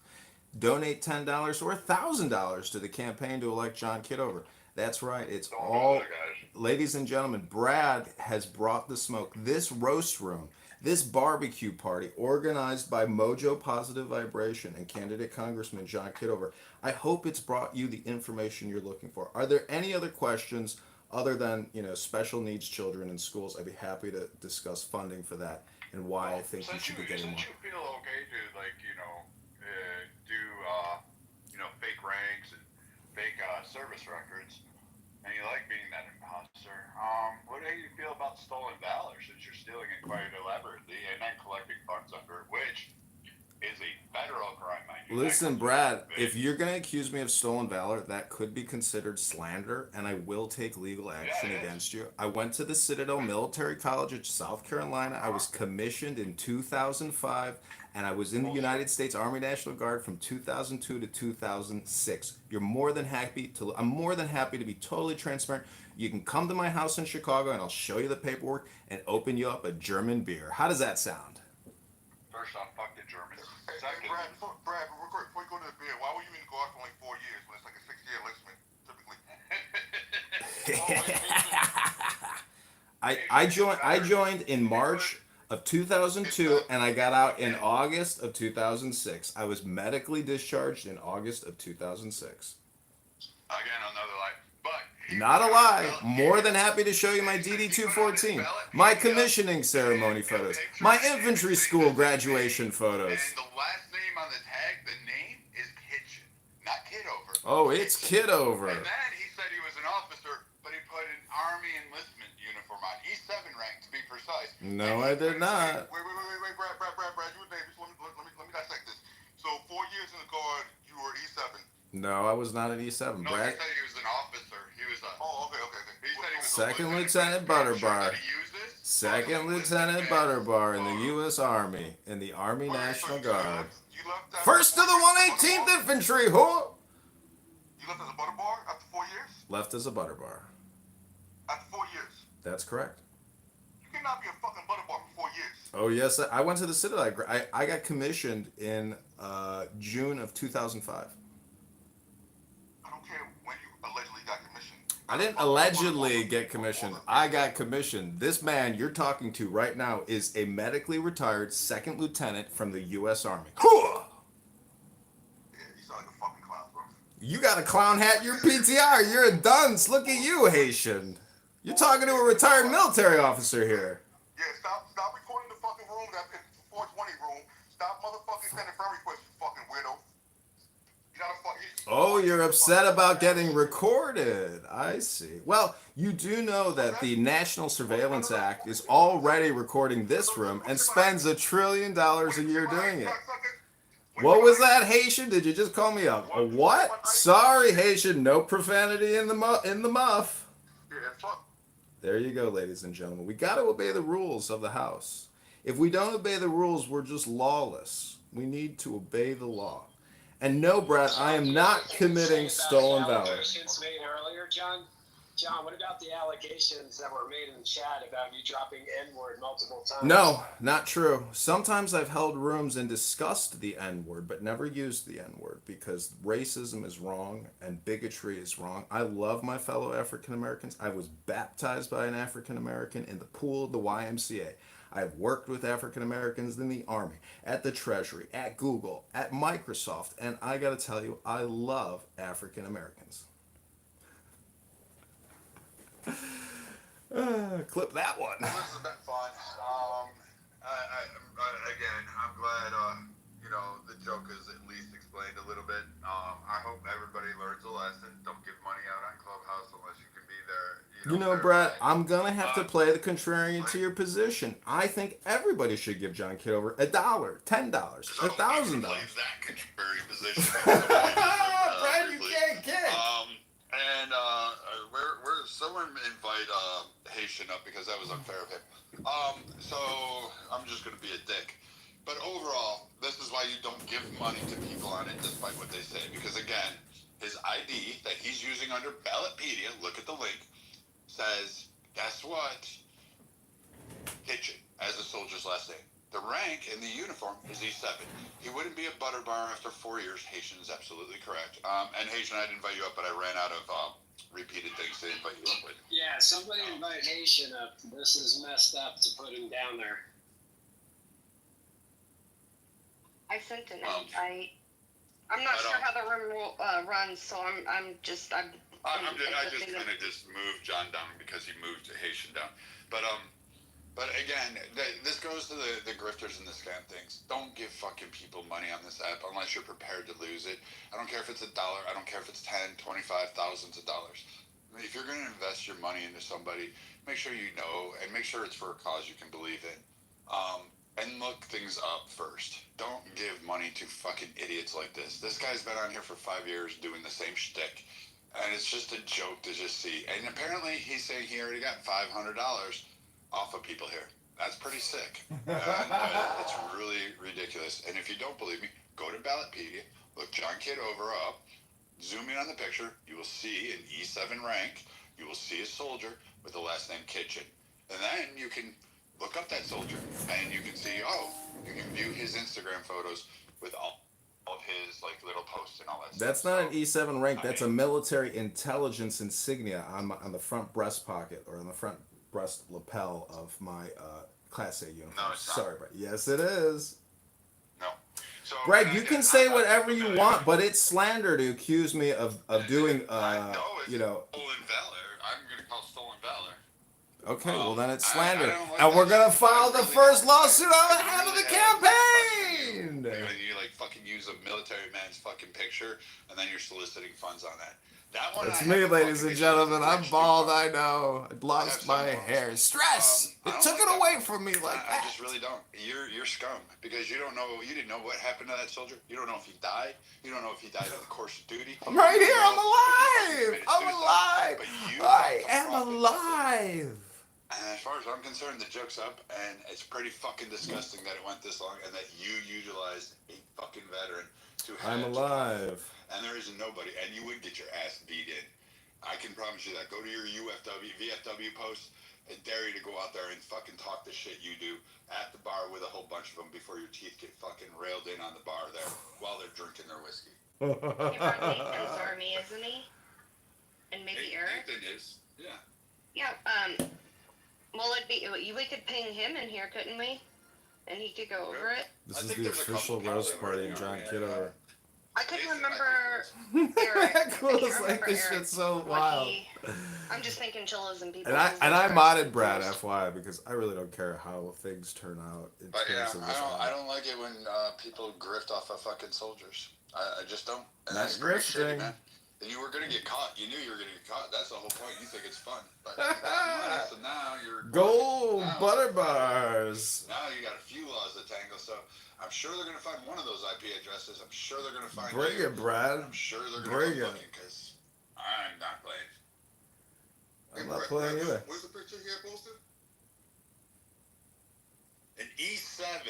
Donate $10 or $1,000 to the campaign to elect John Kitover. That's right. It's Don't all, bother, guys. ladies and gentlemen, Brad has brought the smoke. This roast room, this barbecue party organized by Mojo Positive Vibration and candidate Congressman John Kitover. I hope it's brought you the information you're looking for. Are there any other questions other than, special needs children in schools? I'd be happy to discuss funding for that and why I think you should be getting more. Since you feel okay to do fake ranks and fake service records, and you like being that imposter, what do you feel about stolen valor, since you're stealing it quite elaborately and then collecting funds under it, which is a federal crime, mind you. Listen, Brad, if you're going to accuse me of stolen valor, that could be considered slander, and I will take legal action against you. I went to the Citadel Military College of South Carolina. I was commissioned in 2005, and I was in the United States Army National Guard from 2002 to 2006. I'm more than happy to be totally transparent. You can come to my house in Chicago, and I'll show you the paperwork and open you up a German beer. How does that sound? First off, fuck the Germans. Hey, Second, Brad, real quick, before you go to the beer, why were you in the Guard for only 4 years when it's like a 6-year enlistment, typically? I joined in March of 2002 and I got out in August of 2006. I was medically discharged in August of 2006. again, another lie. But Not a lie. More than happy to show you my DD-214, my commissioning ceremony photos, my infantry school graduation photos. And the last name on the tag, the name is Kitchen, not Kitover. Oh, it's Kitover. And then he said he was an officer, but he put an Army enlistment uniform on. E7 rank, to be precise. No, I did not. Wait, Brad, you were Davis. Let me dissect this. So 4 years in the Guard, you were E7. No, I was not an E7. No, Brad. he said he was an officer. He was a... Oh, okay. He said he was Second a Lieutenant Butterbar. Use this? Second Lieutenant Butterbar in the U.S. Army, in the Army National Guard. You left that First to the 118th Infantry, who? You left as a butter bar after 4 years? Left as a Butterbar. After 4 years. That's correct. You cannot be a fucking butter bar for 4 years. Oh, yes. I went to the Citadel. I got commissioned in June of 2005. I don't care when you allegedly got commissioned. I didn't allegedly get commissioned. I got commissioned. This man you're talking to right now is a medically retired second lieutenant from the U.S. Army. Yeah, you sound like a fucking clown, bro. You got a clown hat in your PTR. You're a dunce. Look at you, Haitian. You're talking to a retired military officer here. Yeah, stop recording the fucking room, that 420 room. Stop motherfucking sending friend requests, you fucking weirdo. You gotta Oh, you're upset about getting recorded. I see. Well, you do know that the National Surveillance Act is already recording this room and spends $1 trillion a year doing it. What was that, Haitian? Did you just call me a what? Sorry, Haitian. No profanity in the muff. Yeah, fuck. There you go, ladies and gentlemen. We got to obey the rules of the House. If we don't obey the rules, we're just lawless. We need to obey the law. And no, Brad, I am not committing stolen valor. Allegations made earlier, John. John, what about the allegations that were made in the chat about you dropping N-word multiple times? No, not true. Sometimes I've held rooms and discussed the N-word, but never used the N-word because racism is wrong and bigotry is wrong. I love my fellow African Americans. I was baptized by an African American in the pool of the YMCA. I've worked with African Americans in the Army, at the Treasury, at Google, at Microsoft, and I got to tell you, I love African Americans. Clip that one. This has been fun. Again, I'm glad, the joke is at least explained a little bit. I hope everybody learns a lesson. Don't give money out on Clubhouse unless you can be there. You know, Brett, I'm going to have to play the contrarian to your position. I think everybody should give John Kitover $1, $10, $1,000. That contrary position. Brad, you can't get. Where someone invite Haitian up because that was unfair of him. So I'm just gonna be a dick. But overall, this is why you don't give money to people on it, despite what they say. Because again, his ID that he's using under Ballotpedia, look at the link, says, guess what? Kitchen as a soldier's last name. The rank in the uniform is E7. He wouldn't be a butter bar after 4 years. Haitian is absolutely correct. And Haitian, I'd invite you up, but I ran out of repeated things to invite you up with. Yeah, somebody invite Haitian up. This is messed up to put him down there. I sent an invite. I'm not sure how the room runs, so I just kind of just moved John down because he moved Haitian down. But again, this goes to the grifters and the scam things. Don't give fucking people money on this app unless you're prepared to lose it. I don't care if it's $1. I don't care if it's 10, 25, thousands of dollars. I mean, if you're going to invest your money into somebody, make sure you know and make sure it's for a cause you can believe in. And look things up first. Don't give money to fucking idiots like this. This guy's been on here for 5 years doing the same shtick. And it's just a joke to just see. And apparently he's saying he already got $500 off of people here. That's pretty sick. And it's really ridiculous. And if you don't believe me, go to Ballotpedia, look John Kitover up, zoom in on the picture. You will see an E7 rank. You will see a soldier with the last name Kitchen. And then you can look up that soldier and you can see, you can view his Instagram photos with all of his like little posts and all that That's stuff. not an E7 rank. That's a military intelligence insignia on the front breast pocket or on the front breast lapel of my Class A uniform. No, it's not. Sorry, but yes, it is. No. So, Greg, you can say whatever you want, but it's slander to accuse me of doing, you know. Stolen valor. I'm going to call stolen valor. Okay, well then it's slander. like And we're that. going to file the first lawsuit on behalf of the campaign! When you like fucking use a military man's fucking picture and then you're soliciting funds on that. That one It's me, ladies and gentlemen. I'm bald, I know. I lost my hair. Stress! It took it away from me like I that. just really don't. You're scum because you didn't know what happened to that soldier. You don't know if he died. You don't know if he died in the course of duty. I'm right here. I'm alive. I'm alive. I am alive. And as far as I'm concerned, the joke's up, and it's pretty fucking disgusting that it went this long, and that you utilized a fucking veteran to. I'm alive. And there isn't nobody, and you would get your ass beat in. I can promise you that. Go to your VFW post, and dare you to go out there and fucking talk the shit you do at the bar with a whole bunch of them before your teeth get fucking railed in on the bar there while they're drinking their whiskey. He brought Nathan's army, isn't he? And maybe Eric? Nathan is, yeah. Yeah, well, we could ping him in here, couldn't we? And he could go over it. This is the official roast party in John Kitover. I couldn't remember Eric. Cool, it's like this shit's so wild. I'm just thinking Chillas and people. And I modded Brad, FYI, because I really don't care how things turn out in But yeah, terms of this. I don't like it when people grift off of fucking soldiers. I just don't. And Not that's pretty shitty, grifting. man. And you were gonna get caught. You knew you were gonna get caught. That's the whole point. You think it's fun, but you got money, so now you're Gold butter bars. Now you got a few laws to tangle. So I'm sure they're gonna find one of those IP addresses. I'm sure they're gonna find. Bring you. it, Brad. I'm sure they're gonna Bring come it. looking because I'm not playing. I'm not playing either. Where's the picture here posted? An E7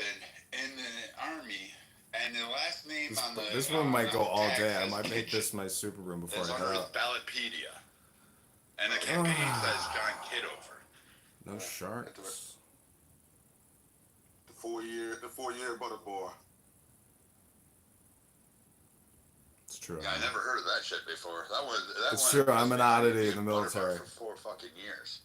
in the army. And the last name on the This one might go all day. I says might make Kitchen. this my super room before It's I under head his out. Ballotpedia. And the campaign says John Kitover. No sharks. The four year butter bar. It's true. Yeah, I never heard of that shit before. It's true. I'm an oddity in the military. For 4 fucking years.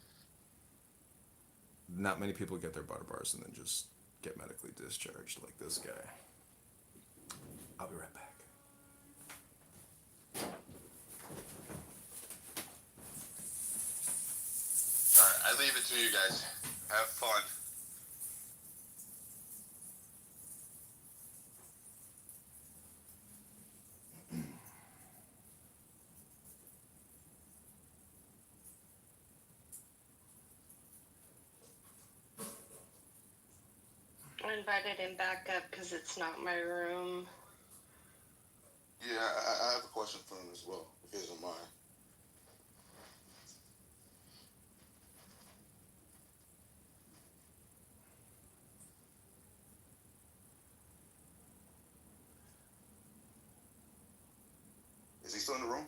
Not many people get their butter bars and then just get medically discharged like this guy. I'll be right back. Alright, I leave it to you guys. Have fun. I invited him back up because it's not my room. Yeah, I have a question for him as well, if he doesn't mind. still in the room?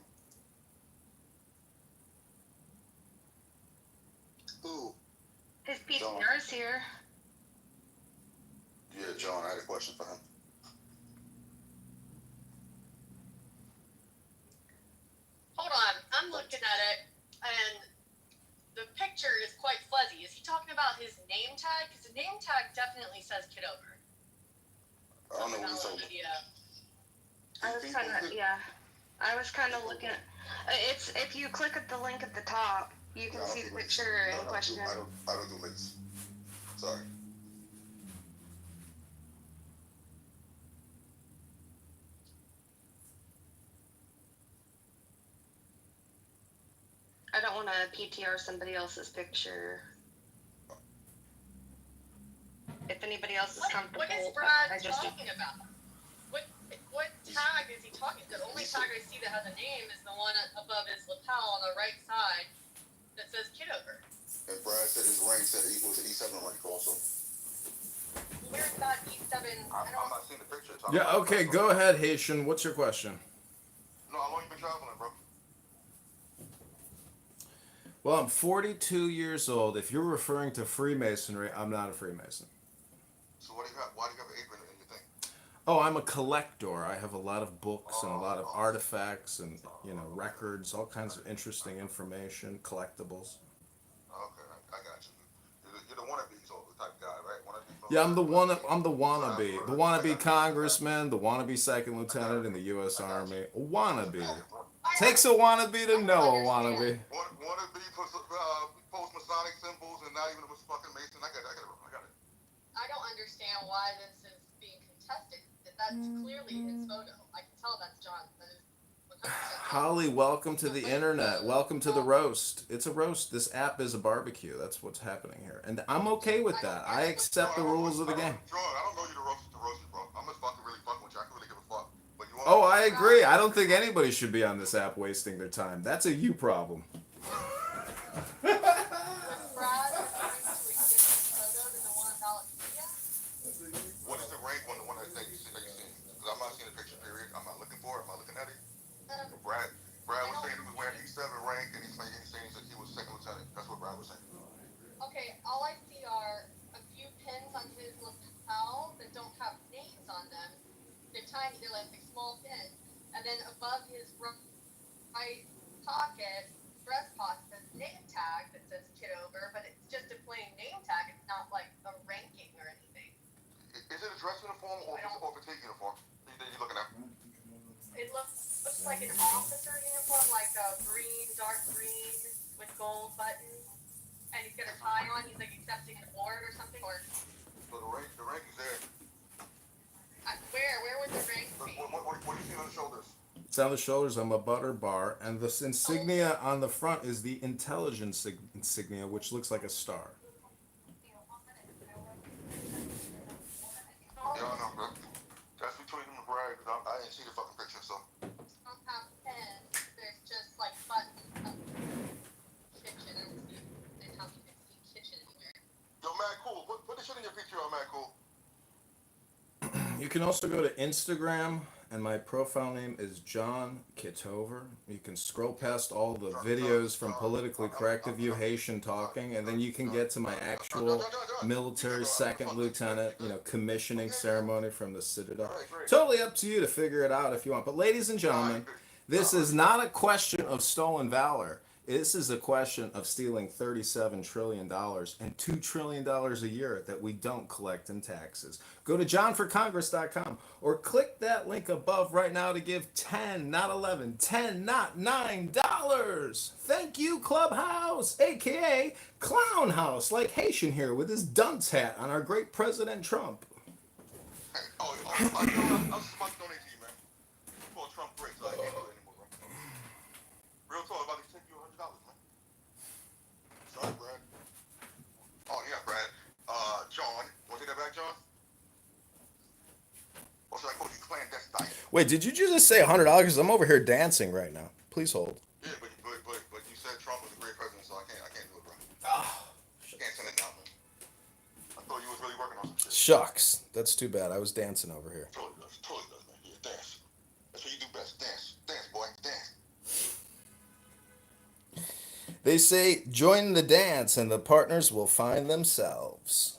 Who? His John. PTR's here. Yeah, John, I had a question for him. Hold on, I'm looking at it, and the picture is quite fuzzy. Is he talking about his name tag? Because the name tag definitely says Kitover. I don't know what he's talking about. I was kind of, yeah. I was kind of looking at, it's, if you click at the link at the top, you can see the picture in question. I don't do links. Sorry. I don't want to PTR somebody else's picture. If anybody else is comfortable, What is Brad I just talking about? What tag is he talking? The only tag I see that has a name is the one above his lapel on the right side that says Kitover. And Brad said his rank said he was an E7 rank also. Where's that E7? I'm not seeing the picture. Yeah, okay, go ahead, Haitian. What's your question? No, how long you been traveling, bro? Well, I'm 42 years old. If you're referring to Freemasonry, I'm not a Freemason. So what do you got? Why do you have an apron in your thing? Oh, I'm a collector. I have a lot of books and a lot of artifacts and, records, all kinds of interesting information, collectibles. Okay, I got you. You're the wannabe type guy, right? Yeah, I'm the wannabe. The wannabe congressman, the wannabe second lieutenant in the U.S. Army. A wannabe. Takes a wannabe to know a wannabe. Wannabe post Masonic symbols and not even a fucking Mason. I got it. I don't understand why this is being contested. That's clearly his photo. I can tell that's John. That is 100% Holly, welcome to the internet. Welcome to the roast. It's a roast. This app is a barbecue. That's what's happening here. And I'm okay with that. I accept the rules of the game. John, I don't know you to roast you, bro. I'm just fucking really fucking with you. I can really give a fuck. But you Oh, I agree. I don't think anybody should be on this app wasting their time. That's a you problem. What is the rank on the one that you see? Because I'm not seeing the picture, period. I'm not looking for it. I'm not looking at it. Brad was saying he was wearing E7 rank, and he's saying that he was second lieutenant. That's what Brad was saying. Okay, all I see are a few pins on his lapel that don't have names on them. They're tiny, they're like small pins. And then above his right pocket, dress pocket, says name tag that says Kitover, but it's just a plain name tag. It's not like a ranking or anything. Is it a dress uniform or fatigue uniform that you're looking at? It looks like an officer uniform, like a green, dark green with gold buttons. And he's got a tie on. He's like accepting an award or something. Or so the rank is there. Where would the rank be? What do you see on the shoulders? It's on the shoulders. I'm a butter bar, and this insignia on the front is the intelligence insignia, which looks like a star. Yeah, I know, bro. That's between him and Brad, because I didn't see the fucking picture, so. Don't have pens. There's just like buttons. Kitchen. I don't see kitchen anywhere. Yo, Mad Cool, put the shit in your picture on Mad Cool. You can also go to Instagram, and my profile name is John Kitover. You can scroll past all the videos from Politically Correct of you Haitian talking, and then you can get to my actual military second lieutenant, commissioning ceremony from the Citadel. Totally up to you to figure it out if you want. But ladies and gentlemen, this is not a question of stolen valor. This is a question of stealing $37 trillion and $2 trillion a year that we don't collect in taxes. Go to johnforcongress.com or click that link above right now to give 10, not 11, 10, not $9. Thank you, Clubhouse, a.k.a. Clown House, like Haitian here with his dunce hat on our great President Trump. Hey, I was just about to donate to you, man. You called Trump great, so I can't do it anymore, bro. Real talk, about to take you $100, man. Sorry, Brad. Oh, yeah, Brad. John. Want to take that back, John? Or should I call you clandestine? Wait, did you just say $100? Because I'm over here dancing right now. Please hold. Yeah, but you said Trump was a great president, so I can't do it, bro. Oh, Can't send it down, man. I thought you was really working on some shit. shucks. That's too bad. I was dancing over here. Totally does, man. Yeah, dance. That's what you do best. Dance, boy, dance. They say, join the dance and the partners will find themselves.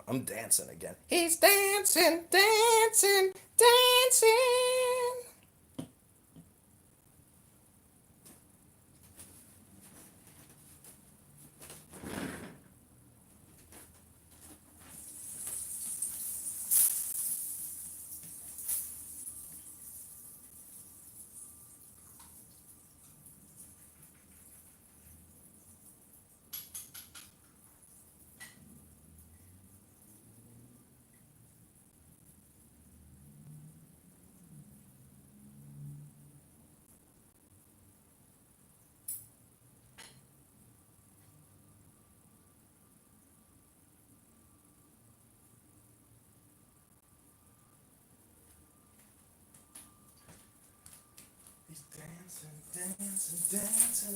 I'm dancing again. He's dancing, dancing, dancing. He's dancing, dancing, dancing.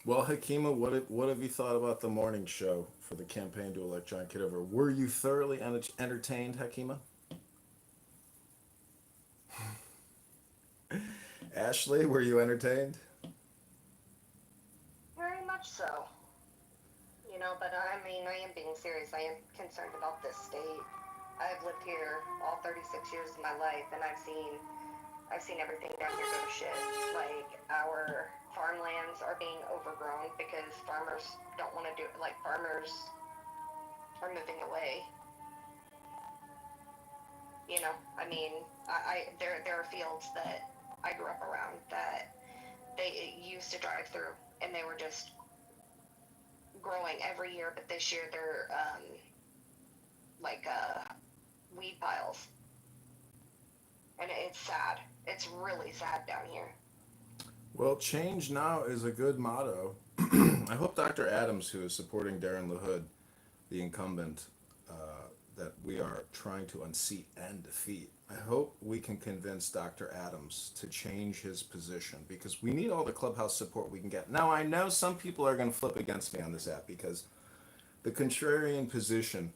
Well, Hakima, what have you thought about the morning show for the campaign to elect John Kitover? Were you thoroughly entertained, Hakima? Ashley, were you entertained? Very much so. You know, but I mean, I am being serious. I am concerned about this state. I've lived here all 36 years of my life, and I've seen everything down here go to shit. Like, our farmlands are being overgrown because farmers don't want to do it. Like, farmers are moving away. You know, I mean, there are fields that I grew up around that they used to drive through, and they were just growing every year, but this year they're like weed piles, and it's sad. It's really sad down here. Well, change now is a good motto. I hope Dr. Adams, who is supporting Darren LaHood, the incumbent, that we are trying to unseat and defeat. I hope we can convince Dr. Adams to change his position because we need all the clubhouse support we can get. Now, I know some people are going to flip against me on this app because the contrarian position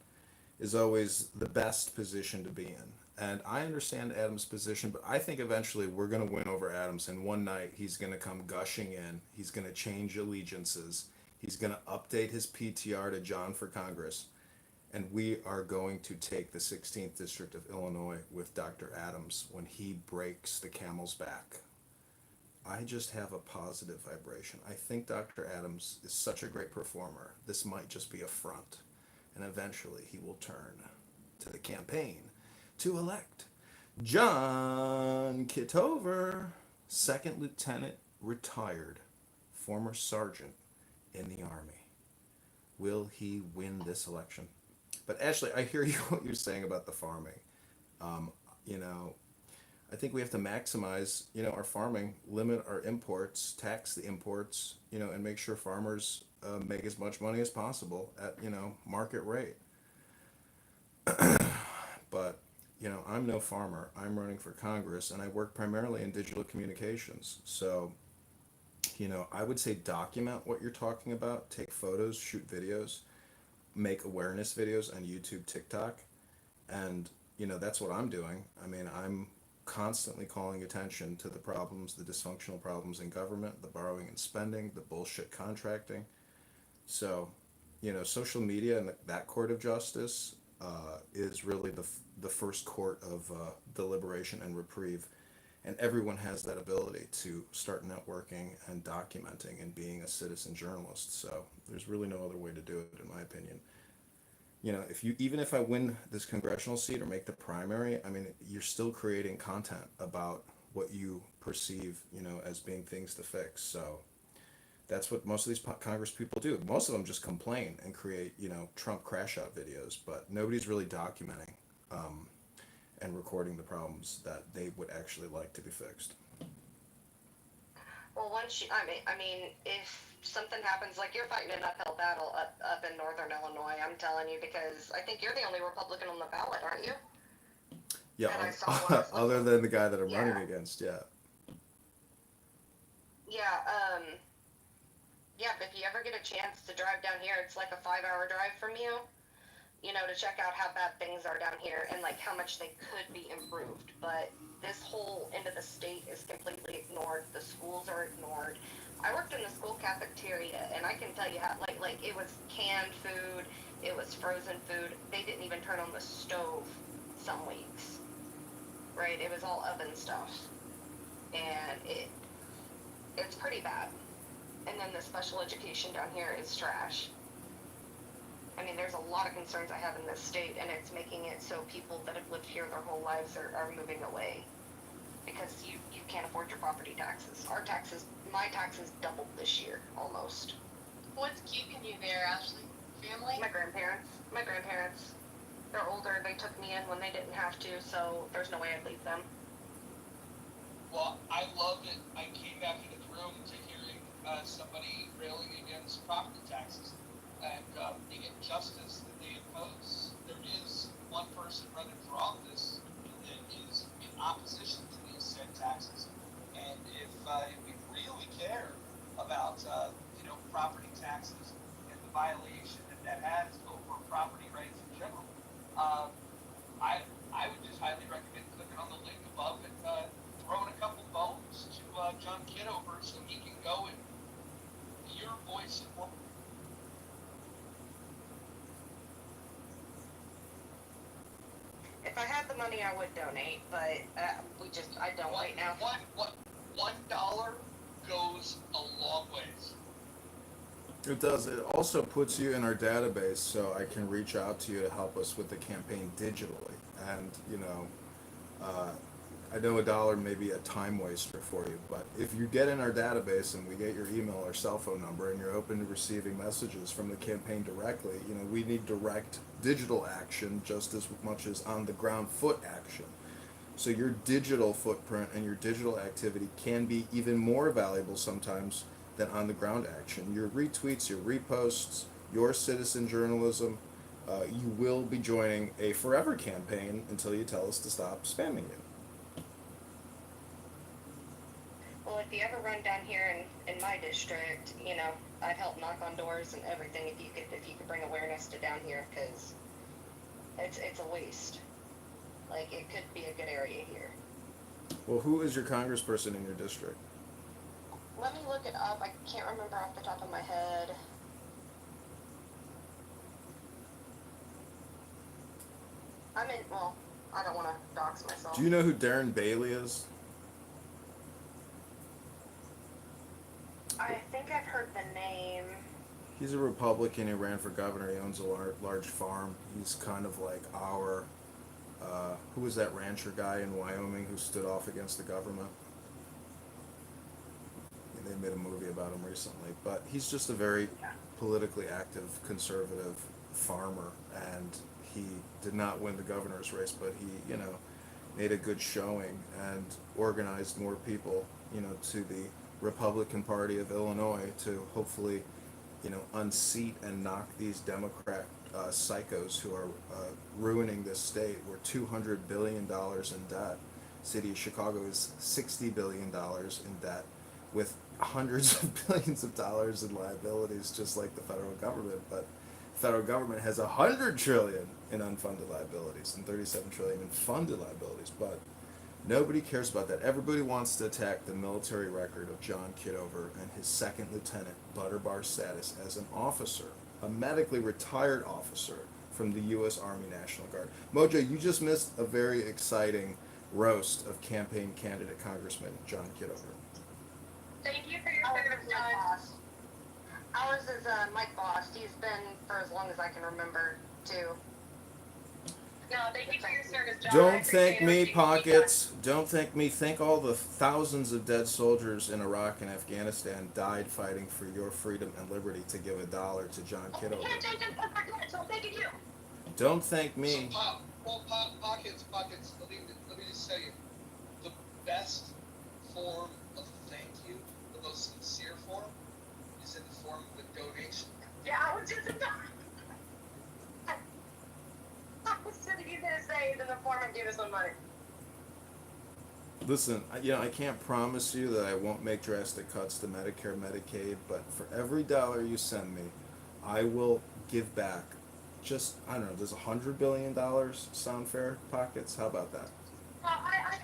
is always the best position to be in. And I understand Adams' position, but I think eventually we're going to win over Adams. And one night he's going to come gushing in. He's going to change allegiances. He's going to update his PTR to John for Congress. And we are going to take the 16th District of Illinois with Dr. Adams when he breaks the camel's back. I just have a positive vibration. I think Dr. Adams is such a great performer. This might just be a front. And eventually he will turn to the campaign to elect John Kitover, second lieutenant, retired, former sergeant in the Army. Will he win this election? But Ashley, I hear you what you're saying about the farming. Um, you know, I think we have to maximize, our farming, limit our imports, tax the imports, and make sure farmers make as much money as possible at, market rate. But, I'm no farmer. I'm running for Congress and I work primarily in digital communications. So, I would say document what you're talking about, take photos, shoot videos, make awareness videos on YouTube, TikTok, and that's what I'm doing. I mean, I'm constantly calling attention to the problems, the dysfunctional problems in government, the borrowing and spending, the bullshit contracting. So, social media and that court of justice is really the first court of deliberation and reprieve. And everyone has that ability to start networking and documenting and being a citizen journalist. So there's really no other way to do it, in my opinion. Even if I win this congressional seat or make the primary, I mean, you're still creating content about what you perceive, as being things to fix. So that's what most of these Congress people do. Most of them just complain and create, Trump crash out videos, but nobody's really documenting and recording the problems that they would actually like to be fixed. Well, I mean, if something happens, like you're fighting an uphill battle up in northern Illinois, I'm telling you, because I think you're the only Republican on the ballot, aren't you? Yeah, And I saw one. other than the guy that I'm running against, yeah. Yeah, yeah, but if you ever get a chance to drive down here, it's like a 5-hour drive from you. to check out how bad things are down here and like how much they could be improved. But this whole end of the state is completely ignored. The schools are ignored. I worked in the school cafeteria, and I can tell you how like it was canned food, it was frozen food. They didn't even turn on the stove some weeks, right? It was all oven stuff, and it's pretty bad. And then the special education down here is trash. I mean, there's a lot of concerns I have in this state, and it's making it so people that have lived here their whole lives are moving away because you can't afford your property taxes. My taxes doubled this year, almost. What's keeping you there, Ashley? Family? My grandparents. They're older. They took me in when they didn't have to, so there's no way I'd leave them. Well, I love it. I came back into the room to hearing somebody railing against property taxes and the injustice that they impose. There is one person running for office that is in opposition to these said taxes. And if we really care about property taxes and the violation that has over property rights in general, I would just highly recommend clicking on the link above and throwing a couple bones to John Kitover so he can go and be your voice and more. If I had the money, I would donate, but I don't right now. $1 goes a long ways. It does. It also puts you in our database, so I can reach out to you to help us with the campaign digitally. And I know $1 may be a time waster for you, but if you get in our database and we get your email or cell phone number and you're open to receiving messages from the campaign directly, we need direct digital action just as much as on the ground foot action. So your digital footprint and your digital activity can be even more valuable sometimes than on the ground action. Your retweets, your reposts, your citizen journalism, you will be joining a forever campaign until you tell us to stop spamming you. Well, if you ever run down here in my district, I'd help knock on doors and everything if you could bring awareness to down here, because it's a waste. Like, it could be a good area here. Well, who is your congressperson in your district? Let me look it up. I can't remember off the top of my head. I don't want to dox myself. Do you know who Darren Bailey is? I think I've heard the name. He's a Republican. He ran for governor. He owns a large farm. He's kind of like our, who was that rancher guy in Wyoming who stood off against the government? They made a movie about him recently. But he's just a very politically active conservative farmer, and he did not win the governor's race, but he, made a good showing and organized more people, to the Republican Party of Illinois to hopefully, unseat and knock these Democrat psychos who are ruining this state. We're $200 billion in debt. City of Chicago is $60 billion in debt, with hundreds of billions of dollars in liabilities, just like the federal government. But the federal government has $100 trillion in unfunded liabilities and $37 trillion in funded liabilities. But nobody cares about that. Everybody wants to attack the military record of John Kitover and his second lieutenant Butterbar status as an officer, a medically retired officer from the U.S. Army National Guard. Mojo, you just missed a very exciting roast of campaign candidate Congressman John Kitover. Thank you for your service, John. Ours is Mike Boss. He's been for as long as I can remember, too. No, thank you for your service, John. Don't thank me, Pockets. Don't thank me. Thank all the thousands of dead soldiers in Iraq and Afghanistan died fighting for your freedom and liberty to give $1 to John Kitover. So thank you. Don't thank me. Pockets. Let me just tell you, the best form of thank you, the most sincere form, is in the form of a donation. Yeah, I was just going to say it's in the form of giving some money. Listen, I can't promise you that I won't make drastic cuts to Medicare, Medicaid, but for every dollar you send me, I will give back just, I don't know, does $100 billion sound fair, Pockets? How about that? Well, I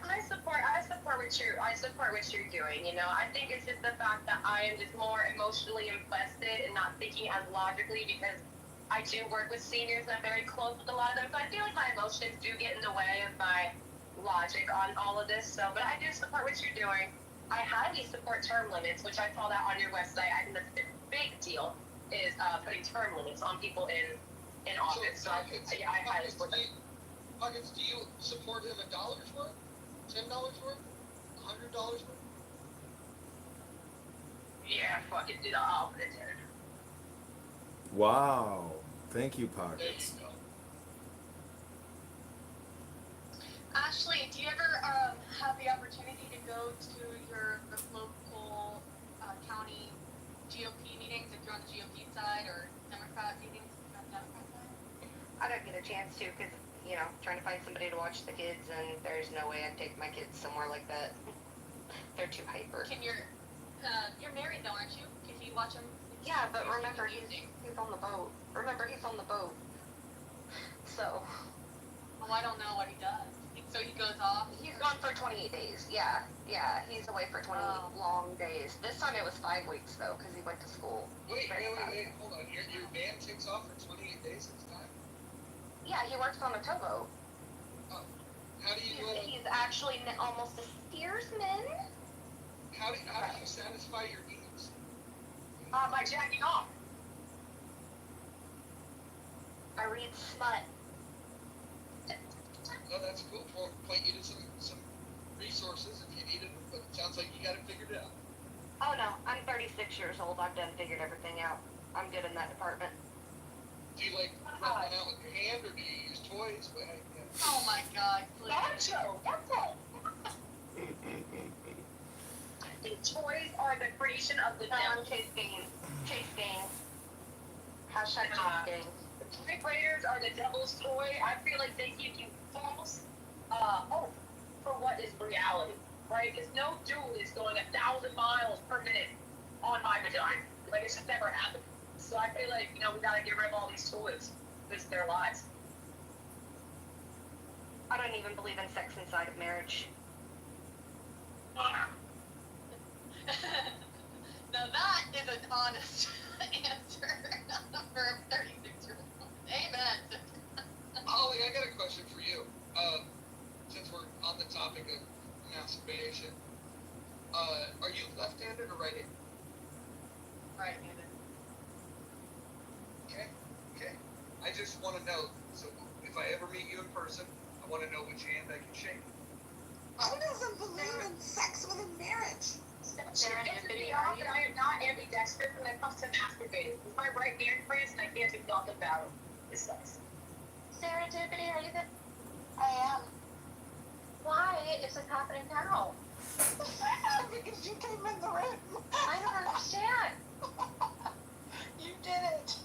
support what you're doing. You know, I think it's just the fact that I am just more emotionally invested and not thinking as logically because I do work with seniors and I'm very close with a lot of them. So I feel like my emotions do get in the way of my logic on all of this. So, but I do support what you're doing. I highly support term limits, which I saw that on your website. I think that's a big deal. Is putting term limits on people in office. So yeah, I highly support that. Pockets, do you support him $1 worth? $10 worth? $100 worth? Yeah, fuck it, dude. I'll put it there. Wow. Thank you, There Pockets. you go. Ashley, do you ever have the opportunity to go to your local county GOP meetings if you're on the GOP side or Democrat meetings on the Democrat side? I don't get a chance to because, you know, trying to find somebody to watch the kids, and there's no way I'd take my kids somewhere like that. They're too hyper. You're married though, aren't you? Can you watch them? Yeah, but remember, he's on the boat. Remember, he's on the boat. So. Well, I don't know what he does. So he goes off? He's gone for 28 days. Yeah, he's away for 20 long days. This time it was 5 weeks, though, because he went to school. Wait, hold on. Your man takes off for 28 days at a time? Yeah, he works on a towboat. Oh. How do you He's actually almost a steersman. How do you satisfy your needs? By jacking off. I read smut. Oh, that's cool. We'll point you to some resources if you need it, but it sounds like you got it figured out. Oh no, I'm 36 years old. I've done figured everything out. I'm good in that department. Do you like rub one out with your hand, or do you use toys? Oh my god, please. Nacho, that's it. I think toys are the creation of the devil. Chase gang. Chase gang. Hashtag chase gang. Typewriters are the devil's toy. I feel like they give you false hope for what is reality, right? Because no dude is going 1,000 miles per minute on my vagina. Like, it's just never happened. So I feel like, you know, we gotta get rid of all these toys. It's their lives. I don't even believe in sex inside of marriage. Now that is an honest answer for a 36-year-old. Amen. Holly, I got a question for you. Since we're on the topic of masturbation, are you left-handed or right-handed? Right-handed. Okay. I just want to know. So if I ever meet you in person, I want to know which hand I can shake. Who doesn't believe in sex within marriage? Serendipity, I am not ambidextrous when it comes to masturbating. With my right hand freeze, and I can't do nothing about it. It sucks. Serendipity, are you good? I am. Why is it happening now? Because you came in the room. I don't understand. You did it.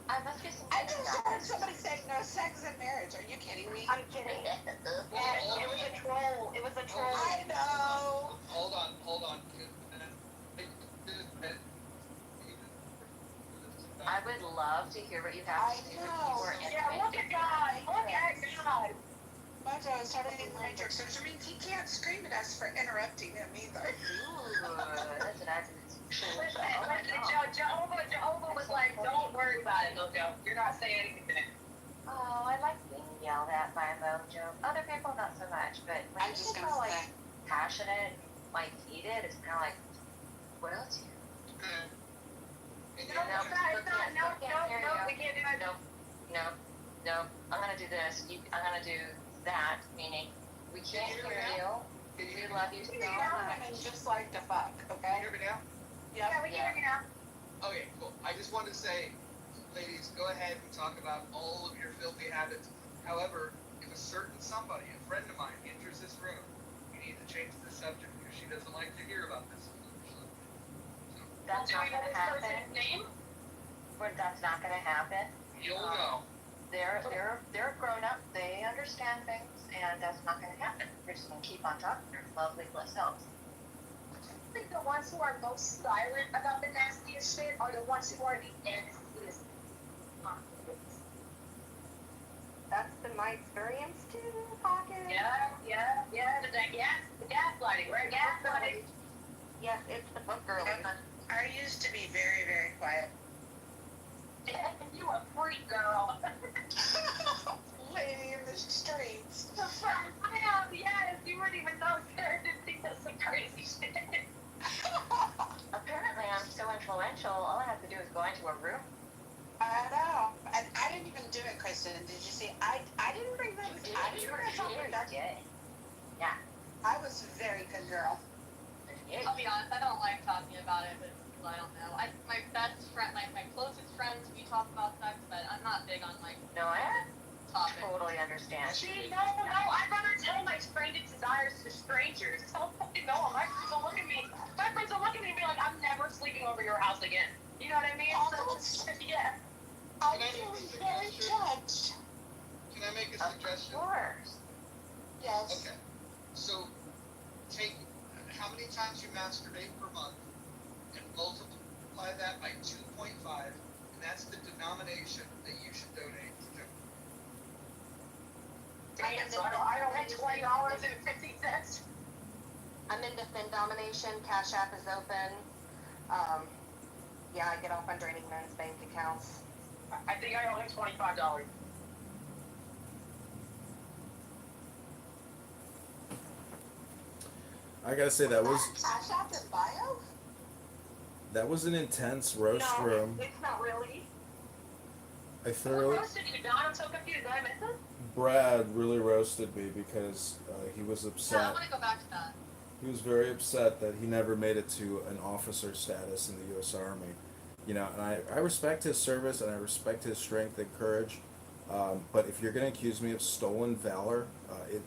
I must be some. I just heard somebody saying no sex in marriage. Are you kidding me? I'm kidding. It was a troll. It was a troll. I know. Hold on. I would love to hear what you have to say if you were in Yeah, look at God. Look at God. Mojo is totally in the matrix, which means he can't scream at us for interrupting him either. Ooh, that's an accident. Jehovah was like, don't worry about it, Mojo. You're not saying anything. Oh, I like being yelled at by Mojo. Other people, not so much, but when you get more like passionate, like heated, it's kind of like, what else here? No, I'm gonna do this. I'm gonna do that, meaning we can't hear you. We love you so much. Just like to fuck, okay? Can you hear me now? Yep. Yeah, we can hear you now. Okay, cool. I just wanted to say, ladies, go ahead and talk about all of your filthy habits. However, if a certain somebody, a friend of mine, enters this room, you need to change the subject because she doesn't like to hear about this. That's not gonna happen. Name? That's not gonna happen. You'll know. They're grown up. They understand things, and that's not gonna happen. They're just gonna keep on talking their lovely selves. I think the ones who are most silent about the nastiest shit are the ones who are the nastiest. That's been my experience too, Pocket. Yeah. The gaslighting, right? Gaslighting. Yes, it's the book girl. I used to be very, very quiet. Yeah, you a freak girl. Lady in the streets. Yes, you weren't even so scared to think that's some crazy shit. Apparently, I'm so influential. All I have to do is go into a room. I know. And I didn't even do it, Kristen. Did you see? I didn't bring that. I didn't bring that. Yeah. I was a very good girl. I'll be honest, I don't like talking about it, but I don't know. My best friend, my closest friends, we talk about sex, but I'm not big on like No, I topics. totally understand. See, no, I'd rather tell my strangest desires to strangers. Don't fucking know them. My friends will look at me. My friends will look at me and be like, I'm never sleeping over your house again. You know what I mean? So, yeah. I feel very judged. Can I make a suggestion? Of course. Yes. Okay. So, take how many times you masturbate per month and multiply that by 2.5, and that's the denomination that you should donate to. Damn, so I don't have $20.50. I'm into Fin Domination. Cash App is open. Yeah, I get off on draining men's bank accounts. I think I owe him $25. I gotta say that was Cash App in bio? an intense roast No, room. it's not really. I Who thoroughly. roasted you, Don? I'm so confused. Did I miss it? Brad really roasted me because he was Yeah, I upset. want to go back to that. He was very upset that he never made it to an officer status in the U.S. Army. You know, and I respect his service and I respect his strength and courage. But if you're going to accuse me of stolen valor,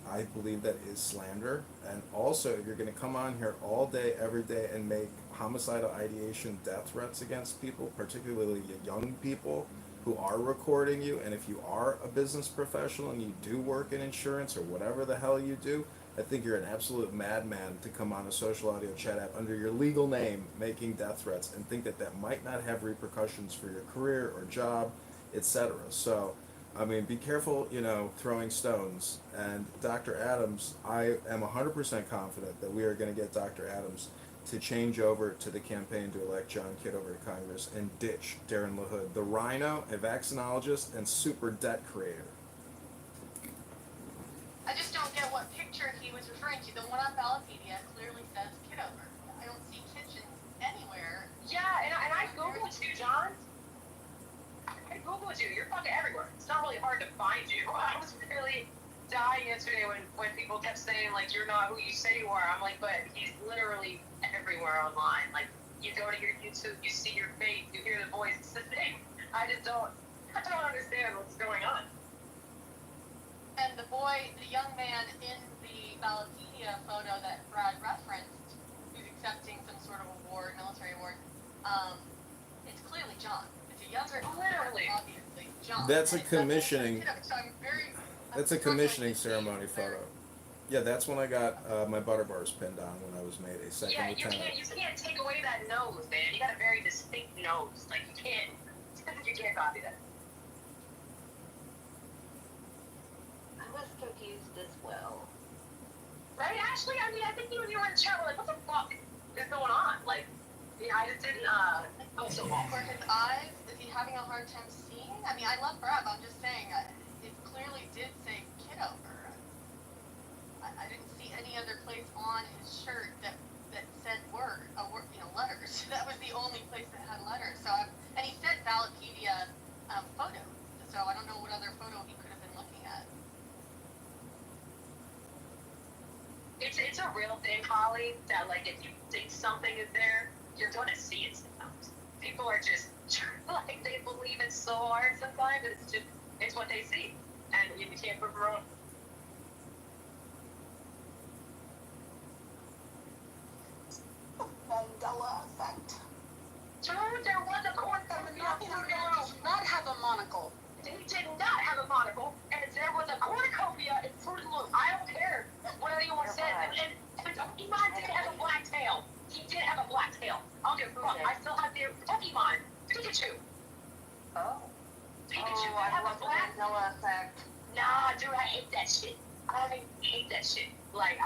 I believe that is slander. And also, if you're going to come on here all day, every day, and make homicidal ideation death threats against people, particularly young people who are recording you, and if you are a business professional and you do work in insurance or whatever the hell you do, I think you're an absolute madman to come on a social audio chat app under your legal name making death threats and think that that might not have repercussions for your career or job, etc. So, I mean, be careful, you know, throwing stones. And Dr. Adams, I am 100% confident that we are going to get Dr. Adams to change over to the campaign to elect John Kitover to Congress and ditch Darren LaHood, the rhino, a vaccinologist, and super debt creator. I just don't get what picture he was referring to. The one on Ballotpedia clearly says Kitover. I don't see kitchens anywhere. Yeah, and I Googled you, John. I Googled you. You're fucking everywhere. It's not really hard to find you. I was really dying yesterday when people kept saying, like, you're not who you say you are. I'm like, but he's literally everywhere online. Like, you go to your YouTube, you see your face, you hear the voice, it's the thing. I don't understand what's going on. And the young man in the Ballotpedia photo that Brad referenced, who's accepting some sort of award, military award, it's clearly John. It's a younger, obviously John. That's a commissioning. So I'm That's a commissioning ceremony photo. Yeah, that's when I got my butter bars pinned on when I was made a second lieutenant. You can't take away that nose, man. You got a very distinct nose. Like, you can't copy that. I was confused as well. Right, Ashley? I mean, I think you and you were in the chat were like, what the fuck is going on? Like, yeah, I just didn't, For his eyes, is he having a hard time seeing? I mean, I love Brad, but I'm just saying, it clearly did say Kitover. I didn't see any other place on his shirt that said letters. That was the only place that had letters. So, and he said Ballotpedia photo. So I don't know what other photo he could have been looking at. It's a real thing, Holly, that, like, if you think something is there, you're going to see it sometimes. People are just, like, they believe it so hard sometimes, it's what they see. And you can't prove it wrong. Mandela effect. Dude, there was a cornucopia. Did not have a monocle. He did not have a monocle, and there was a cornucopia in Fruit Loop. I don't care what anyone says. And Pokemon did have a black tail. He did have a black tail. I don't give a fuck. I still have the Pokemon. Pikachu. Oh. Pikachu I have a love the black. Mandela effect. Nah, dude, I hate that shit. I hate that shit. Like,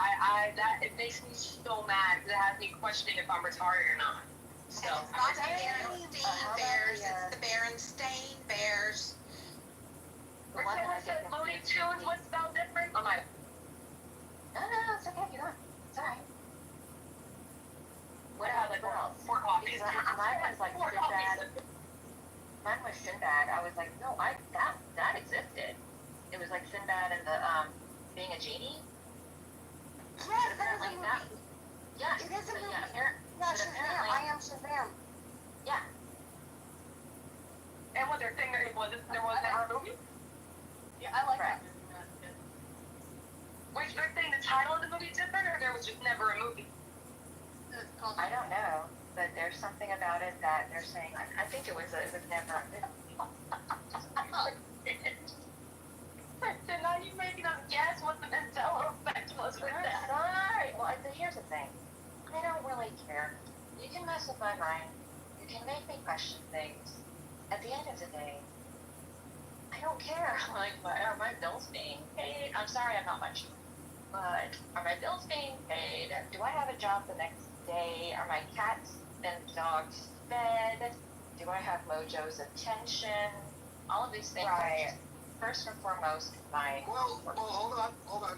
it makes me so mad because it has me questioning if I'm retarded or not. So, And it's not the Berenstain Bears, it's the Berenstain Bears. The one that I get Looney Tunes, what's spelled different? I'm like, No, it's okay. You're not. It's alright. What like, else? four coffees. Because mine was like Four Sinbad. coffees. Mine was Sinbad. I was like, no, that existed. It was like Sinbad and the being a genie. Yes, that is a movie. Yeah, It is a movie. Yeah, Shazam. I am Shazam. Yeah. And what they're saying, there was never a movie? Yeah, I like Correct. that. Wait, they're saying the title of the movie is different, or there was just never a movie? It's called I don't know, but there's something about it that they're saying. I think it was never. So now you're making us guess what the Mandela effect was with that. Sorry. Well, here's the thing. I don't really care. You can mess with my mind. You can make me question things. At the end of the day, I don't care. Like, are my bills being paid? I'm sorry, I'm not much. But are my bills being paid? Do I have a job the next day? Are my cats and dogs fed? Do I have Mojo's attention? All of these things. Right. First and foremost, my. Well, hold on.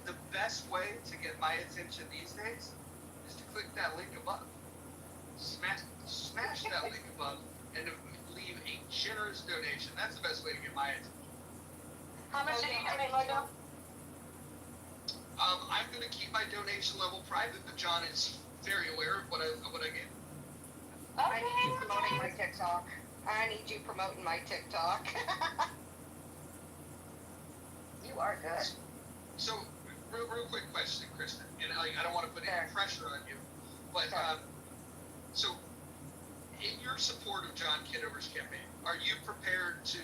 The best way to get my attention these days is to click that link above. Smash that link above and leave a generous donation. That's the best way to get my attention. How much did you donate, Mojo? I'm going to keep my donation level private, but John is very aware of what I get. I need you promoting my TikTok. I need you promoting my TikTok. You are good. So, real quick question, Kristen, and I don't want to put any pressure on you, but so in your support of John Kitover's campaign, are you prepared to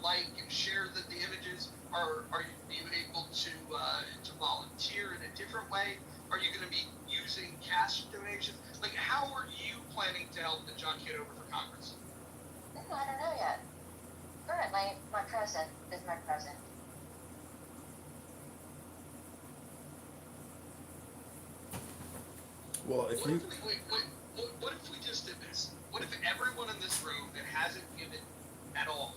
like and share the images? Or are you even able to volunteer in a different way? Are you going to be using cash donations? Like, how are you planning to help the John Kitover for Congress? I don't know yet. Currently, my present is my present. Well, if you. What if we just did this? What if everyone in this room that hasn't given at all,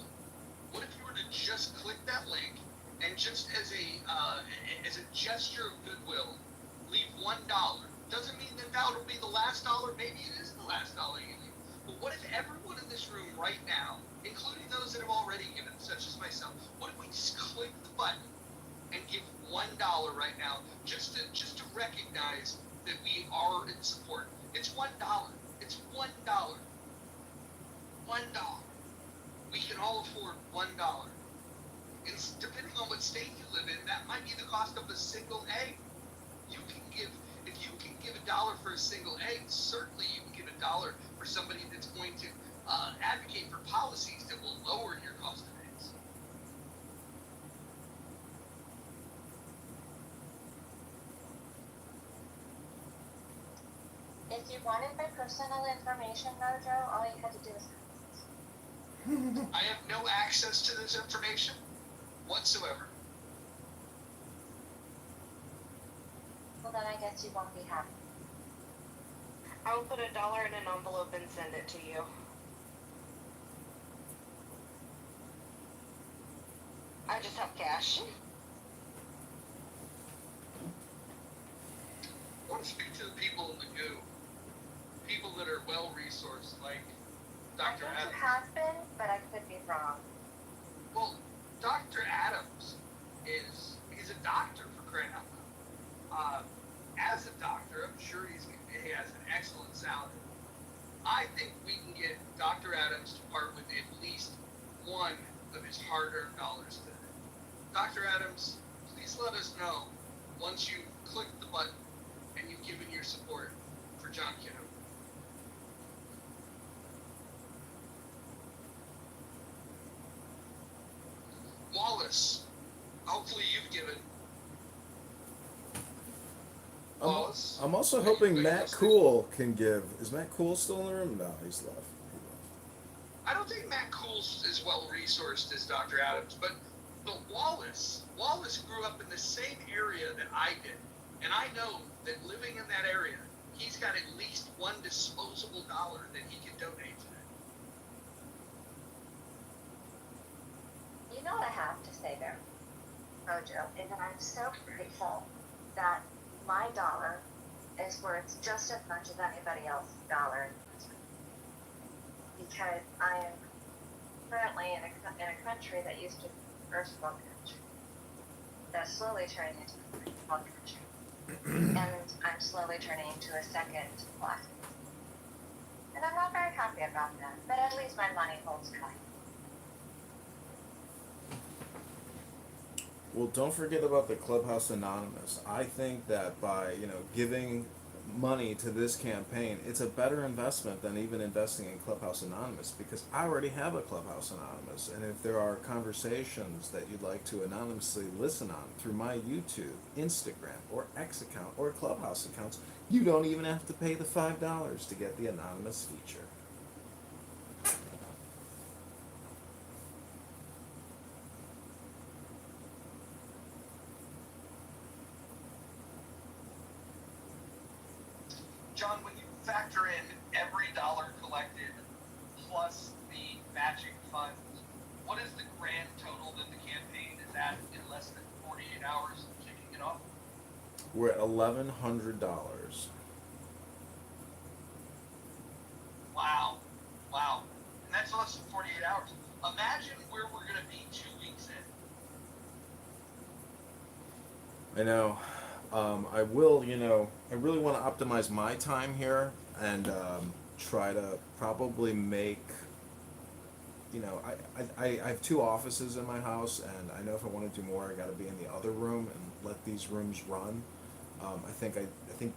what if you were to just click that link and just as a gesture of goodwill, leave $1? Doesn't mean that will be the last dollar. Maybe it is the last dollar you leave. But what if everyone in this room right now, including those that have already given, such as myself, what if we just click the button and give $1 right now, just to recognize that we are in support? It's $1. It's $1. $1. We can all afford $1. And depending on what state you live in, that might be the cost of a single egg. If you can give $1 for a single egg, certainly you can give $1 for somebody that's going to advocate for policies that will lower your cost of eggs. If you wanted my personal information, Mojo, all you had to do was. I have no access to this information whatsoever. Well, then I guess you won't be happy. I will put $1 in an envelope and send it to you. I just have cash. I want to speak to the people in the goo. People that are well-resourced, like Dr. I think Adams. you have been, but I could be wrong. Well, Dr. Adams he's a doctor, for crying out loud. As a doctor, I'm sure he has an excellent salary. I think we can get Dr. Adams to part with at least one of his hard-earned dollars today. Dr. Adams, please let us know once you click the button and you've given your support for John Kitover. Wallace, hopefully you've given. Wallace. I'm also hoping Matt Cool can give. Is Matt Cool still in the room? No, he's left. I don't think Matt Cool's as well resourced as Dr. Adams, but Wallace grew up in the same area that I did, and I know that living in that area, he's got at least one disposable dollar that he can donate today. You know what I have to say there, Mojo, is that I'm so grateful that my dollar is worth just as much as anybody else's dollar. Because I am currently in a country that used to be a first world country, that's slowly turning into a first world country. And I'm slowly turning into a second black. And I'm not very happy about that, but at least my money holds value. Well, don't forget about the Clubhouse Anonymous. I think that by, giving money to this campaign, it's a better investment than even investing in Clubhouse Anonymous, because I already have a Clubhouse Anonymous. And if there are conversations that you'd like to anonymously listen on through my YouTube, Instagram, or X account, or Clubhouse accounts, you don't even have to pay the $5 to get the anonymous feature. John, when you factor in every dollar collected plus the matching funds, what is the grand total that the campaign is at in less than 48 hours of kicking it off? We're at $1,100. Wow. And that's less than 48 hours. Imagine where we're going to be 2 weeks in. I know. I really want to optimize my time here and try to probably make, I have 2 offices in my house, and I know if I want to do more, I got to be in the other room and let these rooms run. I think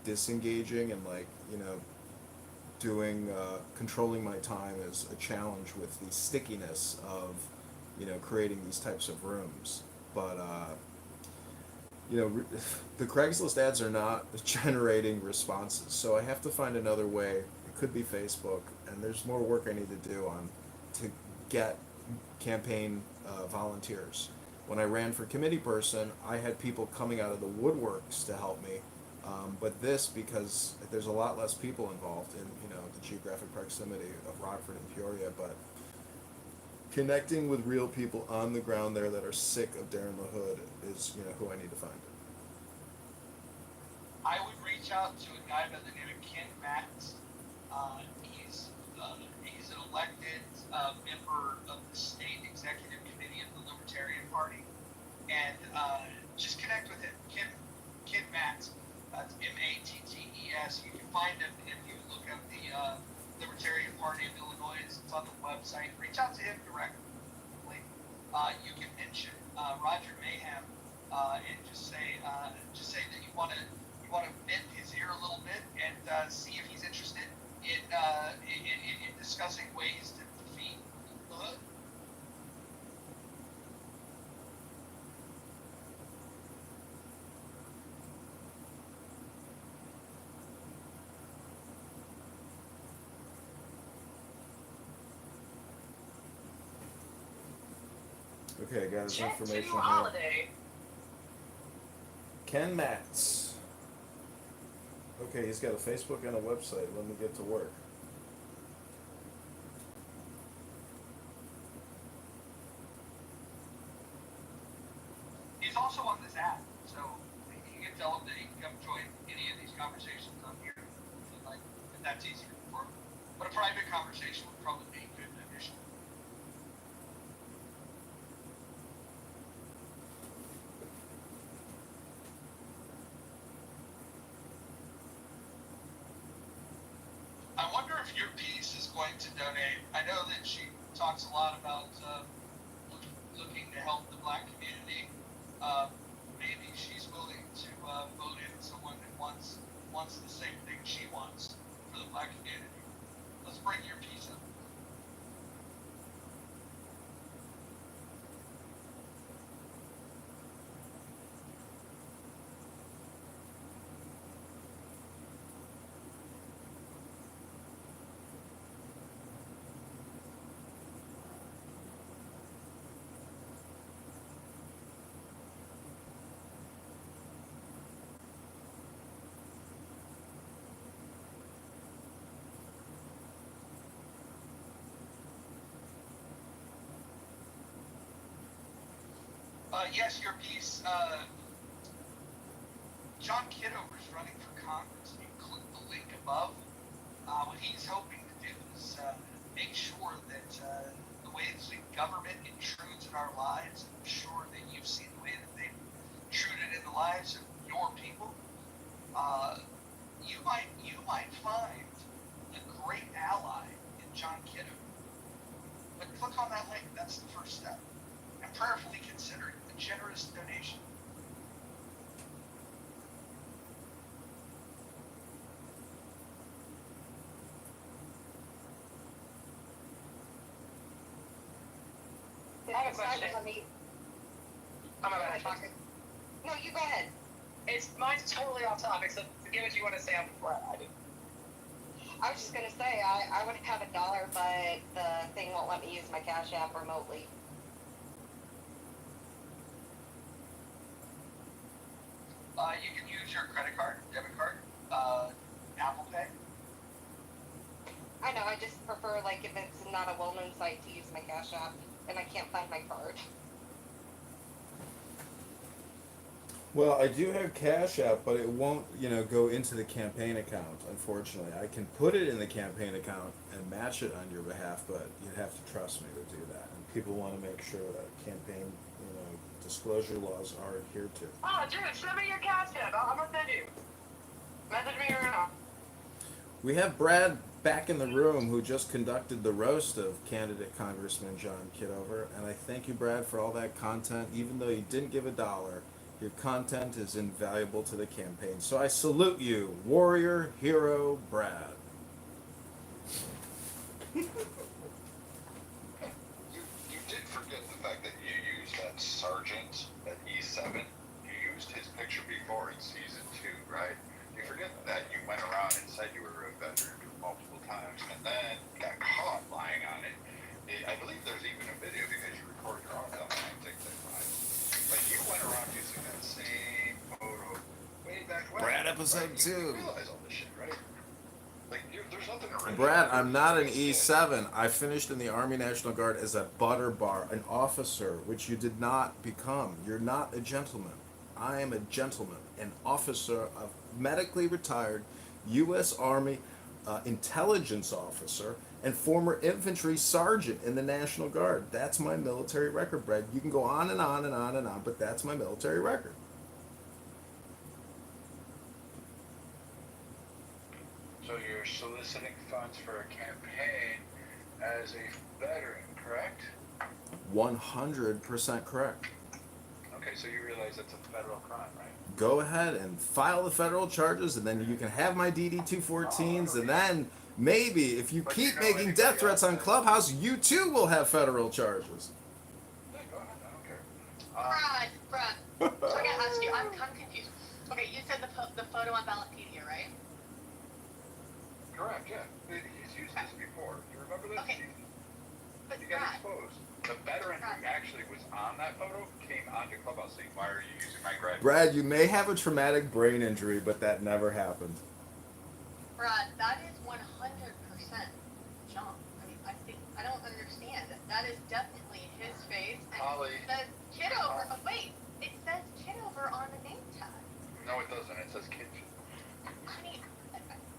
disengaging and doing controlling my time is a challenge with the stickiness of creating these types of rooms, but the Craigslist ads are not generating responses, so I have to find another way. It could be Facebook, and there's more work I need to do to get campaign volunteers. When I ran for committee person, I had people coming out of the woodworks to help me, but because there's a lot less people involved in the geographic proximity of Rockford and Peoria, but connecting with real people on the ground there that are sick of Darren LaHood is who I need to find. I would reach out to a guy by the name of Ken Matz. He's an elected member of the state executive committee of the Libertarian Party, and just connect with him. Ken Matz. That's Mattes. You can find him if you look up the Libertarian Party of Illinois. It's on the website. Reach out to him directly. You can mention Roger Mayhem and just say that you want to bend his ear a little bit and see if he's interested in discussing ways to defeat the hood. Okay, I got his Jet information 2 here. Holiday. Ken Matz. Okay, he's got a Facebook and a website. Let me get to work. He's also on this app, so you can tell him that he can come join any of these conversations on here if that's easier for him. But a private conversation would probably be good initially. I wonder if your piece is going to donate. I know that she talks a lot about looking to help the black community. Maybe she's willing to vote in someone that wants the same thing she wants for the black community. Let's bring your piece up. Yes, your piece. John Kitover's running for Congress. You click the link above. What he's hoping to do is make sure that the ways the government intrudes in our lives, I'm sure that you've seen the way that they've intruded in the lives of your people. You might find a great ally in John Kitover. But click on that link. That's the first step. And prayerfully consider a generous donation. I have a question. I'm about talking. No, you go ahead. Mine's totally off topic, so forgive if you want to say I'm before I do. I was just gonna say, I would have $1, but the thing won't let me use my Cash App remotely. You can use your credit card, debit card, Apple Pay. I know, I just prefer, like, if it's not a well-known site, to use my Cash App, and I can't find my card. Well, I do have Cash App, but it won't, go into the campaign account, unfortunately. I can put it in the campaign account and match it on your behalf, but you'd have to trust me to do that. And people want to make sure that campaign, disclosure laws are adhered to. Oh, dude, send me your Cash App. I'm gonna send you. Message me right now. We have Brad back in the room who just conducted the roast of candidate Congressman John Kitover, and I thank you, Brad, for all that content. Even though you didn't give $1, your content is invaluable to the campaign. So I salute you, warrior, hero, Brad. You did forget the fact that you used that sergeant, that E7. You used his picture before in season 2, right? You forget that you went around and said you were a veteran multiple times, and then got caught lying on it. I believe there's even a video because you recorded your own stuff on TikTok. Like you went around using that same photo way back when. Brad episode 2. You realize all this shit, right? Like there's nothing original. Brad, I'm not an E7. I finished in the Army National Guard as a butter bar, an officer, which you did not become. You're not a gentleman. I am a gentleman, an officer, a medically retired U.S. Army intelligence officer and former infantry sergeant in the National Guard. That's my military record, Brad. You can go on and on and on and on, but that's my military record. So you're soliciting funds for a campaign as a veteran, correct? 100% correct. Okay, so you realize that's a federal crime, right? Go ahead and file the federal charges, and then you can have my DD-214s, and then maybe if you keep making death threats on Clubhouse, you too will have federal charges. Yeah, go ahead, I don't care. Brad, so I gotta ask you, I'm confused. Okay, you said the photo on Ballotpedia, right? Correct, yeah. He's used this before. You remember this? Okay. But He got Brad, exposed. The veteran who actually was on that photo came onto Clubhouse saying, "Why are you using my graduate?" Brad, you may have a traumatic brain injury, but that never happened. Brad, that is 100% John. I don't understand. That is definitely his face. And Holly. it says Kitover. Oh, wait, it says Kitover on the name tag. No, it doesn't. It says kitchen. I mean,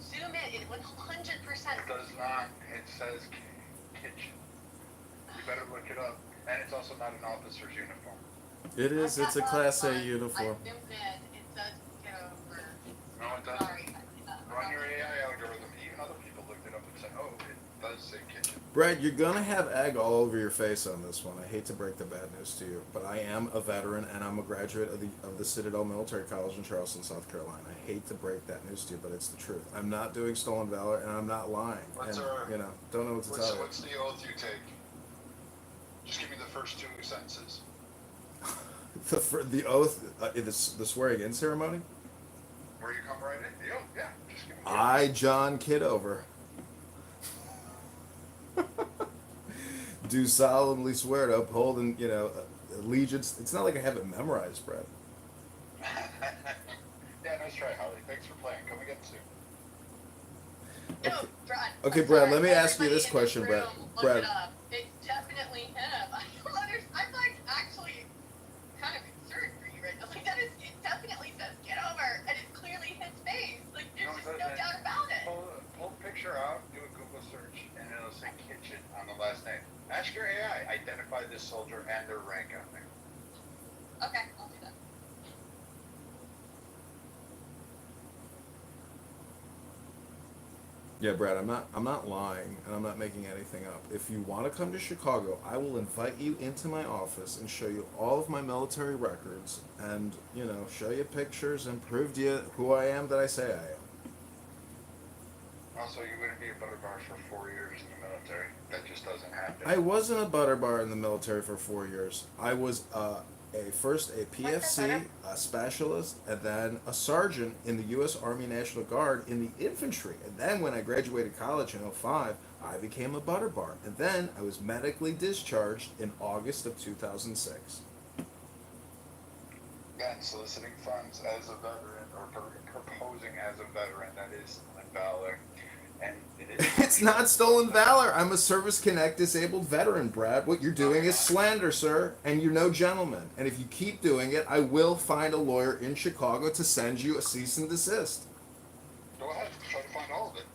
zoom in. It 100%. It does not. It says kitchen. You better look it up. And it's also not an officer's uniform. It is. It's a Class A uniform. I zoomed in. It says Kitover. No, it doesn't. Sorry. Run your AI algorithm. Even other people looked it up and said, "Oh, it does say kitchen." Brad, you're gonna have egg all over your face on this one. I hate to break the bad news to you, but I am a veteran and I'm a graduate of the Citadel Military College in Charleston, South Carolina. I hate to break that news to you, but it's the truth. I'm not doing stolen valor and I'm not lying. What's and our- don't know what to tell you. What's the oath you take? Just give me the first 2 sentences. The oath, the swearing in ceremony. Where you come right in? The oath, yeah. Just give me the I, John Kitover, do solemnly swear to uphold and allegiance. It's not like I have it memorized, Brad. Yeah, nice try, Holly. Thanks for playing. Come again soon. No, Brad. Okay, I'm Brad, sorry. let me ask you Everybody this in question, Brad. room, look Brad. it up. It's definitely him. I don't understand. I'm like actually kind of out, do a Google search, and it'll say kitchen on the last name. Ask your AI, identify this soldier and their rank on there. Okay, I'll do that. Yeah, Brad, I'm not lying, and I'm not making anything up. If you want to come to Chicago, I will invite you into my office and show you all of my military records, and show you pictures and prove to you who I am that I say I am. Also, you wouldn't be a butter bar for 4 years in the military. That just doesn't happen. I wasn't a butter bar in the military for 4 years. I was first a PFC, a specialist, and then a sergeant in the U.S. Army National Guard in the infantry. And then when I graduated college in '05, I became a butter bar. And then I was medically discharged in August of 2006. Again, soliciting funds as a veteran or proposing as a veteran, that is invalid. And it is It's not stolen valor. I'm a Service Connect disabled veteran, Brad. What you're doing is slander, sir, and you're no gentleman. And if you keep doing it, I will find a lawyer in Chicago to send you a cease and desist. Go ahead, try to find all of it.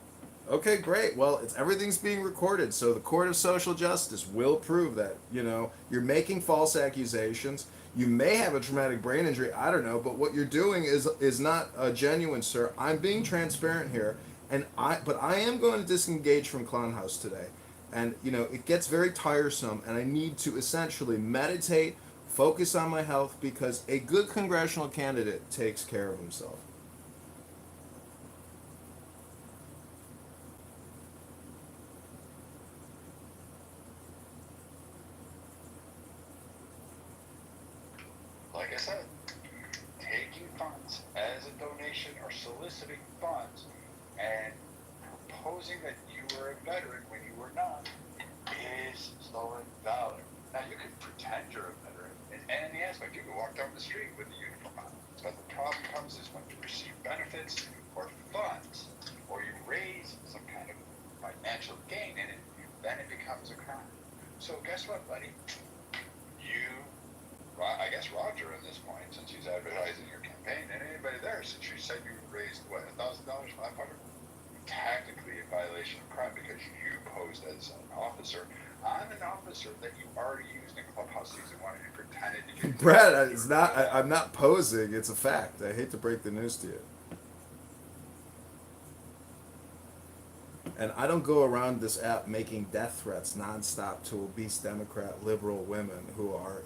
Okay, great. Well, everything's being recorded, so the Court of Social Justice will prove that, you're making false accusations. You may have a traumatic brain injury, I don't know, but what you're doing is not genuine, sir. I'm being transparent here. But I am going to disengage from Clown House today. And, it gets very tiresome, and I need to essentially meditate, focus on my health, because a good congressional candidate takes care of himself. Like I said, taking funds as a donation or soliciting funds and proposing that you were a veteran when you were not is stolen valor. Now, you can pretend you're a veteran in any aspect. You can walk down the street with a uniform on. But the problem comes is when you receive benefits or funds or you raise some kind of financial gain in it, then it becomes a crime. So guess what, buddy? I guess Roger at this point, since he's advertising your campaign, and anybody there, since you said you raised, what, $1,000, $500? Technically a violation of crime because you posed as an officer. I'm an officer that you already used in Clubhouse Season 1 and pretended to get... Brad, I'm not posing, it's a fact. I hate to break the news to you. And I don't go around this app making death threats nonstop to obese Democrat liberal women who are,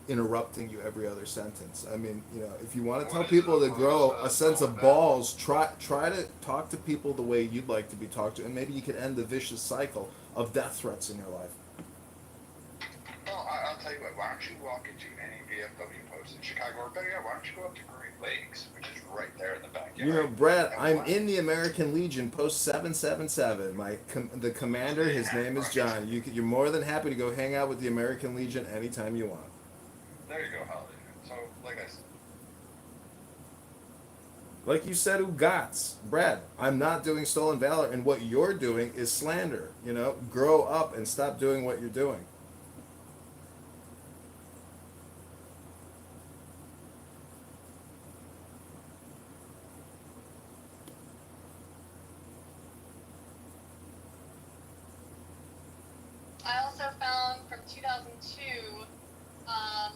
interrupting you every other sentence. I mean, if you want to tell people to grow a sense of balls, try to talk to people the way you'd like to be talked to, and maybe you could end the vicious cycle of death threats in your life. Well, I'll tell you what, why don't you walk into any VFW post in Chicago, or better yet, why don't you go up to Great Lakes, which is right there in the backyard. Brad, I'm in the American Legion, post 777. The commander, his name is John. You're more than happy to go hang out with the American Legion anytime you want. There you go, Holiday. So, like I said. Like you said, Ugats. Brad, I'm not doing stolen valor, and what you're doing is slander. Grow up and stop doing what you're doing. I also found from 2002,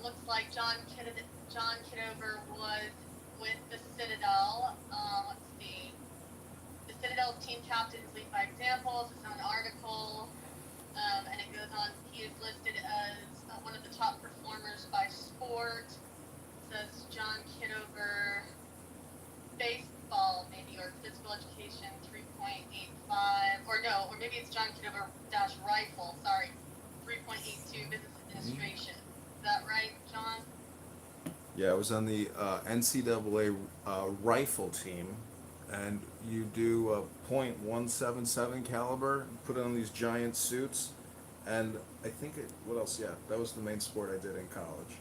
looks like John Kitover was with the Citadel. Let's see. The Citadel's team captains lead by example. It's an article, and it goes on. He is listed as one of the top performers by sport. It says John Kitover, baseball maybe, or physical education 3.85, or maybe it's John Kitover dash rifle. Sorry, 3.82 business administration. Is that right, John? Yeah, I was on the NCAA rifle team, and you do .177 caliber, put on these giant suits, and I think what else? Yeah, that was the main sport I did in college.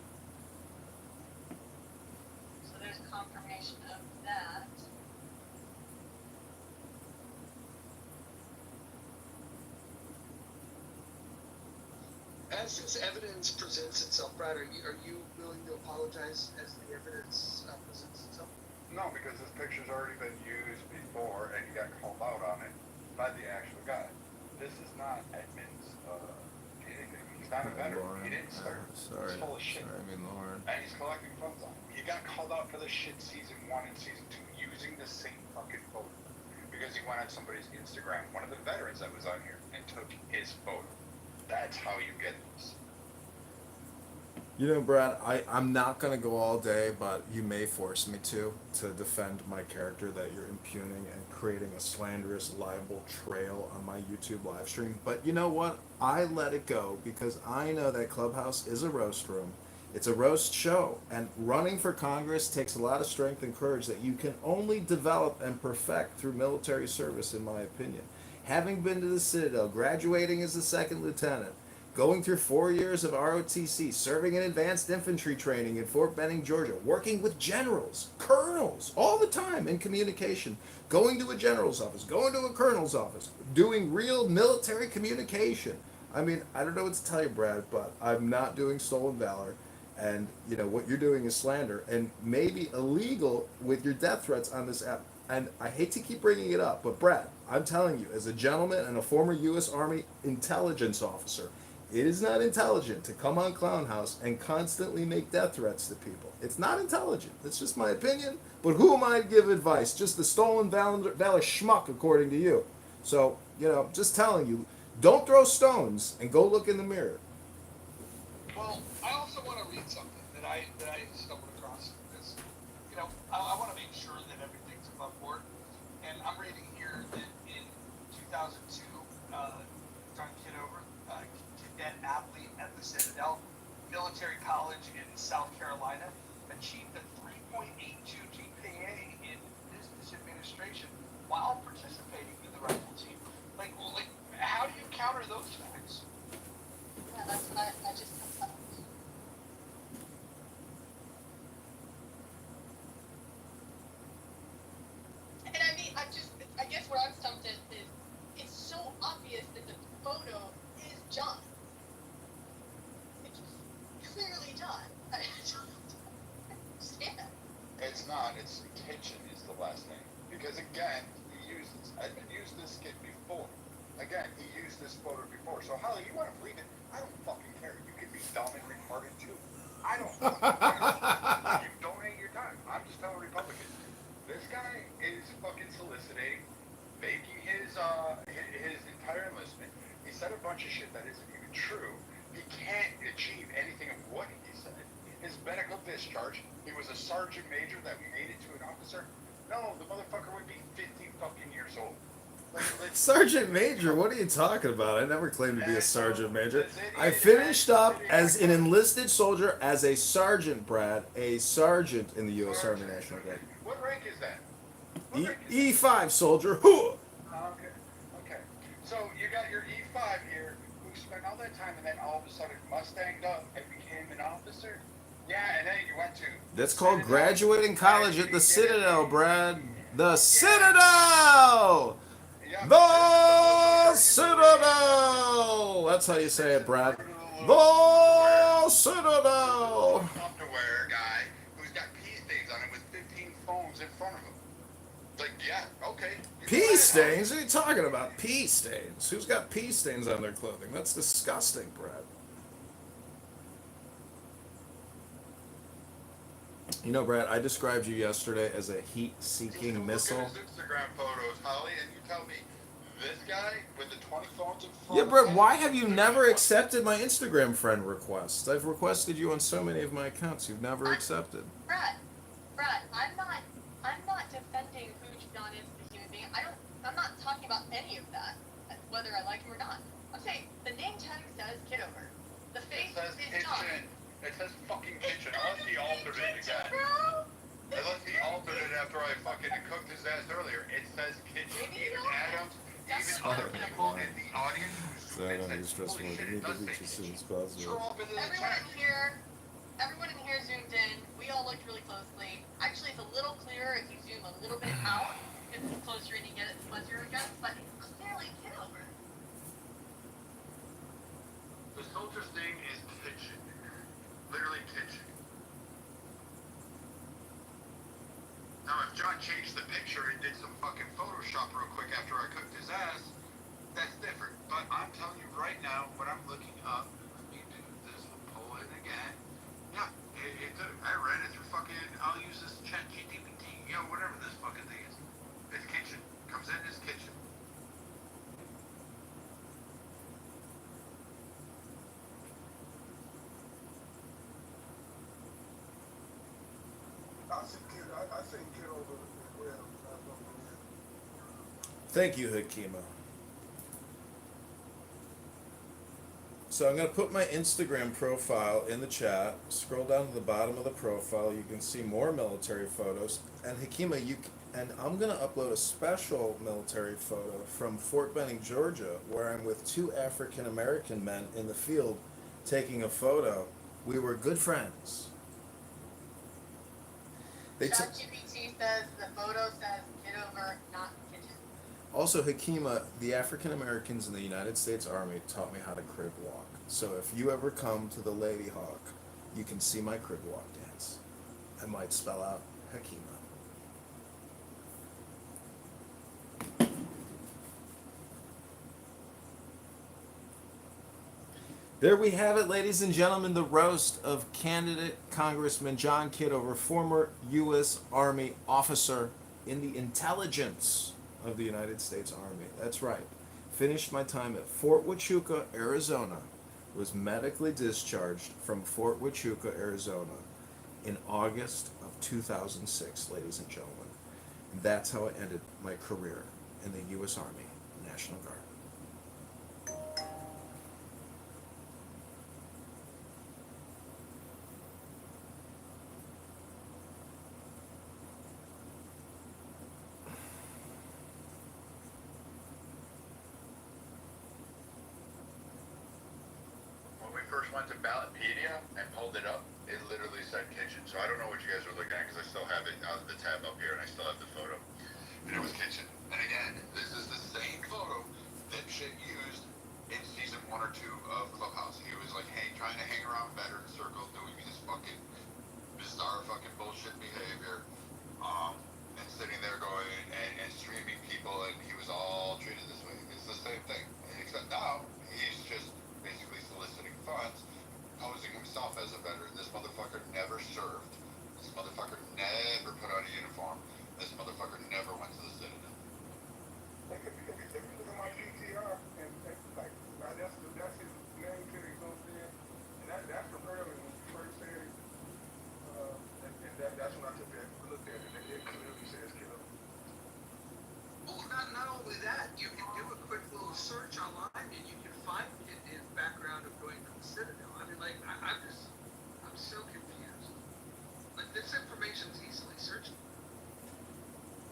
So there's confirmation of that. As this evidence presents itself, Brad, are you willing to apologize as the evidence presents itself? No, because this picture's already been used before and you got called out on it. by the actual guy. This is not Edmund's anything. He's not a veteran. Lauren, He didn't start. sorry, He's full of shit. sorry, I mean Lauren. And he's collecting funds on it. He got called out for this shit season 1 and season 2 using the same fucking photo. Because he went on somebody's Instagram, one of the veterans that was on here, and took his photo. That's how you get this. You know, Brad, I'm not going to go all day, but you may force me to defend my character that you're impugning and creating a slanderous, libel trail on my YouTube live stream. But you know what? I let it go because I know that Clubhouse is a roast room. It's a roast show. And running for Congress takes a lot of strength and courage that you can only develop and perfect through military service, in my opinion. Having been to the Citadel, graduating as a second lieutenant, going through 4 years of ROTC, serving in advanced infantry training in Fort Benning, Georgia, working with generals, colonels, all the time in communication, going to a general's office, going to a colonel's office, doing real military communication. I mean, I don't know what to tell you, Brad, but I'm not doing stolen valor. And, you know, what you're doing is slander and maybe illegal with your death threats on this app. And I hate to keep bringing it up, but Brad, I'm telling you, as a gentleman and a former U.S. Army intelligence officer, it is not intelligent to come on Clown House and constantly make death threats to people. It's not intelligent. It's just my opinion. But who am I to give advice? Just the stolen valor schmuck, according to you. So, you know, just telling you, don't throw stones and go look in the mirror. Well, I also want to read something that I stumbled across because, you know, I want to make sure that everything's above board. And I'm reading here that in 2002, John Kitover, cadet athlete at the Citadel Military College in South Carolina, achieved a 3.82 GPA in business administration while participating in the rifle team. Like, how do you counter those facts? Yeah, that's what I just. And I mean, I guess where I'm stumped is it's so obvious that the photo is John. It's clearly John. I don't understand. It's not. It's Kitchen is the last name. Because again, Edmund used this skit before. Again, he used this photo before. So Holly, you want to believe it? I don't fucking care. You can be dumb and retarded too. I don't fucking care. You donate your time. I'm just telling Republicans. This guy is fucking soliciting, faking his entire enlistment. He said a bunch of shit that isn't even true. He can't achieve anything of what he said. His medical discharge, he was a sergeant major that we made it to an officer. No, the motherfucker would be 50 fucking years old. Sergeant Major, what are you talking about? I never claimed to be a Sergeant Major. I finished up as an enlisted soldier as a sergeant, Brad, a sergeant in the U.S. Army National Guard. What rank is that? E5 soldier. Hoo! Okay. So you got your E5 here, who spent all that time and then all of a sudden Mustanged up and became an officer. Yeah, and then you went to. That's called graduating college at the Citadel, Brad. The Citadel! The Citadel! That's how you say it, Brad. The Citadel! Underwear guy who's got pee stains on him with 15 phones in front of him. Like, yeah, okay. Pee stains? What are you talking about? Pee stains? Who's got pee stains on their clothing? That's disgusting, Brad. You know, Brad, I described you yesterday as a heat-seeking missile. Look at his Instagram photos, Holly, and you tell me this guy with the 20 phones in front Yeah, of Brad, him. why have you never accepted my Instagram friend requests? I've requested you on so many of my accounts. You've never accepted. Brad, I'm not defending who John is as a human being. I'm not talking about any of that, whether I like him or not. I'm saying the name tag says Kitover. The face is John. It says fucking Kitchen. Unless he altered it again. Unless he altered it after I fucking cooked his ass earlier. It says Kitchen. Even Adams, even other people in the audience who submit said, holy shit, it does say Kitchen. Scroll up into the chat. Everyone in here zoomed in. We all looked really closely. Actually, it's a little clearer if you zoom a little bit out. It's closer and you get it fuzzier again, but it's clearly Kitover. The soldier's name is Kitchen. Literally Kitchen. Now, if John changed the picture and did some fucking Photoshop real quick after I cooked his ass, that's different. But I'm telling you right now, when I'm looking up, let me do this, we'll pull it again. Yeah, I read it through fucking, I'll use this chat GPT, whatever this fucking thing is. It's kitchen. Comes in his kitchen. I think Kitover as well. Thank you, Hakima. So I'm going to put my Instagram profile in the chat. Scroll down to the bottom of the profile. You can see more military photos. And Hakima, and I'm going to upload a special military photo from Fort Benning, Georgia, where I'm with 2 African American men in the field taking a photo. We were good friends. ChatGPT says the photo says Kitover, not kitchen. Also, Hakima, the African Americans in the United States Army taught me how to crib walk. So if you ever come to the Lady Hawk, you can see my crib walk dance. I might spell out Hakima. There we have it, ladies and gentlemen, the roast of candidate Congressman John Kitover, former U.S. Army officer in the intelligence of the United States Army. That's right. Finished my time at Fort Huachuca, Arizona. Was medically discharged from Fort Huachuca, Arizona in August of 2006, ladies and gentlemen. And that's how I ended my career in the U.S. Army National Guard. Went to Ballotpedia and pulled it up, it literally said kitchen. So I don't know what you guys are looking at because I still have it the tab up here and I still have the photo. And it was kitchen. And again, this is the same photo that shit used in season 1 or 2 of Clubhouse. He was like, hey, trying to hang around better in circles, doing his fucking bizarre fucking bullshit behavior, and sitting there going and streaming people, and he was all treated this way. It's the same thing, except now he's just basically soliciting funds, posing himself as a veteran. This motherfucker never served. This motherfucker never put on a uniform. This motherfucker never went to the Citadel. Like if you look at my PTR, and like that's his name clearly goes there, and that's from early when he first said it, and that's when I took that look at it, and it clearly says killer. Well, not only that, you can do a quick little search online and you can find his background of going to the Citadel. I mean, like, I'm so confused. Like, this information's easily searchable.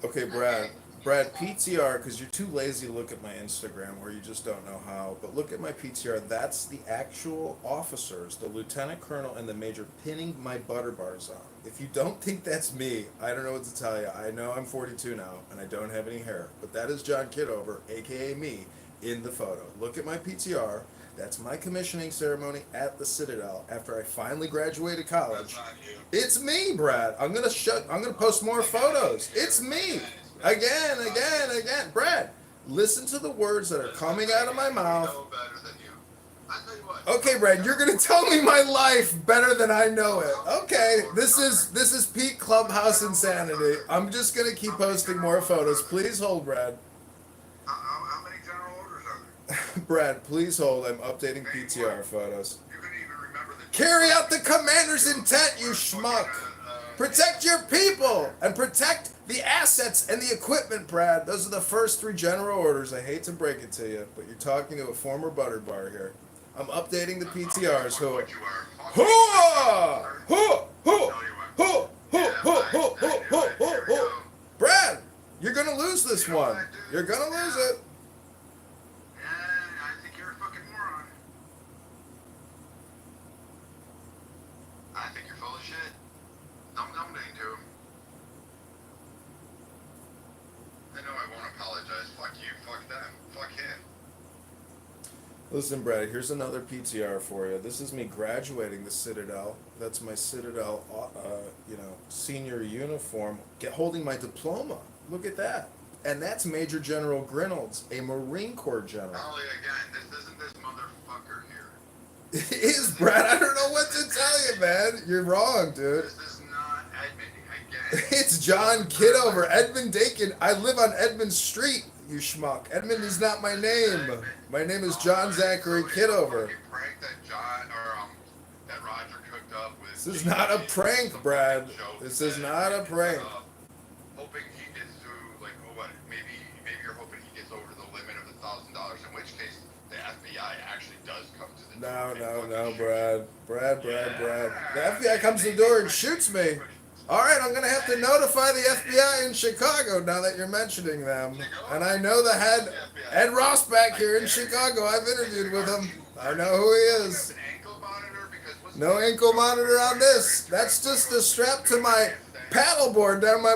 Okay, Brad, PTR, because you're too lazy to look at my Instagram, or you just don't know how, but look at my PTR. That's the actual officers, the lieutenant colonel and the major, pinning my butter bars on. If you don't think that's me, I don't know what to tell you. I know I'm 42 now, and I don't have any hair, but that is John Kitover, a.k.a. me, in the photo. Look at my PTR. That's my commissioning ceremony at the Citadel after I finally graduated college. It's me, Brad. I'm gonna post more photos. It's me. Again. Brad, listen to the words that are coming out of my mouth. Okay, Brad, you're gonna tell me my life better than I know it. Okay, this is peak Clubhouse insanity. I'm just gonna keep posting more photos. Please hold, Brad. How many general orders are there? Brad, please hold. I'm updating PTR photos. Carry out the commander's intent, you schmuck. Protect your people and protect the assets and the equipment, Brad. Those are the first 3 general orders. I hate to break it to you, but you're talking to a former butter bar here. I'm updating the PTRs. Brad, you're gonna lose this one. You're gonna lose it. I think you're a fucking moron. I think you're full of shit. I'm doing to him. I know I won't apologize. Fuck you. Fuck them. Fuck him. Listen, Brad, here's another PTR for you. This is me graduating the Citadel. That's my Citadel, senior uniform, holding my diploma. Look at that. And that's Major General Grinolds, a Marine Corps general. Ollie, again, this isn't this motherfucker here. It is, Brad. I don't know what to tell you, man. You're wrong, dude. This is not Edmund again. It's John Kitover, Edmund Dakin. I live on Edmund Street, you schmuck. Edmund is not my name. My name is John Zachary Kitover. Prank that that Roger cooked up with. This is not a prank, Brad. This is not a prank. Hoping he gets to maybe you're hoping he gets over the limit of $1,000. In which case, the FBI actually does come to the door. No, Brad. The FBI comes to the door and shoots me. All right, I'm going to have to notify the FBI in Chicago now that you're mentioning them. And I know the head, Ed Ross back here in Chicago. I've interviewed with him. I know who he is. No ankle monitor on this. That's just a strap to my paddleboard down by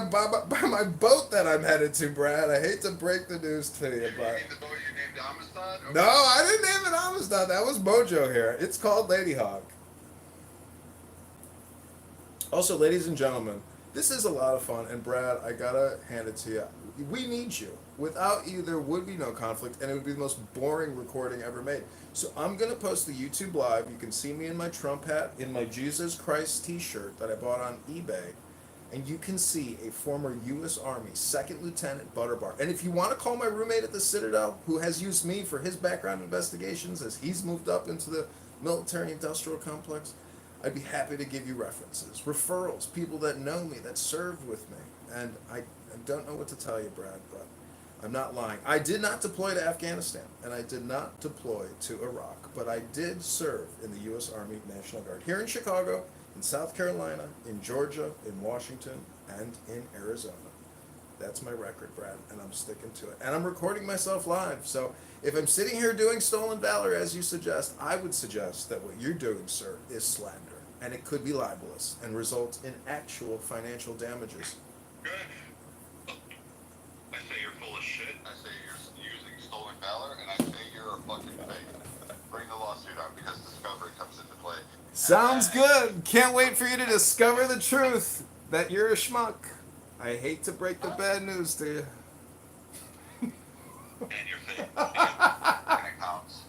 my boat that I'm headed to, Brad. I hate to break the news to you, but... No, I didn't name it Amistad. That was Mojo here. It's called Lady Hawk. Also, ladies and gentlemen, this is a lot of fun, and Brad, I gotta hand it to you. We need you. Without you, there would be no conflict, and it would be the most boring recording ever made. So I'm gonna post the YouTube live. You can see me in my Trump hat, in my Jesus Christ t-shirt that I bought on eBay, and you can see a former U.S. Army Second Lieutenant Butterbar. And if you want to call my roommate at the Citadel, who has used me for his background investigations as he's moved up into the military-industrial complex, I'd be happy to give you references, referrals, people that know me, that served with me. And I don't know what to tell you, Brad, but I'm not lying. I did not deploy to Afghanistan, and I did not deploy to Iraq, but I did serve in the U.S. Army National Guard here in Chicago, in South Carolina, in Georgia, in Washington, and in Arizona. That's my record, Brad, and I'm sticking to it. And I'm recording myself live, so if I'm sitting here doing stolen valor, as you suggest, I would suggest that what you're doing, sir, is slander. And it could be libelous and result in actual financial damages. Good. I say you're full of shit. I say you're using stolen valor, and I say you're a fucking fake. Bring the lawsuit on because discovery comes into play. Sounds good. Can't wait for you to discover the truth that you're a schmuck. I hate to break the bad news to you. And you're fake. And it counts.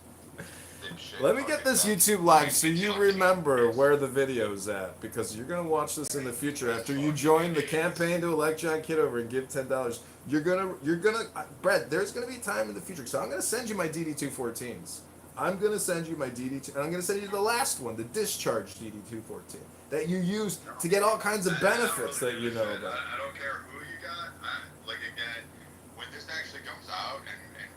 Let me get this YouTube live so you remember where the video's at, because you're going to watch this in the future after you join the campaign to elect John Kitover and give $10. You're gonna, Brett, there's going to be time in the future, so I'm going to send you my DD-214s. I'm going to send you my DD-2, and I'm going to send you the last one, the discharge DD-214, that you use to get all kinds of benefits that you know about. I don't care who you got. Again, when this actually comes out, and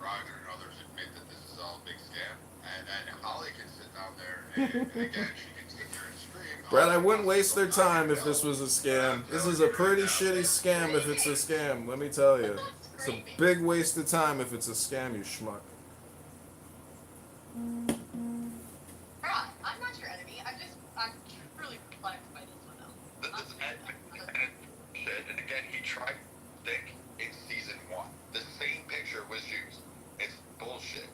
Roger and others admit that this is all a big scam, and then Holly can sit down there and again, she can sit there and scream. Brad, I wouldn't waste their time if this was a scam. This is a pretty shitty scam if it's a scam, let me tell you. It's a big waste of time if it's a scam, you schmuck. I'm not your enemy. I'm truly perplexed by this one though. And again, he tried to think in season 1. The same picture was used. It's bullshit.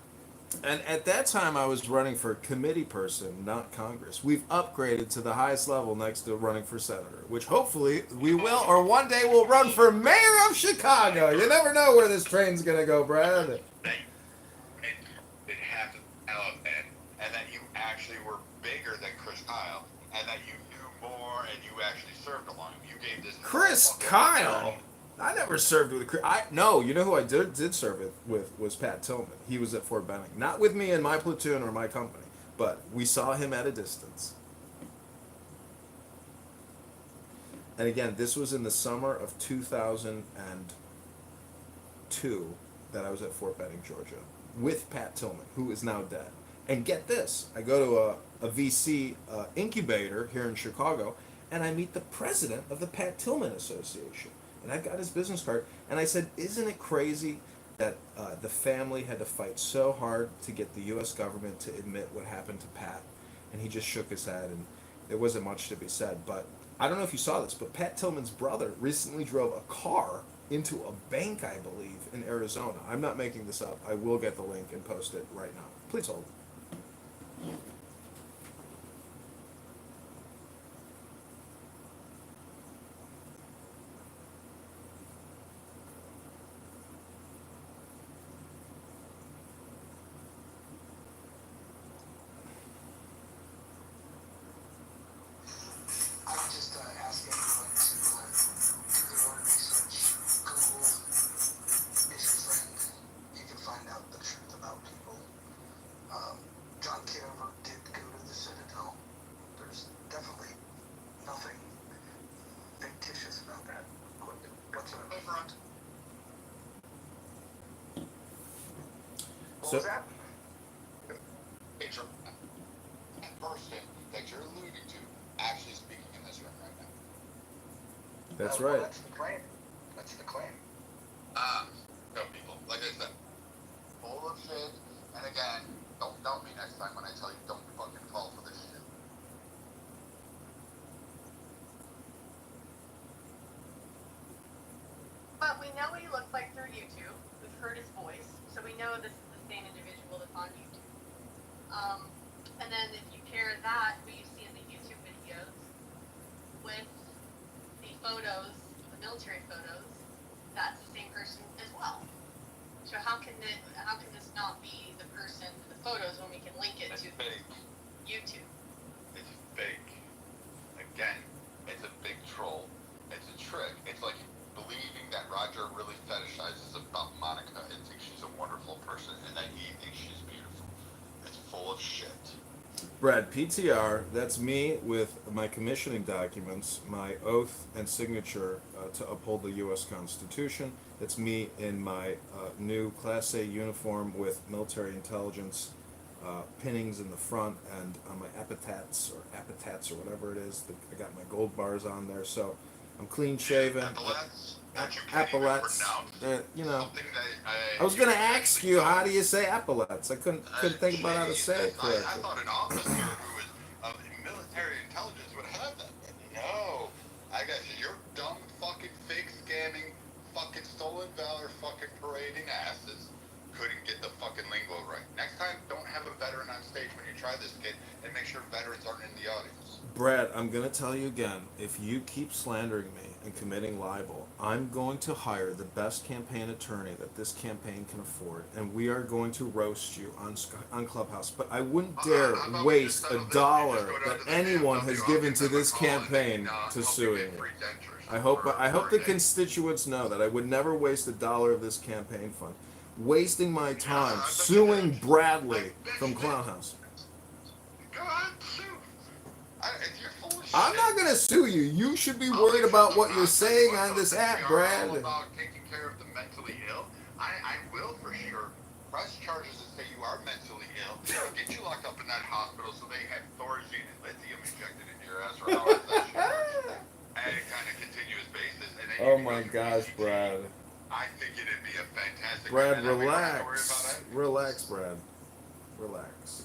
And at that time, I was running for committee person, not Congress. We've upgraded to the highest level next to running for senator, which hopefully we will, or one day we'll run for mayor of Chicago. You never know where this train's going to go, Brad. It happened, and that you actually were bigger than Chris Kyle, and that you knew more, and you actually served along. You gave this Chris Kyle? I never served with Chris. No, you know who I did serve with was Pat Tillman. He was at Fort Benning. Not with me in my platoon or my company, but we saw him at a distance. And again, this was in the summer of 2002 that I was at Fort Benning, Georgia, with Pat Tillman, who is now dead. And get this, I go to a VC incubator here in Chicago, and I meet the president of the Pat Tillman Association. And I've got his business card. And I said, isn't it crazy that the family had to fight so hard to get the U.S. government to admit what happened to Pat? And he just shook his head, and there wasn't much to be said. But I don't know if you saw this, but Pat Tillman's brother recently drove a car into a bank, I believe, in Arizona. I'm not making this up. I will get the link and post it right now. Please hold. I would just ask everyone to do their own research. Google is your friend. You can find out the truth about people. John Kitover did go to the Citadel. There's definitely nothing fictitious about that whatsoever. Hey, front. What So, was that? Picture that person that you're alluding to actually speaking in this room right now. that's Well, right. that's the claim. That's the claim. No, people. Like I said, full of shit. And again, don't doubt me next time when I tell you don't fucking fall for this shit. But we know what he looks like through YouTube. We've heard his voice, so we know this is the same individual that's on YouTube. And then if you pair that, what you see in the YouTube videos, with the photos, the military photos, that's the same person as well. So how can this not be the person in the photos when we can link it It's to fake. YouTube? It's fake. Again, it's a big troll. It's a trick. It's like believing that Roger really fetishizes about Monica and thinks she's a wonderful person and that he thinks she's beautiful. It's full of shit. Brad, PTR, that's me with my commissioning documents, my oath and signature to uphold the U.S. Constitution. It's me in my new Class A uniform with military intelligence pinnings in the front and on my epaulettes or whatever it is. I got my gold bars on there, so I'm clean shaven. Epaulets that you can't even Epaulets. pronounce. You know. Something that I was gonna ask you, how do you say epaulets? I couldn't think about how to say it I correctly. thought an officer who was of military intelligence would have that. But no. I guess your dumb fucking fake scamming fucking stolen valor fucking parading asses couldn't get the fucking lingo right. Next time, don't have a veteran on stage when you try this kid and make sure veterans aren't in the audience. Brad, I'm going to tell you again, if you keep slandering me and committing libel, I'm going to hire the best campaign attorney that this campaign can afford, and we are going to roast you on Clubhouse. But I wouldn't dare waste a dollar that anyone has given to this campaign to suing me. I hope the constituents know that I would never waste a dollar of this campaign fund. Wasting my time suing Bradley from Clownhouse. Go ahead, sue. You're full of shit. I'm not gonna sue you. You should be worried about what you're saying on this app, Brad. All about taking care of the mentally ill. I will for sure press charges and say you are mentally ill. Get you locked up in that hospital so they have Thorazine and lithium injected into your ass or however that shit works. At a kind of continuous basis. And then Oh my gosh, Brad. I think it'd be a fantastic. Brad, and then we don't have to worry relax. about it. Relax, Brad. Relax.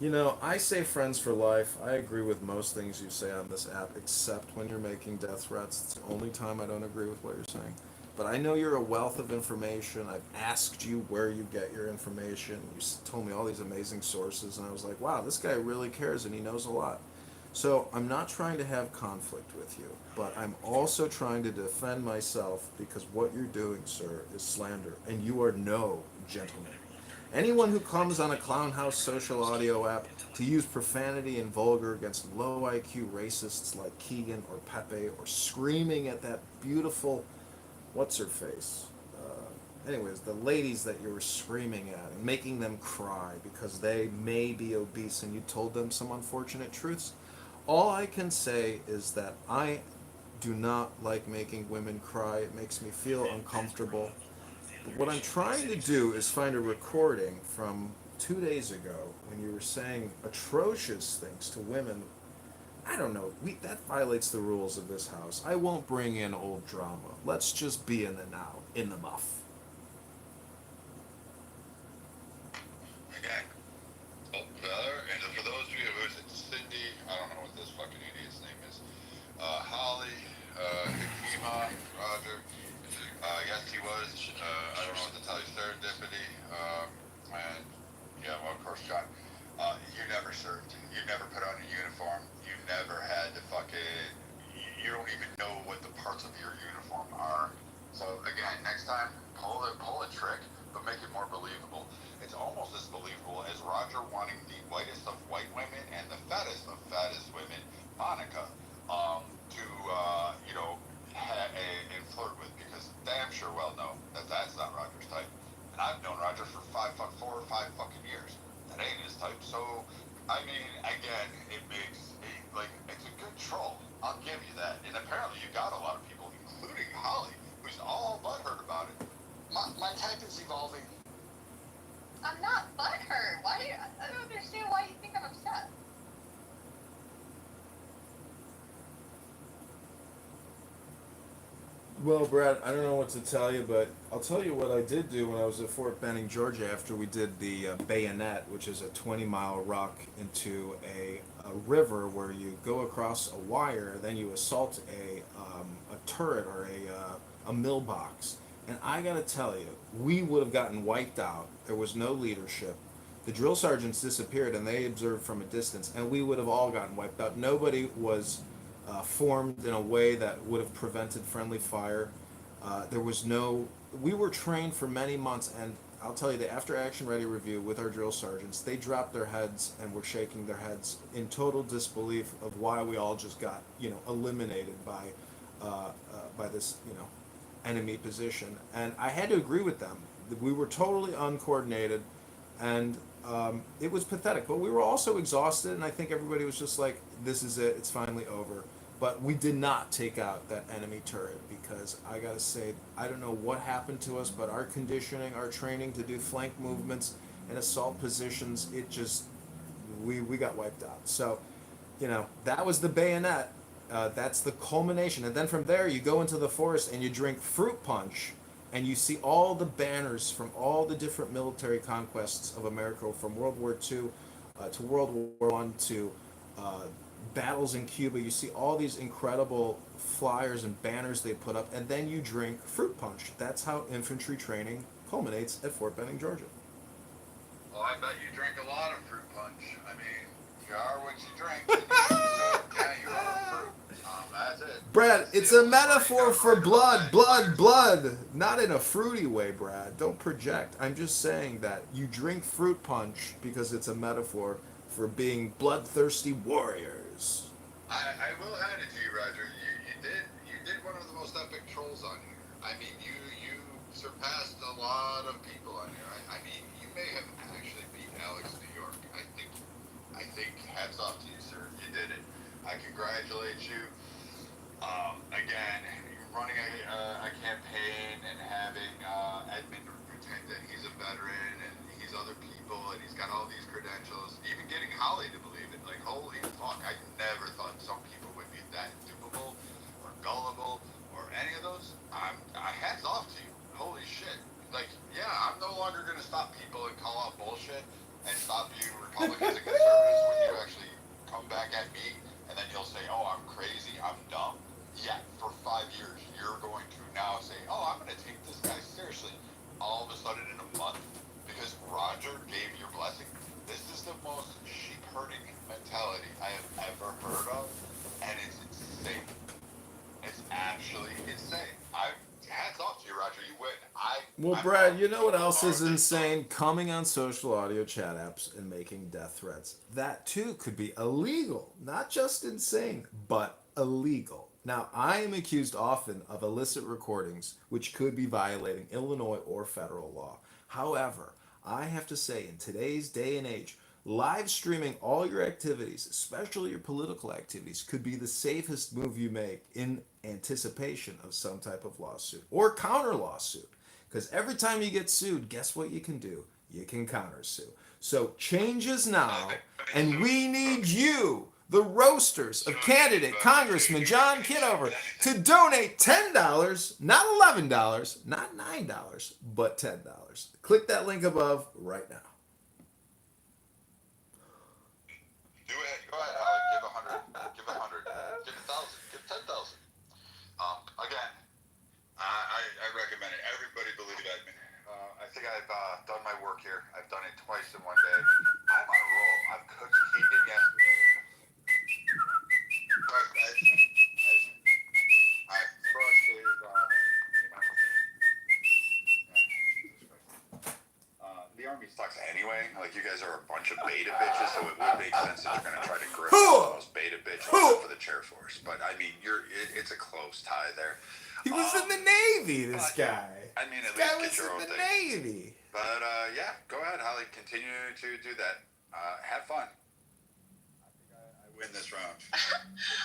You know, I say friends for life. I agree with most things you say on this app, except when you're making death threats. It's the only time I don't agree with what you're saying. But I know you're a wealth of information. I've asked you where you get your information. You told me all these amazing sources, and I was like, wow, this guy really cares and he knows a lot. So I'm not trying to have conflict with you, but I'm also trying to defend myself because what you're doing, sir, is slander, and you are no gentleman. Anyone who comes on a Clownhouse social audio app to use profanity and vulgar against low IQ racists like Keegan or Pepe, or screaming at that beautiful, what's her face? Anyways, the ladies that you were screaming at and making them cry because they may be obese and you told them some unfortunate truths. All I can say is that I do not like making women cry. It makes me feel uncomfortable. But what I'm trying to do is find a recording from 2 days ago when you were saying atrocious things to women. I don't know. That violates the rules of this house. I won't bring in old drama. Let's just be in the now, in the muff. Okay. And for those of you who is it Cindy, I don't know what this fucking idiot's name is. Holly, Hakima, Roger. Yes, he was. I don't know what to tell you, serendipity. And yeah, well, of course, John. You wanting the whitest of white women and the fattest of fattest women, Monica, to and flirt with, because damn sure well know that that's not Roger's type. And I've known Roger for 4 or 5 fucking years. That ain't his type. So, I mean, again, it's a good troll. I'll give you that. And apparently you got a lot of people, including Holly, who's all butthurt about it. My type is evolving. I'm not butthurt. I don't understand why you think I'm upset. Well, Brad, I don't know what to tell you, but I'll tell you what I did do when I was at Fort Benning, Georgia, after we did the bayonet, which is a 20-mile rock into a river where you go across a wire, then you assault a turret or a mill box. And I got to tell you, we would have gotten wiped out. There was no leadership. The drill sergeants disappeared, and they observed from a distance, and we would have all gotten wiped out. Nobody was formed in a way that would have prevented friendly fire. There was no. We were trained for many months, and I'll tell you, the after action ready review with our drill sergeants, they dropped their heads and were shaking their heads in total disbelief of why we all just got eliminated by this enemy position. And I had to agree with them. We were totally uncoordinated, and it was pathetic. But we were also exhausted, and I think everybody was just like, "This is it. It's finally over." But we did not take out that enemy turret, because I gotta say, I don't know what happened to us, but our conditioning, our training to do flank movements and assault positions, it just, we got wiped out. So, that was the bayonet. That's the culmination. And then from there, you go into the forest and you drink fruit punch, and you see all the banners from all the different military conquests of America, from World War II to World War I to battles in Cuba. You see all these incredible flyers and banners they put up, and then you drink fruit punch. That's how infantry training culminates at Fort Benning, Georgia. Well, I bet you drink a lot of fruit punch. I mean, you are what you drink. So, yeah, you are fruit. That's it. Brad, it's a metaphor for blood, not in a fruity way, Brad. Don't project. I'm just saying that you drink fruit punch because it's a metaphor for being bloodthirsty warriors. I will hand it to you, Roger. You did one of the most epic trolls on here. I mean, you surpassed a lot of people on here. I mean, you may have actually beat Alex New York. I think hats off to you, sir. You did it. I congratulate you. Again, running a campaign and having Edmund pretend that he's a veteran and he's other people and he's got all these credentials, even getting Holly to believe it. Like, holy fuck, I never thought some people would be that dupable or gullible or any of those. Hats off to you. Holy shit. Like, yeah, I'm no longer going to stop people and call out bullshit and stop you Republicans and conservatives when you actually come back at me, and then you'll say, oh, I'm crazy, I'm dumb. Yeah, for 5 years, you're going to now say, oh, I'm going to take this guy seriously. All of a sudden in a month, because Roger gave your blessing. This is the most sheep-herding mentality I have ever heard of, and it's insane. It's actually insane. Hats off to you, Roger. You win. Well, Brad, you know what else is insane? Coming on social audio chat apps and making death threats. That too could be illegal. Not just insane, but illegal. Now, I am accused often of illicit recordings, which could be violating Illinois or federal law. However, I have to say, in today's day and age, live streaming all your activities, especially your political activities, could be the safest move you make in anticipation of some type of lawsuit or counter lawsuit. Because every time you get sued, guess what you can do? You can countersue. So change is now, and we need you, the roasters of candidate Congressman John Kitover, to donate $10, not $11, not $9, but $10. Click that link above right now. Do it. Go ahead, Howard. Give 100. Give 1,000. Give 10,000. Again, I recommend it. Everybody believe Edmund. I think I've done my work here. I've done it twice in one day. I'm on a roll. I've cooked Keegan yesterday. I've crushed his, the Army sucks. I like you guys are a bunch of beta bitches, so it would make sense that you're going to try to grip the most beta bitch except for the chair force. But I mean, it's a close tie there. He was in the Navy, this guy. I mean, at This guy least get was your in own the thing. Navy. But yeah, go ahead, Holly. Continue to do that. Have fun. I think I win this round.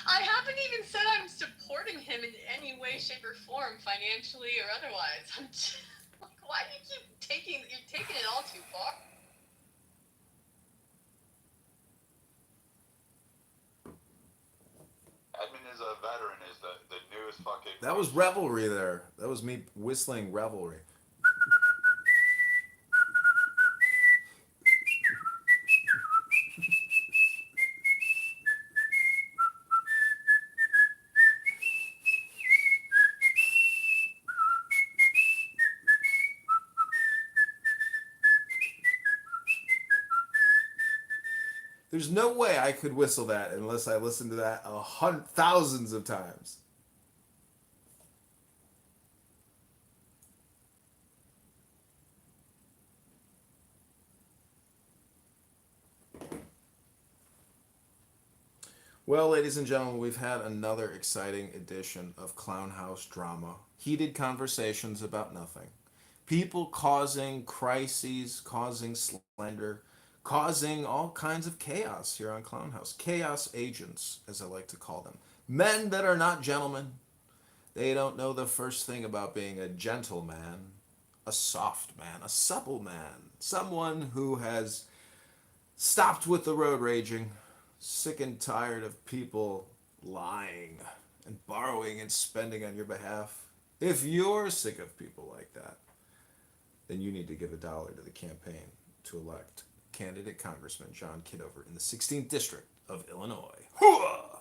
I haven't even said I'm supporting him in any way, shape, or form, financially or otherwise. I'm just, like, why do you keep taking it all too far? Edmund is a veteran, is the newest fucking... That was Revelry there. That was me whistling Revelry. There's no way I could whistle that unless I listened to that thousands of times. Well, ladies and gentlemen, we've had another exciting edition of Clown House Drama. Heated conversations about nothing. People causing crises, causing slander, causing all kinds of chaos here on Clown House. Chaos agents, as I like to call them. Men that are not gentlemen. They don't know the first thing about being a gentleman, a soft man, a supple man. Someone who has stopped with the road raging, sick and tired of people lying and borrowing and spending on your behalf. If you're sick of people like that, then you need to give $1 to the campaign to elect candidate Congressman John Kitover in the 16th District of Illinois. Hooah!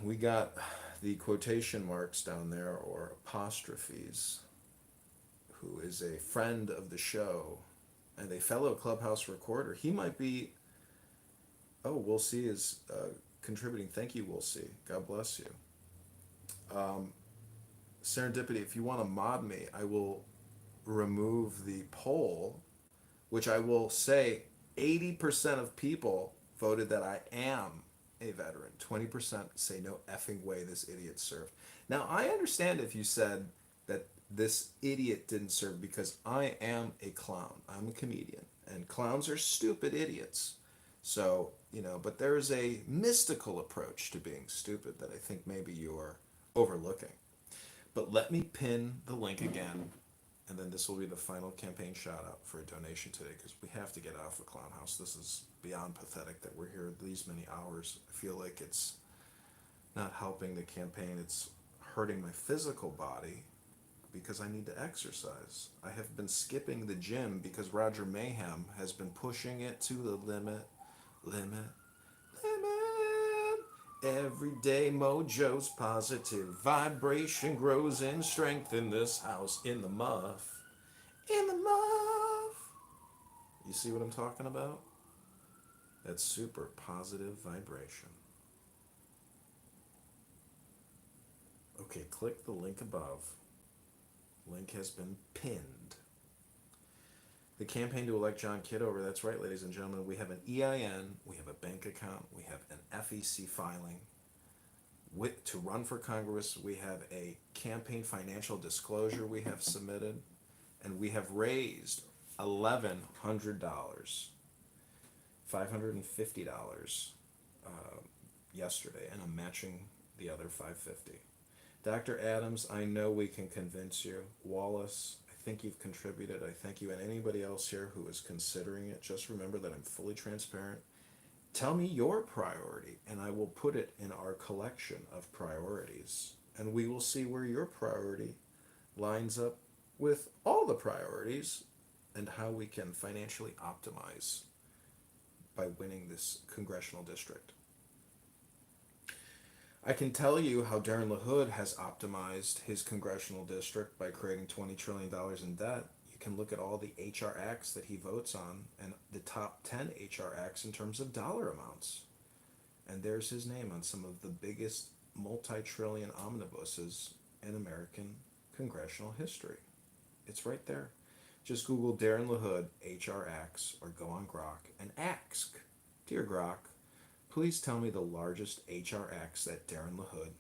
We got the quotation marks down there, or apostrophes, who is a friend of the show and a fellow Clubhouse recorder. He might be... Oh, We'll See is contributing. Thank you, We'll See. God bless you. Serendipity, if you want to mod me, I will remove the poll, which I will say 80% of people voted that I am a veteran. 20% say no effing way this idiot served. Now, I understand if you said that this idiot didn't serve because I am a clown. I'm a comedian, and clowns are stupid idiots. So, but there's a mystical approach to being stupid that I think maybe you're overlooking. But let me pin the link again, and then this will be the final campaign shout out for a donation today, because we have to get off the Clown House. This is beyond pathetic that we're here these many hours. I feel like it's not helping the campaign. It's hurting my physical body because I need to exercise. I have been skipping the gym because Roger Mayhem has been pushing it to the limit. Everyday mojo's positive. Vibration grows in strength in this house. In the muff. In the muff. You see what I'm talking about? That's super positive vibration. Okay, click the link above. Link has been pinned. The campaign to elect John Kitover, that's right, ladies and gentlemen. We have an EIN, we have a bank account, we have an FEC filing. To run for Congress, we have a campaign financial disclosure we have submitted, and we have raised $1,100, $550 yesterday, and I'm matching the other $550. Dr. Adams, I know we can convince you. Wallace, I think you've contributed. I thank you, and anybody else here who is considering it. Just remember that I'm fully transparent. Tell me your priority, and I will put it in our collection of priorities, and we will see where your priority lines up with all the priorities and how we can financially optimize by winning this congressional district. I can tell you how Darren LaHood has optimized his congressional district by creating $20 trillion in debt. You can look at all the HR acts that he votes on and the top 10 HR acts in terms of dollar amounts. And there's his name on some of the biggest multi-trillion omnibuses in American congressional history. It's right there. Just Google Darren LaHood HRX or go on Grok and ask, Dear Grok, please tell me the largest HRX that Darren LaHood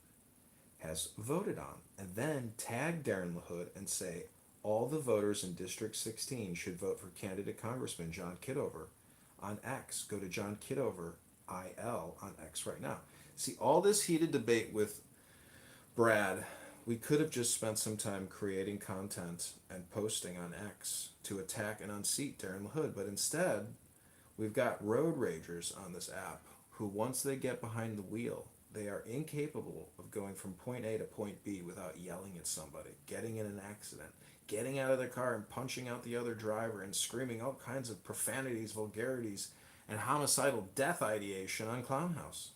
has voted on. And then tag Darren LaHood and say, all the voters in District 16 should vote for candidate Congressman John Kitover on X. Go to John Kitover IL on X right now. See, all this heated debate with Brad, we could have just spent some time creating content and posting on X to attack and unseat Darren LaHood, but instead, we've got road ragers on this app who, once they get behind the wheel, they are incapable of going from point A to point B without yelling at somebody, getting in an accident, getting out of their car and punching out the other driver and screaming all kinds of profanities, vulgarities, and homicidal death ideation on Clownhouse.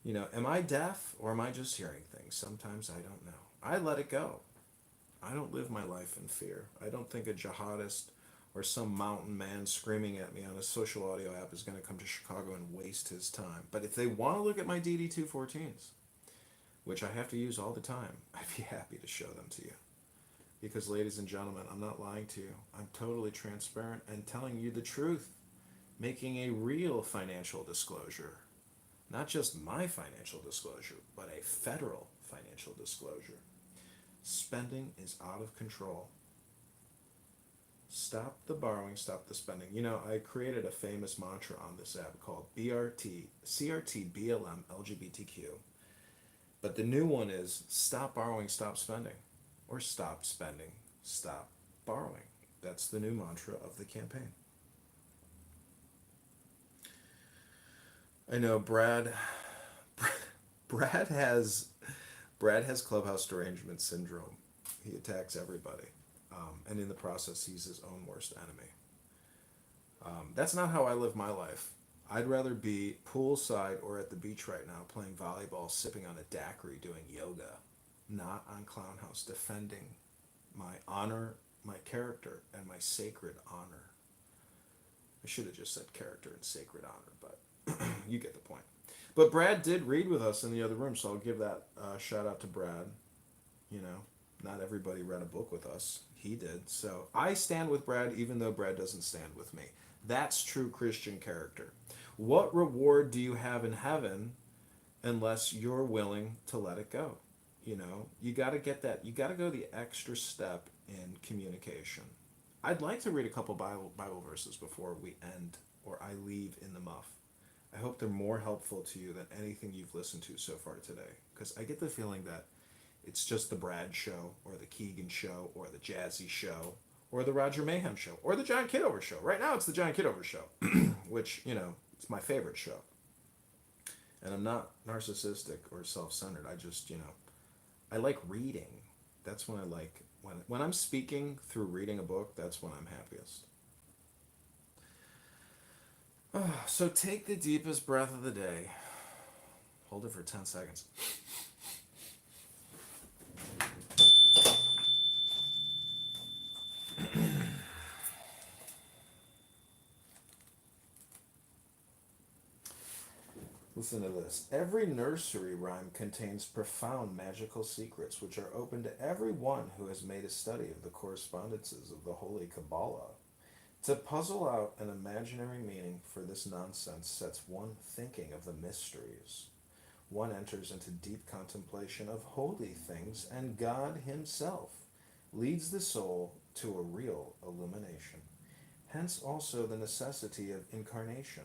You know, am I deaf or am I just hearing things? Sometimes I don't know. I let it go. I don't live my life in fear. I don't think a jihadist or some mountain man screaming at me on a social audio app is going to come to Chicago and waste his time. But if they want to look at my DD214s, which I have to use all the time, I'd be happy to show them to you. Because, ladies and gentlemen, I'm not lying to you. I'm totally transparent and telling you the truth, making a real financial disclosure. Not just my financial disclosure, but a federal financial disclosure. Spending is out of control. Stop the borrowing, stop the spending. You know, I created a famous mantra on this app called CRT, BLM, LGBTQ. But the new one is stop borrowing, stop spending. Or stop spending, stop borrowing. That's the new mantra of the campaign. I know Brad has clubhouse derangement syndrome. He attacks everybody, and in the process, he's his own worst enemy. That's not how I live my life. I'd rather be poolside or at the beach right now playing volleyball, sipping on a daiquiri, doing yoga, not on Clownhouse, defending my honor, my character, and my sacred honor. I should have just said character and sacred honor, but you get the point. But Brad did read with us in the other room, so I'll give that shout out to Brad. You know, not everybody read a book with us. He did. So I stand with Brad even though Brad doesn't stand with me. That's true Christian character. What reward do you have in heaven unless you're willing to let it go? You know, you got to get that. You got to go the extra step in communication. I'd like to read a couple Bible verses before we end or I leave in the muff. I hope they're more helpful to you than anything you've listened to so far today. Because I get the feeling that it's just the Brad show, or the Keegan show, or the Jazzy show, or the Roger Mayhem show, or the John Kitover show. Right now it's the John Kitover show, which, you know, it's my favorite show. And I'm not narcissistic or self-centered. I just, you know, I like reading. That's when I like, when I'm speaking through reading a book, that's when I'm happiest. So take the deepest breath of the day. Hold it for 10 seconds. Listen to this. Every nursery rhyme contains profound magical secrets which are open to everyone who has made a study of the correspondences of the Holy Kabbalah. To puzzle out an imaginary meaning for this nonsense sets one thinking of the mysteries. One enters into deep contemplation of holy things, and God Himself leads the soul to a real illumination. Hence also the necessity of incarnation.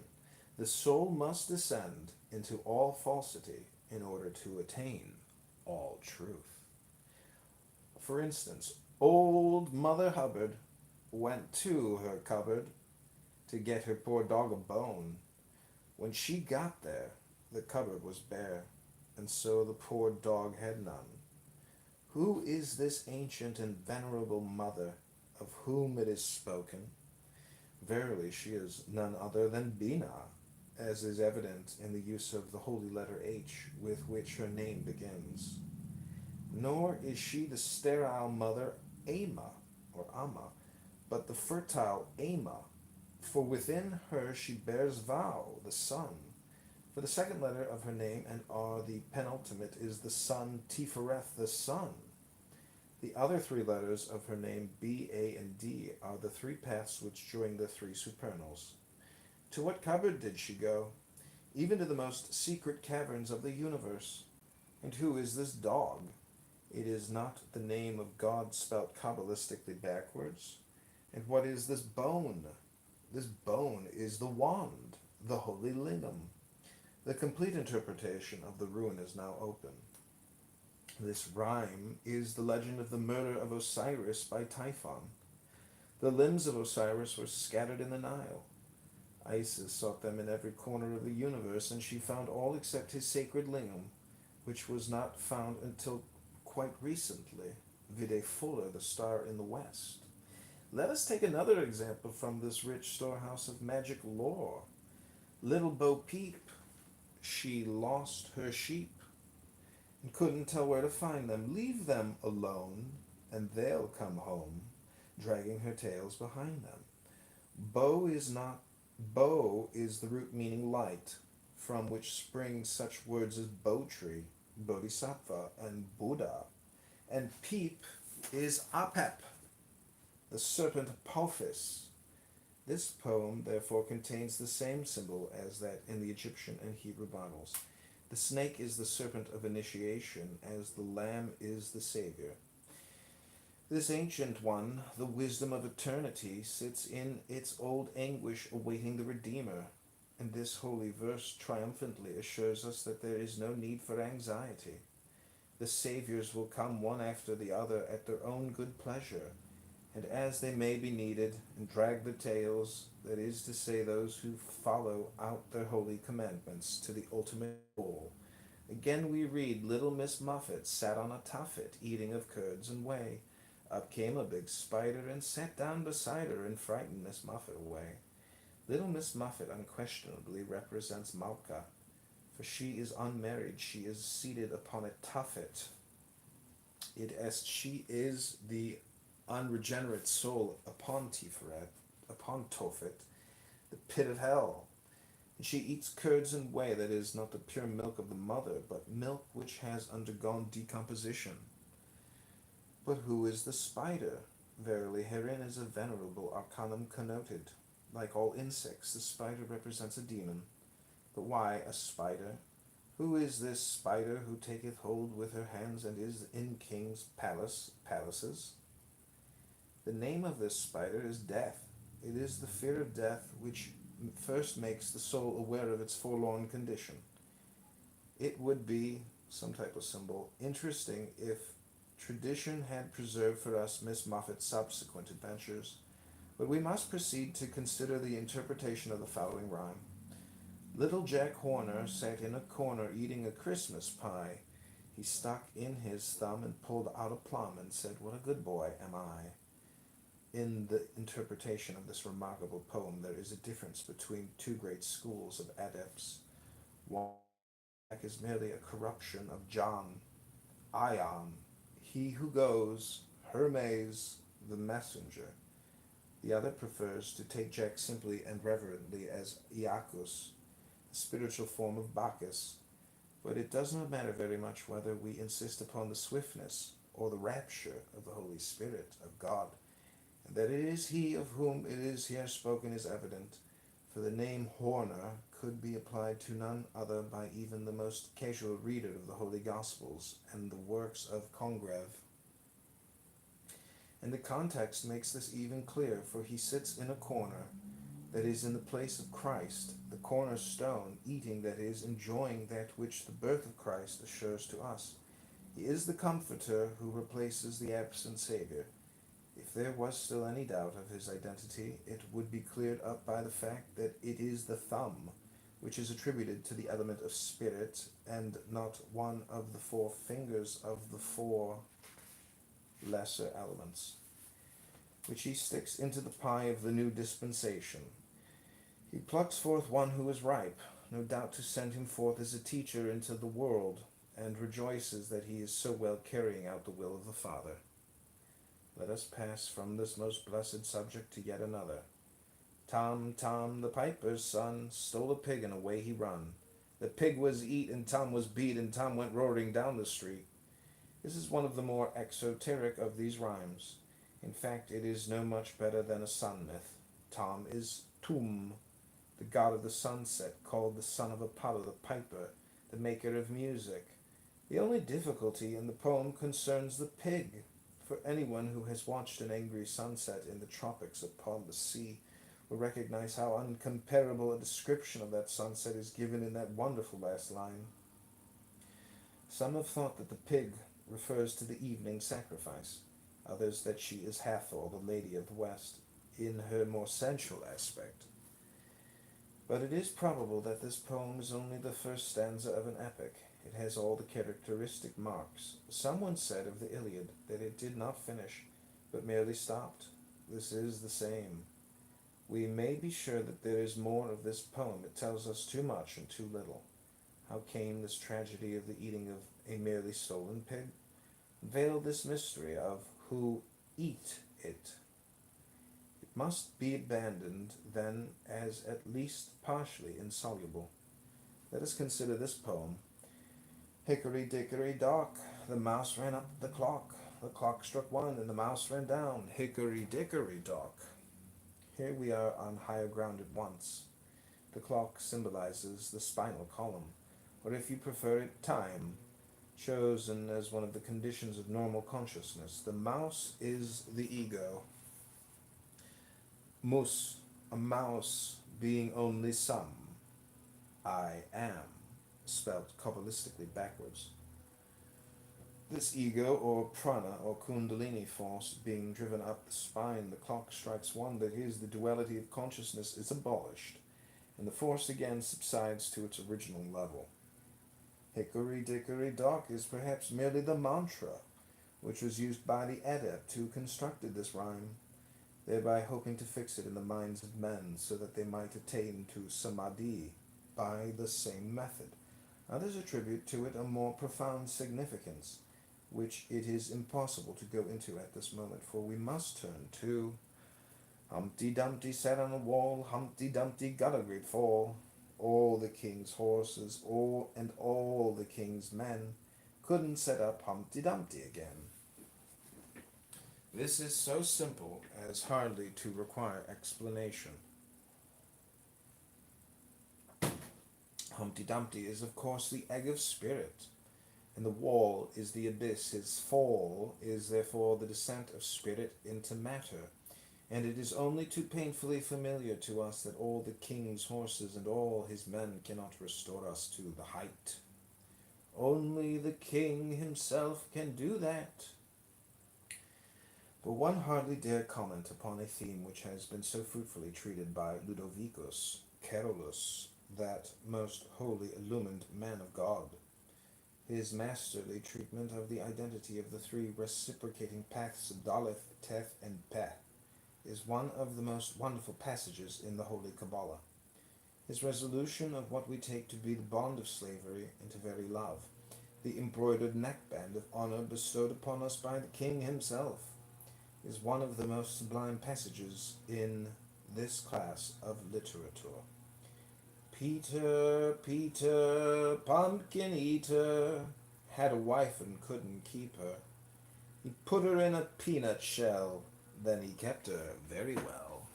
The soul must descend into all falsity in order to attain all truth. For instance, old Mother Hubbard went to her cupboard to get her poor dog a bone. When she got there, the cupboard was bare, and so the poor dog had none. Who is this ancient and venerable mother of whom it is spoken? Verily, she is none other than Bina, as is evident in the use of the holy letter H with which her name begins. Nor is she the sterile mother Ama, or Amma, but the fertile Ama, for within her she bears Vau, the son. For For the second letter of her name and are the penultimate is the sun, Tifereth the sun. The other three letters of her name, B, A, and D, are the three paths which join the three supernals. To what cupboard did she go? Even to the most secret caverns of the universe. And who is this dog? It is not the name of God spelt Kabbalistically backwards. And what is this bone? This bone is the wand, the holy lingam. The complete interpretation of the rune is now open. This rhyme is the legend of the murder of Osiris by Typhon. The limbs of Osiris were scattered in the Nile. Isis sought them in every corner of the universe, and she found all except his sacred lingam, which was not found until quite recently, vide Fuller, the star in the west. Let us take another example from this rich storehouse of magic lore. Little Bo Peep, she lost her sheep and couldn't tell where to find them. Leave them alone, and they'll come home, dragging her tails behind them. Bo is the root meaning light, from which spring such words as Bo tree, Bodhisattva, and Buddha. And peep is Apep, the serpent Apophis. This poem therefore contains the same symbol as that in the Egyptian and Hebrew Bibles. The snake is the serpent of initiation, as the lamb is the savior. This ancient one, the wisdom of eternity, sits in its old anguish awaiting the Redeemer, and this holy verse triumphantly assures us that there is no need for anxiety. The saviors will come one after the other at their own good pleasure, and as they may be needed, and drag the tails, that is to say, those who follow out their holy commandments to the ultimate goal. Again we read, little Miss Muffet sat on a tuffet, eating of curds and whey. Up came a big spider and sat down beside her and frightened Miss Muffet away. Little Miss Muffet unquestionably represents Malka, for she is unmarried, she is seated upon a tuffet. It est she is the unregenerate soul upon Tiferet, upon Tophet, the pit of hell. And she eats curds and whey, that is, not the pure milk of the mother, but milk which has undergone decomposition. But who is the spider? Verily, herein is a venerable arcanum connoted. Like all insects, the spider represents a demon. But why a spider? Who is this spider who taketh hold with her hands and is in kings' palaces? The name of this spider is death. It is the fear of death which first makes the soul aware of its forlorn condition. It would be, some type of symbol, interesting if tradition had preserved for us Miss Muffet's subsequent adventures, but we must proceed to consider the interpretation of the following rhyme. Little Jack Horner sat in a corner eating a Christmas pie. He stuck in his thumb and pulled out a plum and said, "What a good boy am I." In the interpretation of this remarkable poem, there is a difference between two great schools of adepts. One is merely a corruption of John, Ion, he who goes, Hermes, the messenger. The other prefers to take Jack simply and reverently as Iacchus, the spiritual form of Bacchus. But it does not matter very much whether we insist upon the swiftness or the rapture of the Holy Spirit of God. And that it is he of whom it is here spoken is evident, for the name Horner could be applied to none other by even the most casual reader of the Holy Gospels and the works of Congreve. And the context makes this even clearer, for he sits in a corner, that is, in the place of Christ, the cornerstone, eating, that is, enjoying that which the birth of Christ assures to us. He is the Comforter who replaces the absent Savior. If there was still any doubt of his identity, it would be cleared up by the fact that it is the thumb, which is attributed to the element of spirit, and not one of the four fingers of the four lesser elements, which he sticks into the pie of the new dispensation. He plucks forth one who is ripe, no doubt to send him forth as a teacher into the world, and rejoices that he is so well carrying out the will of the Father. Let us pass from this most blessed subject to yet another. Tom, Tom, the piper's son, stole a pig and away he run. The pig was eat and Tom was beat and Tom went roaring down the street. This is one of the more exoteric of these rhymes. In fact, it is no much better than a sun myth. Tom is Tum, the god of the sunset, called the son of Apollo the piper, the maker of music. The only difficulty in the poem concerns the pig, for anyone who has watched an angry sunset in the tropics upon the sea will recognize how uncomparable a description of that sunset is given in that wonderful last line. Some have thought that the pig refers to the evening sacrifice, others that she is Hathor, the lady of the West, in her more sensual aspect. But it is probable that this poem is only the first stanza of an epic. It has all the characteristic marks. Someone said of the Iliad that it did not finish, but merely stopped. This is the same. We may be sure that there is more of this poem. It tells us too much and too little. How came this tragedy of the eating of a merely stolen pig? Veil this mystery of who eat it. It must be abandoned, then, as at least partially insoluble. Let us consider this poem. Hickory dickory dock, the mouse ran up the clock struck one, and the mouse ran down. Hickory dickory dock. Here we are on higher ground at once. The clock symbolizes the spinal column, or if you prefer it, time, chosen as one of the conditions of normal consciousness. The mouse is the ego. Mus, a mouse, being only some. I am, spelled kabbalistically backwards. This ego, or prana, or kundalini force, being driven up the spine, the clock strikes one, that is, the duality of consciousness is abolished, and the force again subsides to its original level. Hickory dickory dock is perhaps merely the mantra which was used by the adept who constructed this rhyme, thereby hoping to fix it in the minds of men so that they might attain to samadhi by the same method. Others attribute to it a more profound significance, which it is impossible to go into at this moment, for we must turn to Humpty Dumpty sat on a wall, Humpty Dumpty got a great fall. All the king's horses, all the king's men couldn't set up Humpty Dumpty again. This is so simple as hardly to require explanation. Humpty Dumpty is, of course, the egg of spirit, and the wall is the abyss. His fall is, therefore, the descent of spirit into matter, and it is only too painfully familiar to us that all the king's horses and all his men cannot restore us to the height. Only the king himself can do that. But one hardly dare comment upon a theme which has been so fruitfully treated by Ludovicus Carolus, that most holy illumined man of God. His masterly treatment of the identity of the three reciprocating paths of Daleth, Teth, and Peh is one of the most wonderful passages in the Holy Kabbalah. His resolution of what we take to be the bond of slavery into very love, the embroidered neckband of honor bestowed upon us by the king himself, is one of the most sublime passages in this class of literature. Peter, Peter, pumpkin eater, had a wife and couldn't keep her. He put her in a peanut shell, then he kept her very well.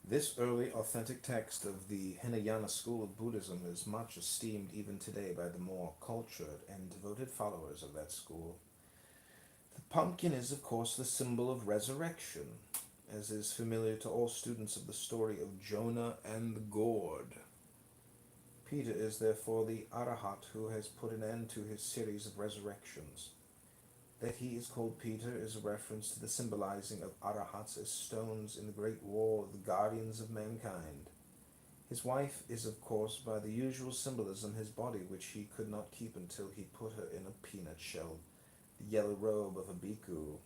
This early authentic text of the Hinayana school of Buddhism is much esteemed even today by the more cultured and devoted followers of that school. The pumpkin is, of course, the symbol of resurrection, as is familiar to all students of the story of Jonah and the gourd. Peter is therefore the Arahat who has put an end to his series of resurrections. That he is called Peter is a reference to the symbolizing of Arahats as stones in the great war of the guardians of mankind. His wife is, of course, by the usual symbolism, his body, which he could not keep until he put her in a peanut shell, the yellow robe of a bhikkhu.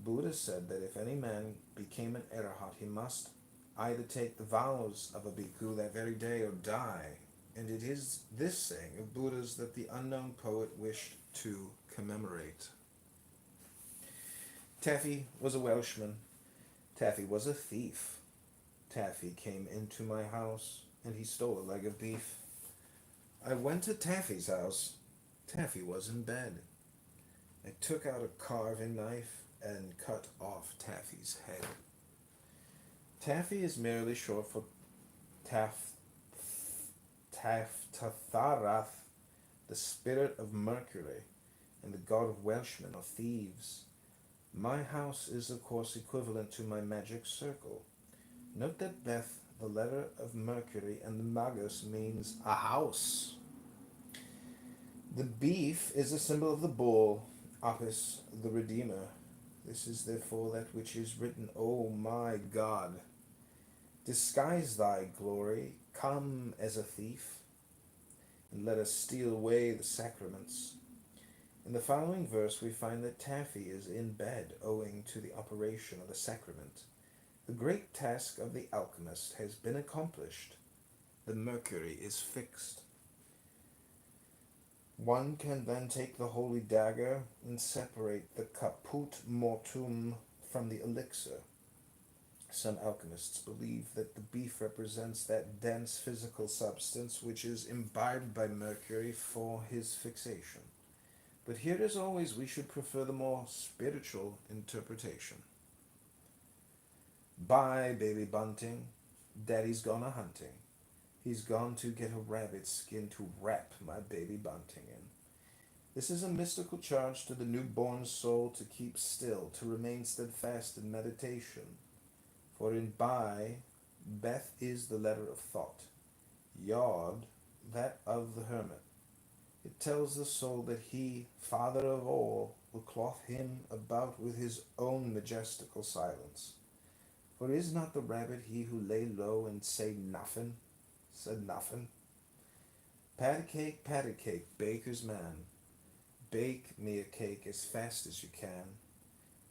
Buddha said that if any man became an Arahat, he must either take the vows of a bhikkhu that very day or die. And it is this saying of Buddha's that the unknown poet wished to commemorate. Taffy was a Welshman. Taffy was a thief. Taffy came into my house, and he stole a leg of beef. I went to Taffy's house. Taffy was in bed. I took out a carving knife and cut off Taffy's head. Taffy is merely short for Taf Taftarath, the spirit of Mercury, and the god of Welshmen or thieves. My house is of course equivalent to my magic circle. Note that Beth, the letter of Mercury, and the Magus means a house. The beef is a symbol of the bull, Apis, the Redeemer. This is therefore that which is written, O my God, disguise thy glory, come as a thief, and let us steal away the sacraments. In the following verse we find that Taffy is in bed owing to the operation of the sacrament. The great task of the alchemist has been accomplished. The mercury is fixed. One can then take the holy dagger and separate the caput mortuum from the elixir. Some alchemists believe that the beef represents that dense physical substance which is imbibed by mercury for his fixation. But here, as always, we should prefer the more spiritual interpretation. Bye, baby bunting. Daddy's gone a hunting. He's gone to get a rabbit skin to wrap my baby bunting in. This is a mystical charge to the newborn soul to keep still, to remain steadfast in meditation. For in Bai, Beth is the letter of thought, Yod, that of the hermit. It tells the soul that he, father of all, will cloth him about with his own majestical silence. For is not the rabbit he who lay low and said nothing, patty cake, baker's man. Bake me a cake as fast as you can.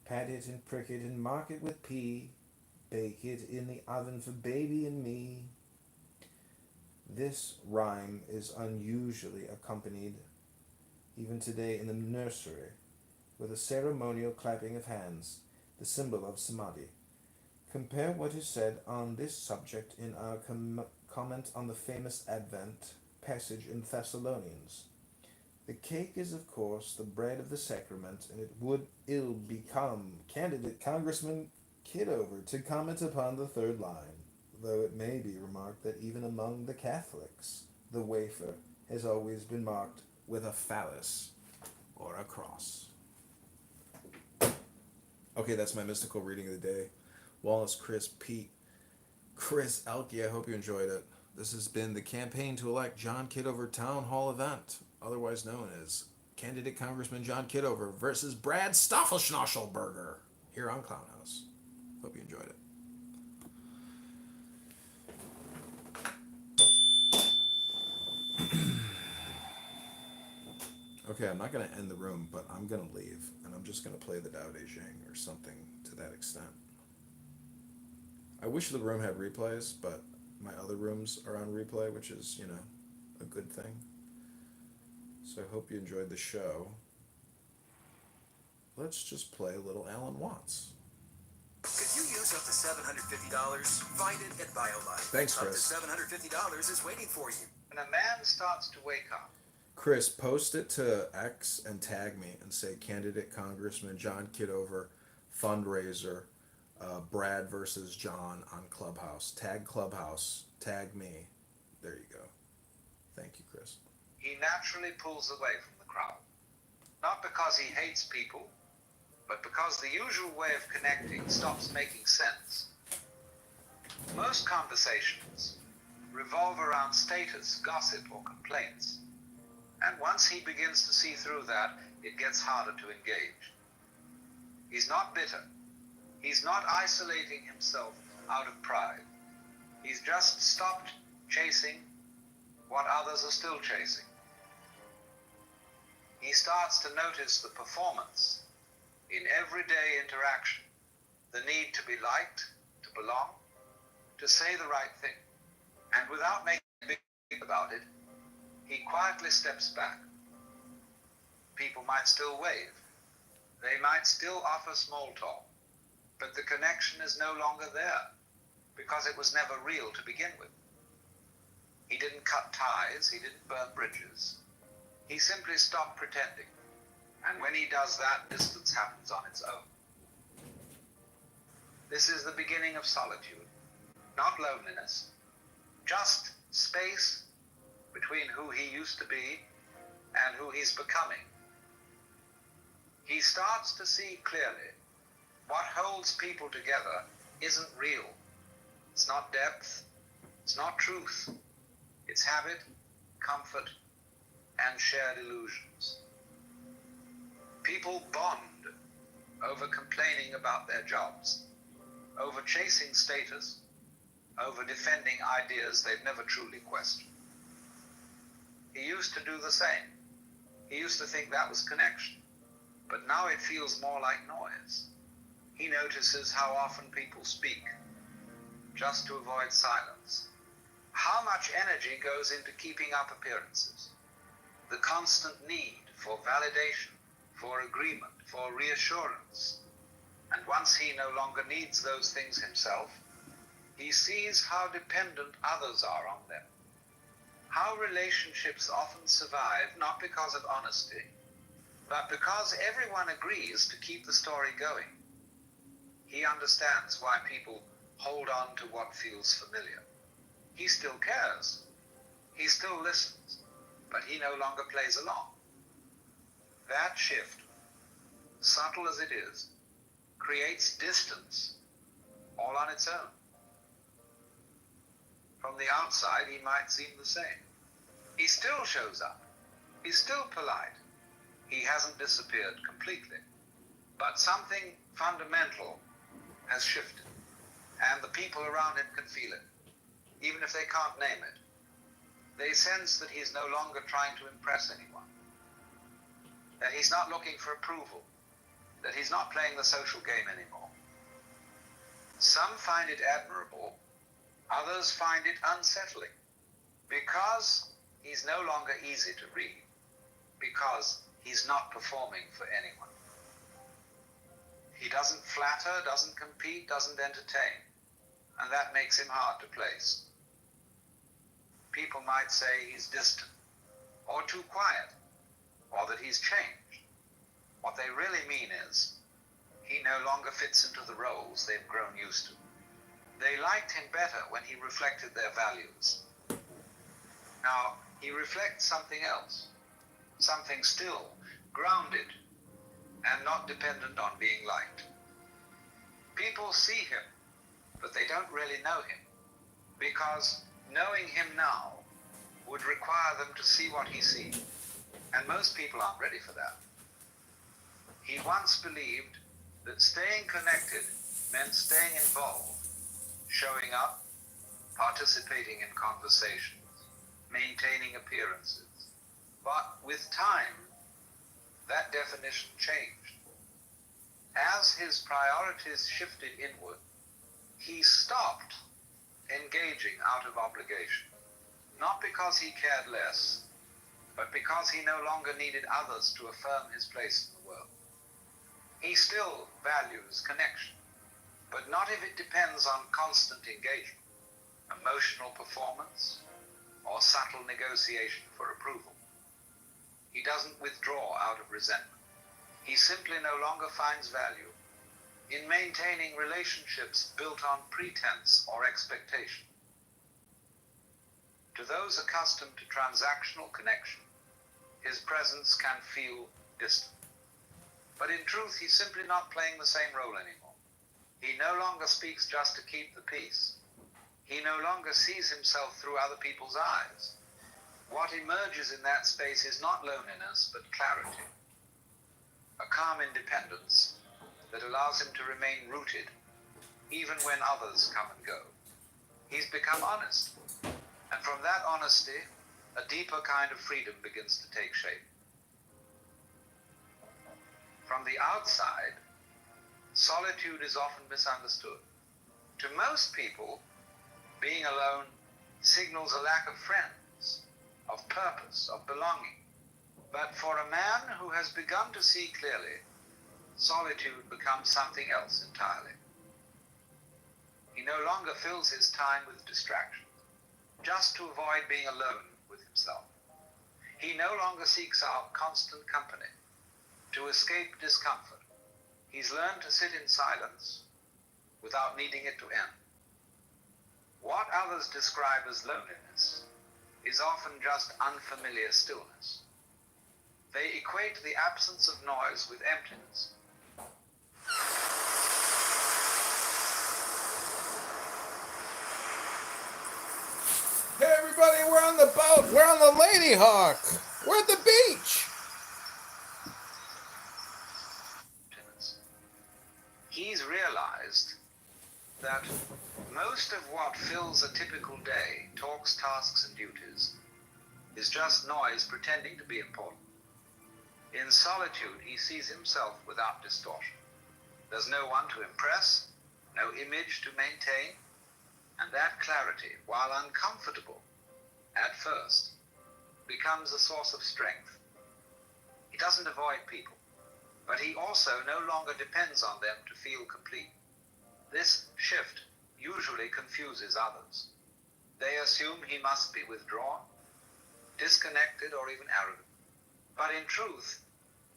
Pat it and prick it and mark it with pea. Bake it in the oven for baby and me. This rhyme is unusually accompanied, even today in the nursery, with a ceremonial clapping of hands, the symbol of samadhi. Compare what is said on this subject in our comment on the famous Advent passage in Thessalonians. The cake is, of course, the bread of the sacrament, and it would ill become candidate Congressman Kitover to comment upon the third line, though it may be remarked that even among the Catholics, the wafer has always been marked with a phallus or a cross. Okay, that's my mystical reading of the day. Wallace, Chris, Pete, Chris, Elke, I hope you enjoyed it. This has been the campaign to elect John Kitover Town Hall event, otherwise known as Candidate Congressman John Kitover versus Brad Stoffelschnauzelberger, here on Clown House. Hope you enjoyed it. Okay, I'm not going to end the room, but I'm going to leave, and I'm just going to play the Dao De Jing or something to that extent. I wish the room had replays, but my other rooms are on replay, which is, a good thing. So I hope you enjoyed the show. Let's just play a little Alan Watts. Could you use up to $750? Find it at BioLife. Thanks, Chris. Up to $750 is waiting for you. When a man starts to wake up, Chris, post it to X and tag me and say Candidate Congressman John Kitover fundraiser, Brad versus John on Clubhouse. Tag Clubhouse. Tag me. There you go. Thank you, Chris. he naturally pulls away from the crowd. Not because he hates people, but because the usual way of connecting stops making sense. Most conversations revolve around status, gossip, or complaints. And once he begins to see through that, it gets harder to engage. He's not bitter. He's not isolating himself out of pride. He's just stopped chasing what others are still chasing. He starts to notice the performance in everyday interaction, the need to be liked, to belong, to say the right thing. And without making a big deal about it, he quietly steps back. People might still wave. They might still offer small talk, but the connection is no longer there. because it was never real to begin with. He didn't cut ties, he didn't burn bridges. He simply stopped pretending. And when he does that, distance happens on its own. This is the beginning of solitude, not loneliness, just space between who he used to be and who he's becoming. He starts to see clearly what holds people together isn't real. It's not depth, it's not truth. It's habit, comfort, and shared illusions. People bond over complaining about their jobs, over chasing status, over defending ideas they've never truly questioned. He used to do the same. He used to think that was connection, but now it feels more like noise. He notices how often people speak just to avoid silence. How much energy goes into keeping up appearances? The constant need for validation, for agreement, for reassurance. And once he no longer needs those things himself, he sees how dependent others are on them. How relationships often survive not because of honesty, but because everyone agrees to keep the story going. He understands why people hold on to what feels familiar. He still cares. He still listens, but he no longer plays along. That shift, subtle as it is, creates distance all on its own. From the outside, he might seem the same. He still shows up. He's still polite. He hasn't disappeared completely. But something fundamental has shifted, and the people around him can feel it, even if they can't name it. They sense that he's no longer trying to impress anyone, that he's not looking for approval, that he's not playing the social game anymore. Some find it admirable, others find it unsettling, because he's no longer easy to read, because he's not performing for anyone. He doesn't flatter, doesn't compete, doesn't entertain, and that makes him hard to place. People might say he's distant, or too quiet, or that he's changed. What they really mean is, he no longer fits into the roles they've grown used to. They liked him better when he reflected their values. Now, he reflects something else, something still, grounded, and not dependent on being liked. People see him, but they don't really know him, because knowing him now would require them to see what he sees, and most people aren't ready for that. He once believed that staying connected meant staying involved, showing up, participating in conversations, maintaining appearances. But with time, that definition changed. As his priorities shifted inward, he stopped engaging out of obligation, not because he cared less, but because he no longer needed others to affirm his place in the world. He still values connection, but not if it depends on constant engagement, emotional performance, or subtle negotiation for approval. He doesn't withdraw out of resentment. He simply no longer finds value in maintaining relationships built on pretense or expectation. To those accustomed to transactional connection, his presence can feel distant. But in truth, he's simply not playing the same role anymore. He no longer speaks just to keep the peace. He no longer sees himself through other people's eyes. What emerges in that space is not loneliness, but clarity. A calm independence that allows him to remain rooted, even when others come and go. He's become honest, and from that honesty, a deeper kind of freedom begins to take shape. From the outside, solitude is often misunderstood. To most people, being alone signals a lack of friends, of purpose, of belonging. But for a man who has begun to see clearly, solitude becomes something else entirely. He no longer fills his time with distractions, just to avoid being alone with himself. He no longer seeks out constant company to escape discomfort. He's learned to sit in silence without needing it to end. What others describe as loneliness is often just unfamiliar stillness. They equate the absence of noise with emptiness. Hey everybody, we're on the boat. We're on the Lady Hawk. We're at the beach. He's realized that most of what fills a typical day, talks, tasks, and duties, is just noise pretending to be important. In solitude, he sees himself without distortion. There's no one to impress, no image to maintain, and that clarity, while uncomfortable at first, becomes a source of strength. He doesn't avoid people, but he also no longer depends on them to feel complete. This shift usually confuses others. They assume he must be withdrawn, disconnected, or even arrogant. But in truth,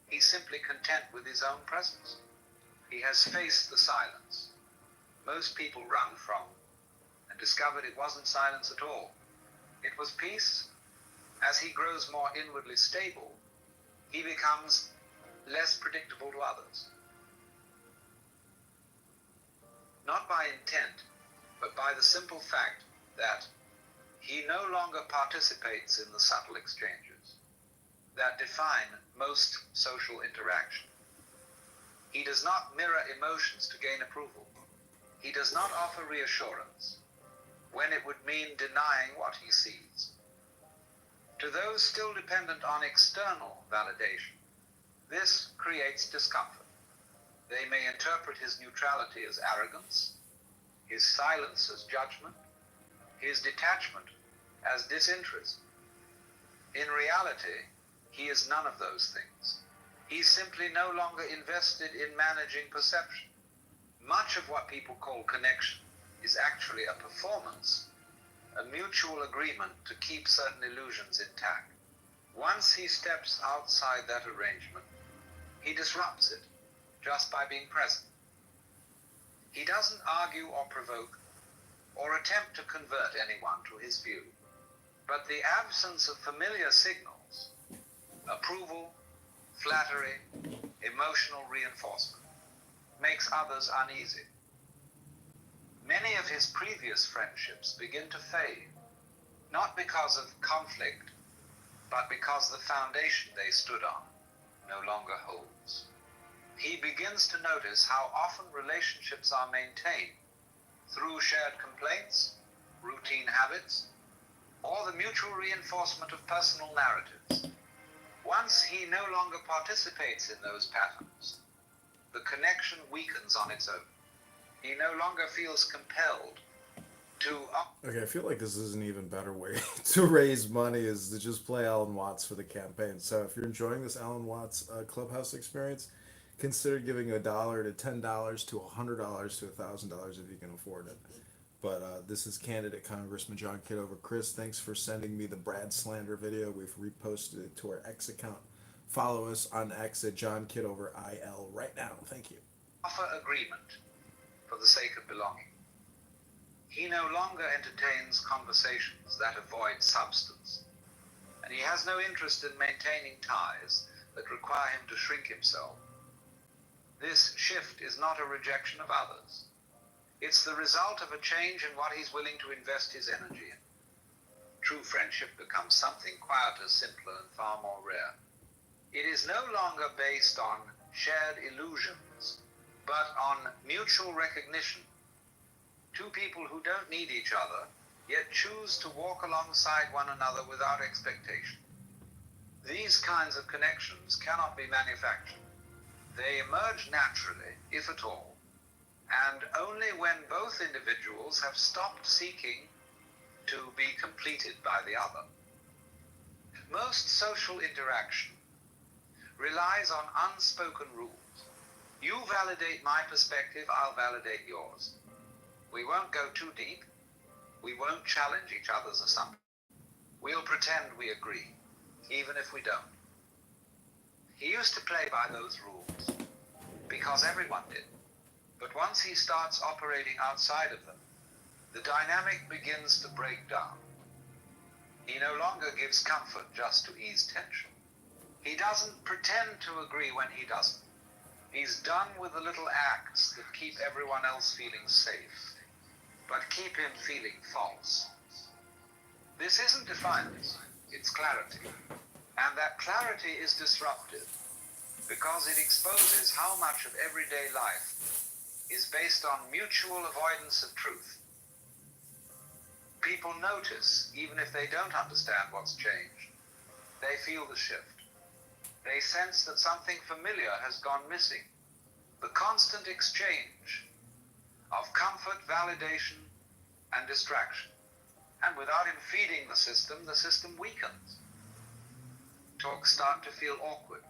he's simply content with his own presence. He has faced the silence most people run from and discovered it wasn't silence at all. It was peace. As he grows more inwardly stable, he becomes less predictable to others. Not by intent, but by the simple fact that he no longer participates in the subtle exchanges that define most social interaction. He does not mirror emotions to gain approval. He does not offer reassurance when it would mean denying what he sees. To those still dependent on external validation, this creates discomfort. They may interpret his neutrality as arrogance, his silence as judgment, his detachment as disinterest. In reality, he is none of those things. He's simply no longer invested in managing perception. Much of what people call connection is actually a performance, a mutual agreement to keep certain illusions intact. Once he steps outside that arrangement, he disrupts it just by being present. He doesn't argue or provoke or attempt to convert anyone to his view. But the absence of familiar signals, approval, flattery, emotional reinforcement, makes others uneasy. Many of his previous friendships begin to fade, not because of conflict, but because the foundation they stood on no longer holds. He begins to notice how often relationships are maintained through shared complaints, routine habits, or the mutual reinforcement of personal narratives. Once he no longer participates in those patterns, the connection weakens on its own. He no longer feels compelled to... Okay, I feel like this is an even better way to raise money is to just play Alan Watts for the campaign. So if you're enjoying this Alan Watts Clubhouse experience, consider giving $1 to $10 to $100 to $1,000 if you can afford it. But this is candidate Congressman John Kitover. Chris, thanks for sending me the Brad Slander video. We've reposted it to our X account. Follow us on X at John Kitover IL right now. Thank you. Offer agreement for the sake of belonging. He no longer entertains conversations that avoid substance, and he has no interest in maintaining ties that require him to shrink himself. This shift is not a rejection of others. It's the result of a change in what he's willing to invest his energy in. True friendship becomes something quieter, simpler, and far more rare. It is no longer based on shared illusions, but on mutual recognition. Two people who don't need each other, yet choose to walk alongside one another without expectation. These kinds of connections cannot be manufactured. They emerge naturally, if at all, and only when both individuals have stopped seeking to be completed by the other. Most social interaction relies on unspoken rules. You validate my perspective, I'll validate yours. We won't go too deep. We won't challenge each other's assumptions. We'll pretend we agree, even if we don't. He used to play by those rules, because everyone did. But once he starts operating outside of them, the dynamic begins to break down. He no longer gives comfort just to ease tension. He doesn't pretend to agree when he doesn't. He's done with the little acts that keep everyone else feeling safe, but keep him feeling false. This isn't defiance, it's clarity. And that clarity is disruptive because it exposes how much of everyday life is based on mutual avoidance of truth. People notice, even if they don't understand what's changed. They feel the shift. They sense that something familiar has gone missing. The constant exchange of comfort, validation, and distraction. And without him feeding the system weakens. Talks start to feel awkward.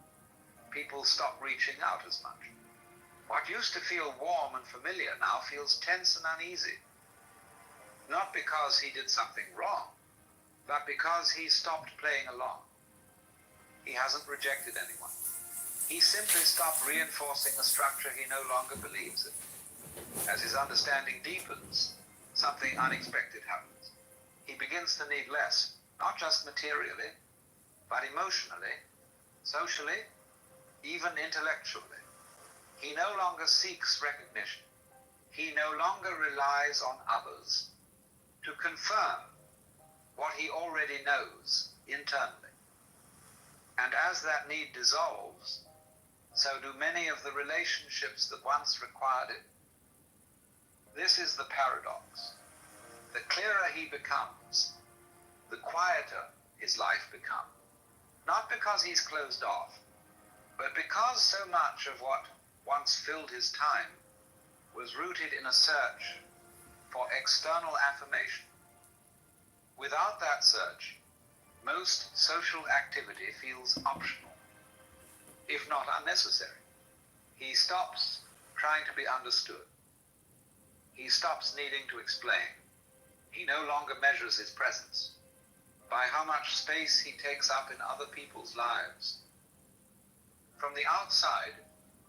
People stop reaching out as much. What used to feel warm and familiar now feels tense and uneasy. Not because he did something wrong, but because he stopped playing along. He hasn't rejected anyone. He simply stopped reinforcing a structure he no longer believes in. As his understanding deepens, something unexpected happens. He begins to need less, not just materially, but emotionally, socially, even intellectually. He no longer seeks recognition. He no longer relies on others to confirm what he already knows internally. And as that need dissolves, so do many of the relationships that once required it. This is the paradox. The clearer he becomes, the quieter his life becomes. Not because he's closed off, but because so much of what once filled his time was rooted in a search for external affirmation. Without that search, most social activity feels optional, if not unnecessary. He stops trying to be understood. He stops needing to explain. He no longer measures his presence by how much space he takes up in other people's lives. From the outside,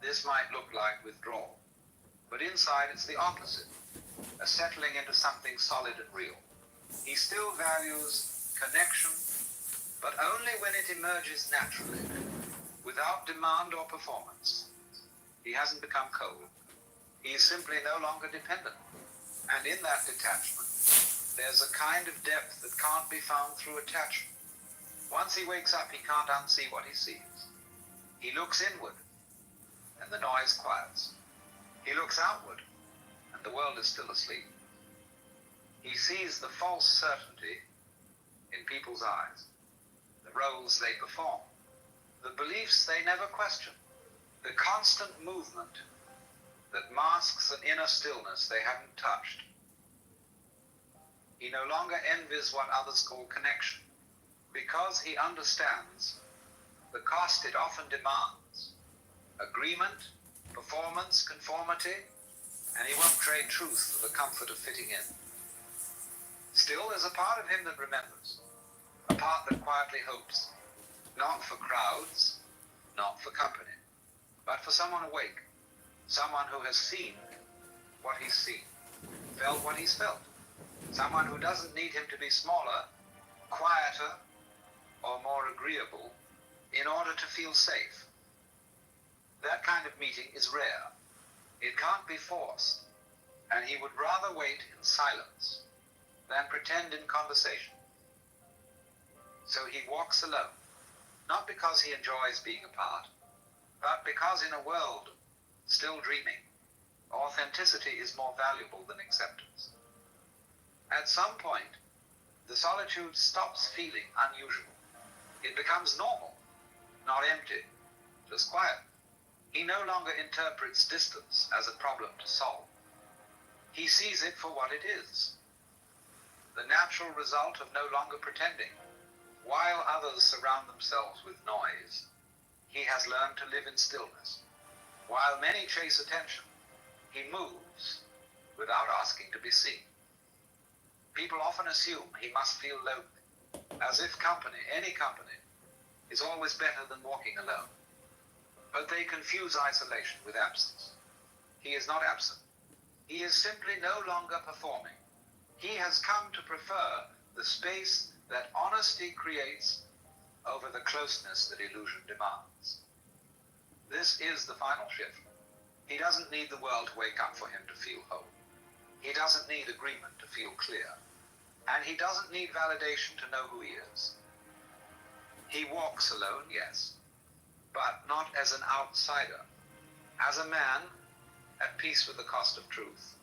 this might look like withdrawal, but inside it's the opposite, a settling into something solid and real. He still values connection, but only when it emerges naturally, without demand or performance. He hasn't become cold. He is simply no longer dependent. And in that detachment, there's a kind of depth that can't be found through attachment. Once he wakes up, he can't unsee what he sees. He looks inward, and the noise quiets. He looks outward, and the world is still asleep. He sees the false certainty in people's eyes, the roles they perform, the beliefs they never question, the constant movement that masks an inner stillness they haven't touched. He no longer envies what others call connection, because he understands the cost it often demands: agreement, performance, conformity, and he won't trade truth for the comfort of fitting in. Still, there's a part of him that remembers, a part that quietly hopes, not for crowds, not for company, but for someone awake, someone who has seen what he's seen, felt what he's felt, someone who doesn't need him to be smaller, quieter, or more agreeable in order to feel safe. That kind of meeting is rare. It can't be forced, and he would rather wait in silence than pretend in conversation. So he walks alone, not because he enjoys being apart, but because in a world still dreaming, authenticity is more valuable than acceptance. At some point, the solitude stops feeling unusual. It becomes normal, not empty, just quiet. He no longer interprets distance as a problem to solve. He sees it for what it is, the natural result of no longer pretending. While others surround themselves with noise, he has learned to live in stillness. While many chase attention, he moves without asking to be seen. People often assume he must feel lonely, as if company, any company, is always better than walking alone. But they confuse isolation with absence. He is not absent. He is simply no longer performing. He has come to prefer the space that honesty creates over the closeness that illusion demands. This is the final shift. He doesn't need the world to wake up for him to feel whole. He doesn't need agreement to feel clear. And he doesn't need validation to know who he is. He walks alone, yes, but not as an outsider, as a man at peace with the cost of truth.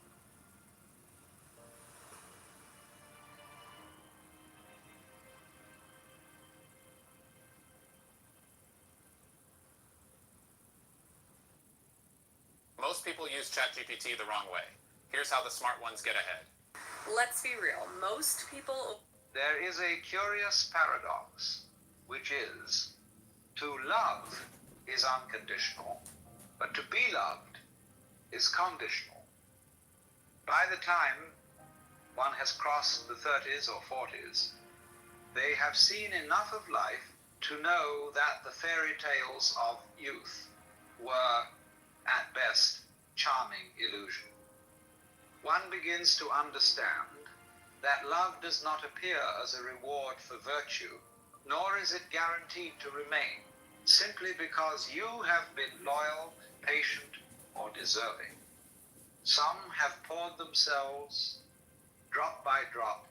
Most people use ChatGPT the wrong way. Here's how the smart ones get ahead. Let's be real. Most people... There is a curious paradox, which is, to love is unconditional, but to be loved is conditional. By the time one has crossed the 30s or 40s, they have seen enough of life to know that the fairy tales of youth were, at best, charming illusion. One begins to understand that love does not appear as a reward for virtue, nor is it guaranteed to remain, simply because you have been loyal, patient, or deserving. Some have poured themselves, drop by drop,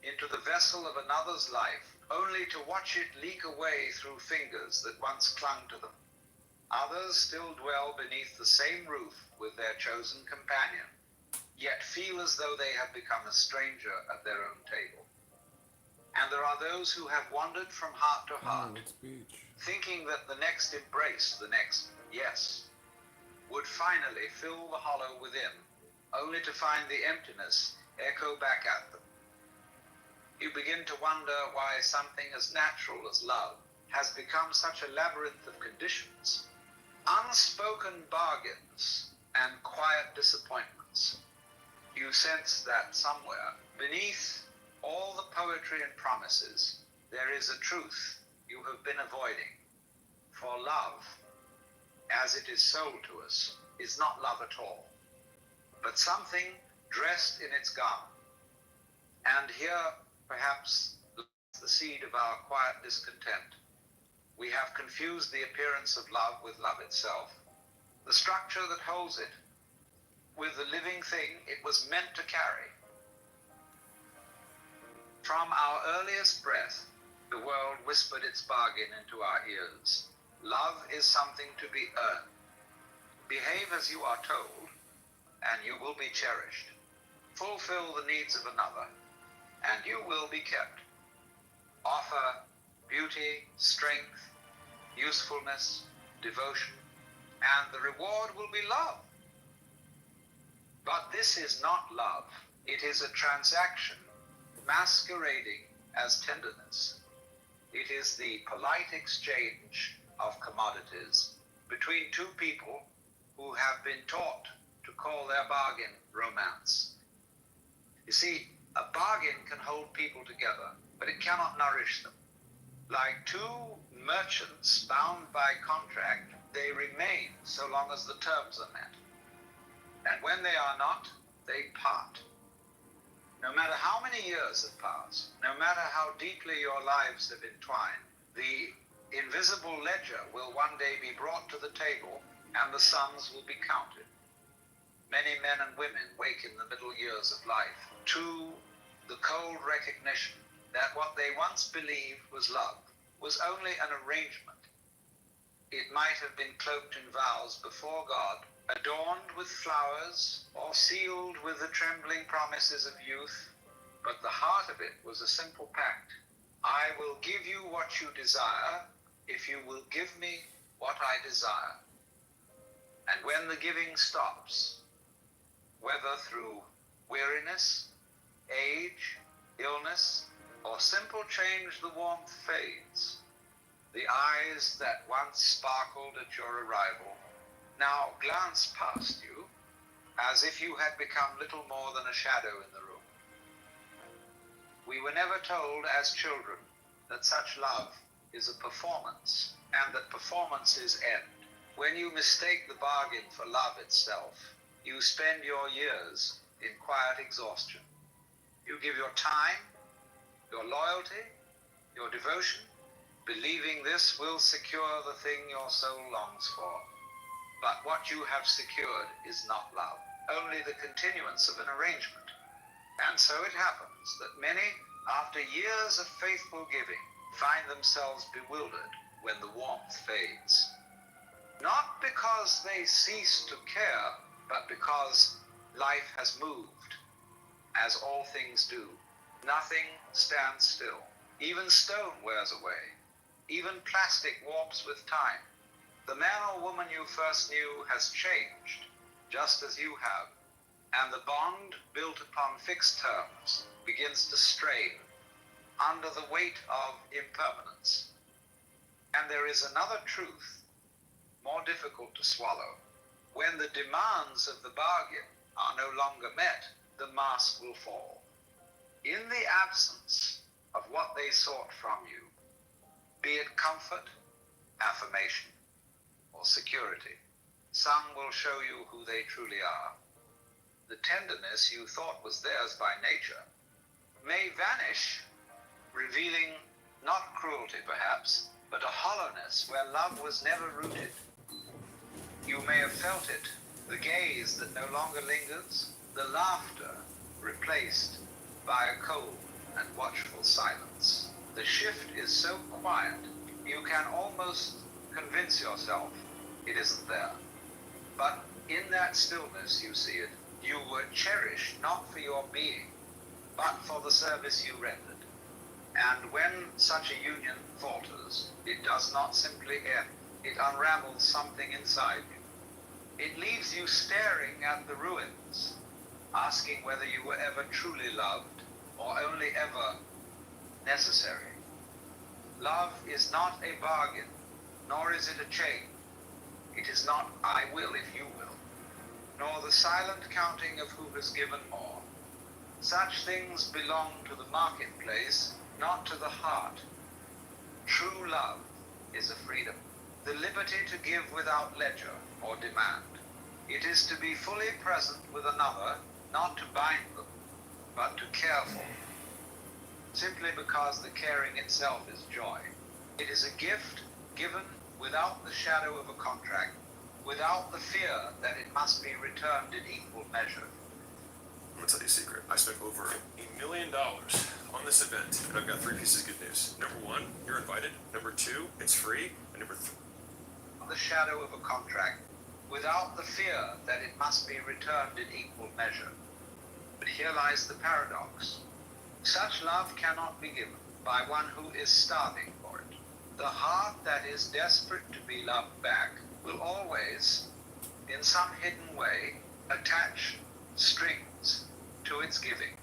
into the vessel of another's life, only to watch it leak away through fingers that once clung to them. Others still dwell beneath the same roof with their chosen companion, yet feel as though they have become a stranger at their own table. And there are those who have wandered from heart to heart, thinking that the next embrace, the next yes, would finally fill the hollow within, only to find the emptiness echo back at them. You begin to wonder why something as natural as love has become such a labyrinth of conditions, unspoken bargains, and quiet disappointments. You sense that somewhere, beneath all the poetry and promises, there is a truth you have been avoiding. For love, as it is sold to us, is not love at all, but something dressed in its garment. And here, perhaps, lies the seed of our quiet discontent. We have confused the appearance of love with love itself, the structure that holds it, with the living thing it was meant to carry. From our earliest breath, the world whispered its bargain into our ears. Love is something to be earned. Behave as you are told, and you will be cherished. Fulfill the needs of another, and you will be kept. Offer beauty, strength, usefulness, devotion, and the reward will be love. But this is not love. It is a transaction masquerading as tenderness. It is the polite exchange of commodities between two people who have been taught to call their bargain romance. You see, a bargain can hold people together, but it cannot nourish them. Like two merchants bound by contract, they remain so long as the terms are met. And when they are not, they part. No matter how many years have passed, no matter how deeply your lives have entwined, the invisible ledger will one day be brought to the table and the sums will be counted. Many men and women wake in the middle years of life to the cold recognition that what they once believed was love was only an arrangement. It might have been cloaked in vows before God, adorned with flowers, or sealed with the trembling promises of youth, but the heart of it was a simple pact. I will give you what you desire if you will give me what I desire. And when the giving stops, whether through weariness, age, illness, or simple change, the warmth fades. The eyes that once sparkled at your arrival now glance past you as if you had become little more than a shadow in the room. We were never told as children that such love is a performance, and that performances end. When you mistake the bargain for love itself, you spend your years in quiet exhaustion. You give your time, your loyalty, your devotion, believing this will secure the thing your soul longs for. But what you have secured is not love, only the continuance of an arrangement. And so it happens that many, after years of faithful giving, find themselves bewildered when the warmth fades. Not because they cease to care, but because life has moved, as all things do. Nothing stands still. Even stone wears away. Even plastic warps with time. The man or woman you first knew has changed, just as you have, and the bond built upon fixed terms begins to strain under the weight of impermanence. And there is another truth, more difficult to swallow. When the demands of the bargain are no longer met, the mask will fall. In the absence of what they sought from you, be it comfort, affirmation, or security, some will show you who they truly are. The tenderness you thought was theirs by nature may vanish, revealing not cruelty perhaps, but a hollowness where love was never rooted. You may have felt it, the gaze that no longer lingers, the laughter replaced by a cold and watchful silence. The shift is so quiet, you can almost convince yourself it isn't there. But in that stillness you see it, you were cherished not for your being, but for the service you rendered. And when such a union falters, it does not simply end. It unravels something inside you. It leaves you staring at the ruins, asking whether you were ever truly loved or only ever necessary. Love is not a bargain, nor is it a chain. It is not I will if you will, nor the silent counting of who has given more. Such things belong to the marketplace, not to the heart. True love is a freedom, the liberty to give without ledger or demand. It is to be fully present with another, not to bind them, but to care for them, simply because the caring itself is joy. It is a gift given without the shadow of a contract, without the fear that it must be returned in equal measure. I'm gonna tell you a secret. I spent over $1 million on this event, and I've got 3 pieces of good news. Number 1, you're invited. Number 2, it's free. And number 3, the shadow of a contract, without the fear that it must be returned in equal measure. But here lies the paradox. Such love cannot be given by one who is starving for it. The heart that is desperate to be loved back will always, in some hidden way, attach strings to its giving.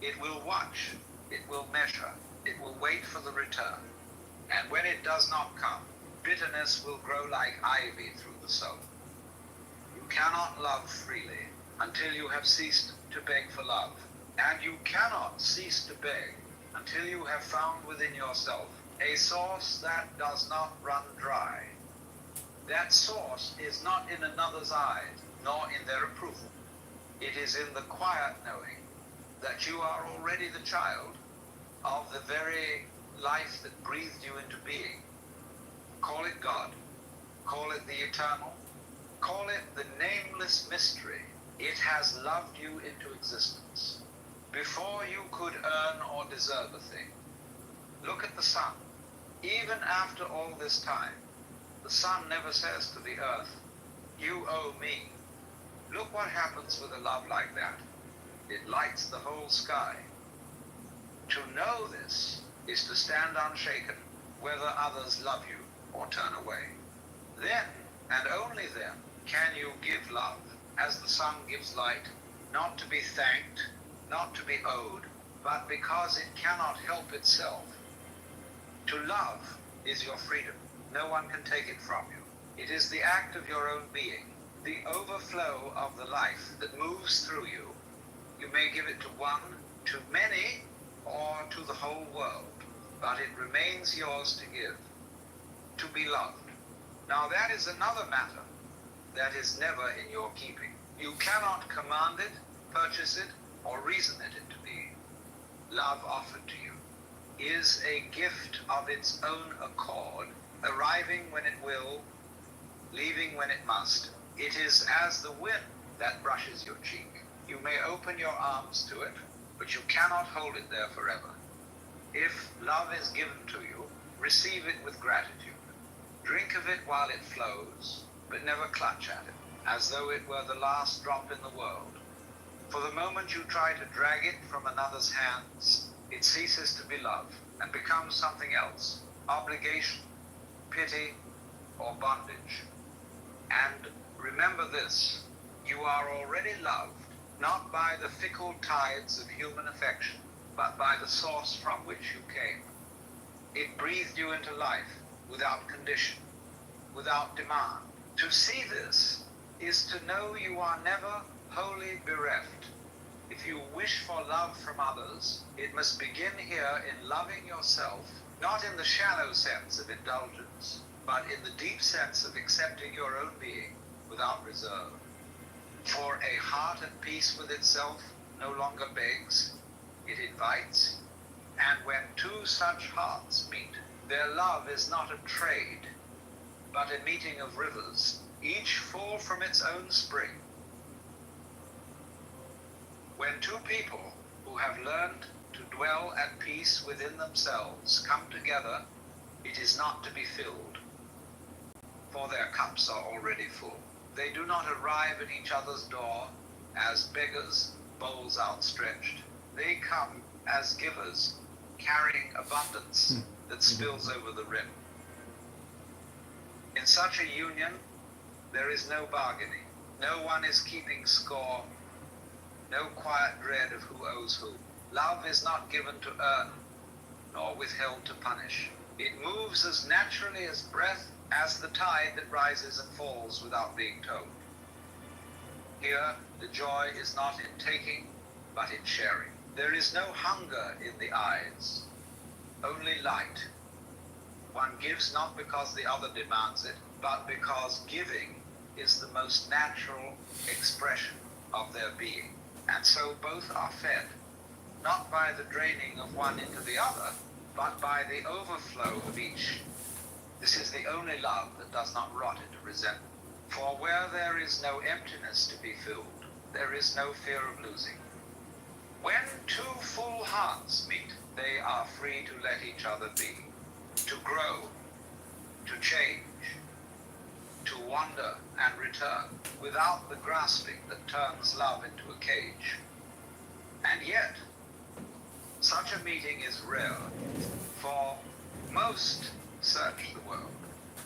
It will watch, it will measure, it will wait for the return. And when it does not come, bitterness will grow like ivy through the soul. You cannot love freely until you have ceased to beg for love. And you cannot cease to beg until you have found within yourself a source that does not run dry. That source is not in another's eyes, nor in their approval. It is in the quiet knowing that you are already the child of the very life that breathed you into being. Call it God, call it the eternal, call it the nameless mystery. It has loved you into existence before you could earn or deserve a thing. Look at the sun. Even after all this time, the sun never says to the earth, you owe me. Look what happens with a love like that. It lights the whole sky. To know this is to stand unshaken, whether others love you or turn away. Then, and only then, can you give love, as the sun gives light, not to be thanked, not to be owed, but because it cannot help itself. To love is your freedom. No one can take it from you. It is the act of your own being. the overflow of the life that moves through you. You may give it to one, to many, or to the whole world, but it remains yours to give, to be loved. Now that is another matter that is never in your keeping. You cannot command it, purchase it, or reason it into being. Love offered to you is a gift of its own accord, arriving when it will, leaving when it must. It is as the wind that brushes your cheek. You may open your arms to it, but you cannot hold it there forever. If love is given to you, receive it with gratitude. Drink of it while it flows, but never clutch at it, as though it were the last drop in the world. For the moment you try to drag it from another's hands, it ceases to be love and becomes something else, obligation, pity, or bondage. And remember this, you are already loved, not by the fickle tides of human affection, but by the source from which you came. It breathed you into life without condition, without demand. To see this is to know you are never wholly bereft. If you wish for love from others, it must begin here in loving yourself, not in the shallow sense of indulgence, but in the deep sense of accepting your own being without reserve. For a heart at peace with itself no longer begs, it invites, and when two such hearts meet, their love is not a trade, but a meeting of rivers, each full from its own spring. When two people who have learned to dwell at peace within themselves come together, it is not to be filled, for their cups are already full. They do not arrive at each other's door as beggars, bowls outstretched. They come as givers, carrying abundance that spills over the rim. In such a union, there is no bargaining. No one is keeping score. No quiet dread of who owes who. Love is not given to earn, nor withheld to punish. It moves as naturally as breath, as the tide that rises and falls without being told. Here, the joy is not in taking, but in sharing. There is no hunger in the eyes, only light. One gives not because the other demands it, but because giving is the most natural expression of their being. And so both are fed, not by the draining of one into the other, but by the overflow of each. This is the only love that does not rot into resentment. For where there is no emptiness to be filled, there is no fear of losing. When two full hearts meet, they are free to let each other be, to grow, to change, to wander and return, without the grasping that turns love into a cage. And yet, such a meeting is rare, for most search the world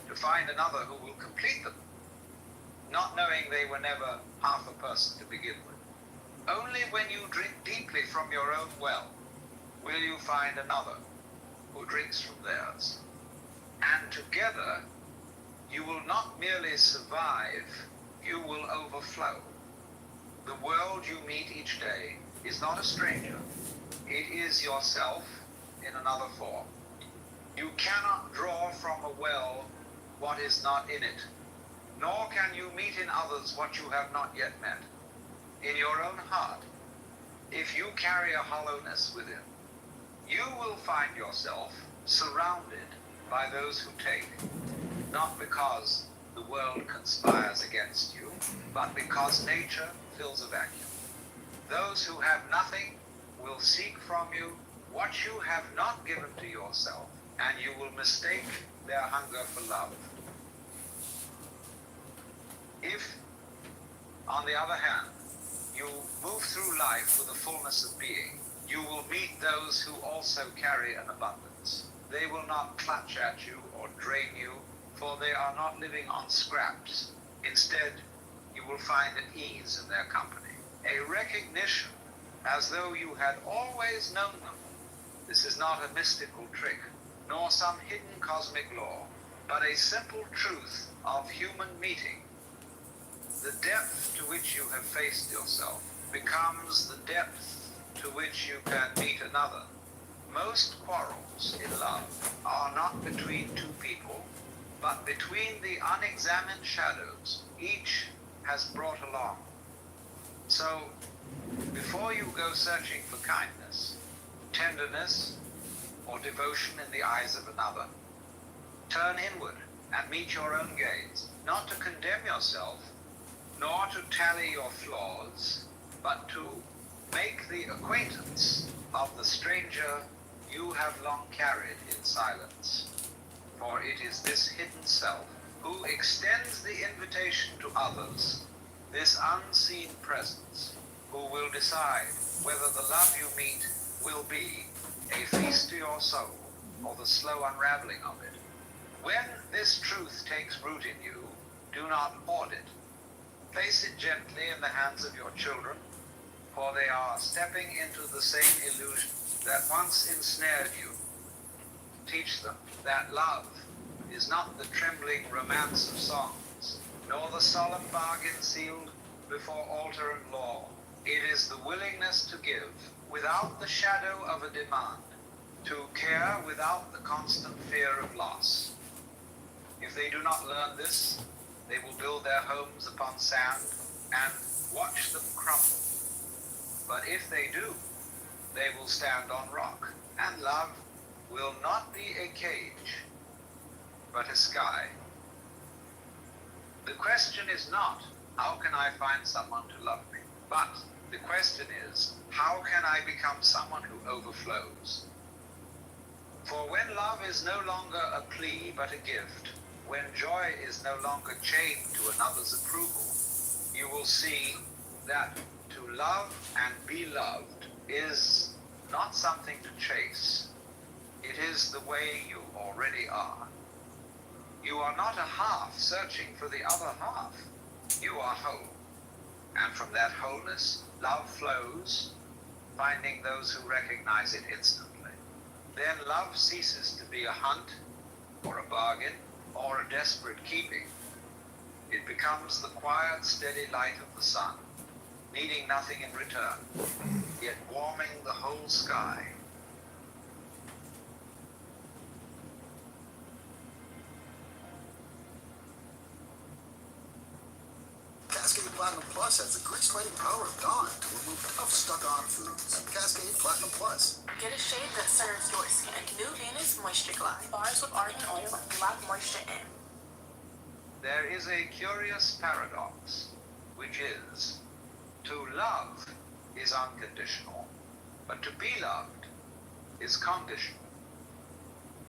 to find another who will complete them, not knowing they were never half a person to begin with. Only when you drink deeply from your own well will you find another who drinks from theirs. And together you will not merely survive, you will overflow. The world you meet each day is not a stranger. It is yourself in another form. You cannot draw from a well what is not in it, nor can you meet in others what you have not yet met. In your own heart, if you carry a hollowness within, you will find yourself surrounded by those who take, not because the world conspires against you, but because nature fills a vacuum. Those who have nothing will seek from you what you have not given to yourself, and you will mistake their hunger for love. If, on the other hand, you move through life with a fullness of being, you will meet those who also carry an abundance. They will not clutch at you or drain you, for they are not living on scraps. Instead, you will find an ease in their company, a recognition as though you had always known them. This is not a mystical trick, nor some hidden cosmic law, but a simple truth of human meeting. the depth to which you have faced yourself becomes the depth to which you can meet another. Most quarrels in love are not between two people, but between the unexamined shadows each has brought along. So, before you go searching for kindness, tenderness, or devotion in the eyes of another, turn inward and meet your own gaze, not to condemn yourself, nor to tally your flaws, but to make the acquaintance of the stranger you have long carried in silence. For it is this hidden self who extends the invitation to others, this unseen presence, who will decide whether the love you meet will be a feast to your soul or the slow unraveling of it. When this truth takes root in you, do not hoard it. Place it gently in the hands of your children, for they are stepping into the same illusion that once ensnared you. Teach them that love is not the trembling romance of songs, nor the solemn bargain sealed before altar and law. It is the willingness to give without the shadow of a demand, to care without the constant fear of loss. If they do not learn this, they will build their homes upon sand and watch them crumble. But if they do, they will stand on rock, and love will not be a cage, but a sky. The question is not, how can I find someone to love me? But the question is, how can I become someone who overflows? For when love is no longer a plea but a gift, when joy is no longer chained to another's approval, you will see that to love and be loved is not something to chase. It is the way you already are. You are not a half searching for the other half. You are whole. And from that wholeness, love flows, finding those who recognize it instantly. Then love ceases to be a hunt, or a bargain, or a desperate keeping. It becomes the quiet, steady light of the sun, needing nothing in return, yet warming the whole sky. Cascade Platinum Plus has the grit-fighting power of Dawn to remove tough, stuck-on foods. Cascade Platinum Plus. Get a shade that serves your skin. New Venus Moisture Glide. Bars with argan oil and lock moisture in. There is a curious paradox, which is, to love is unconditional, but to be loved is conditional.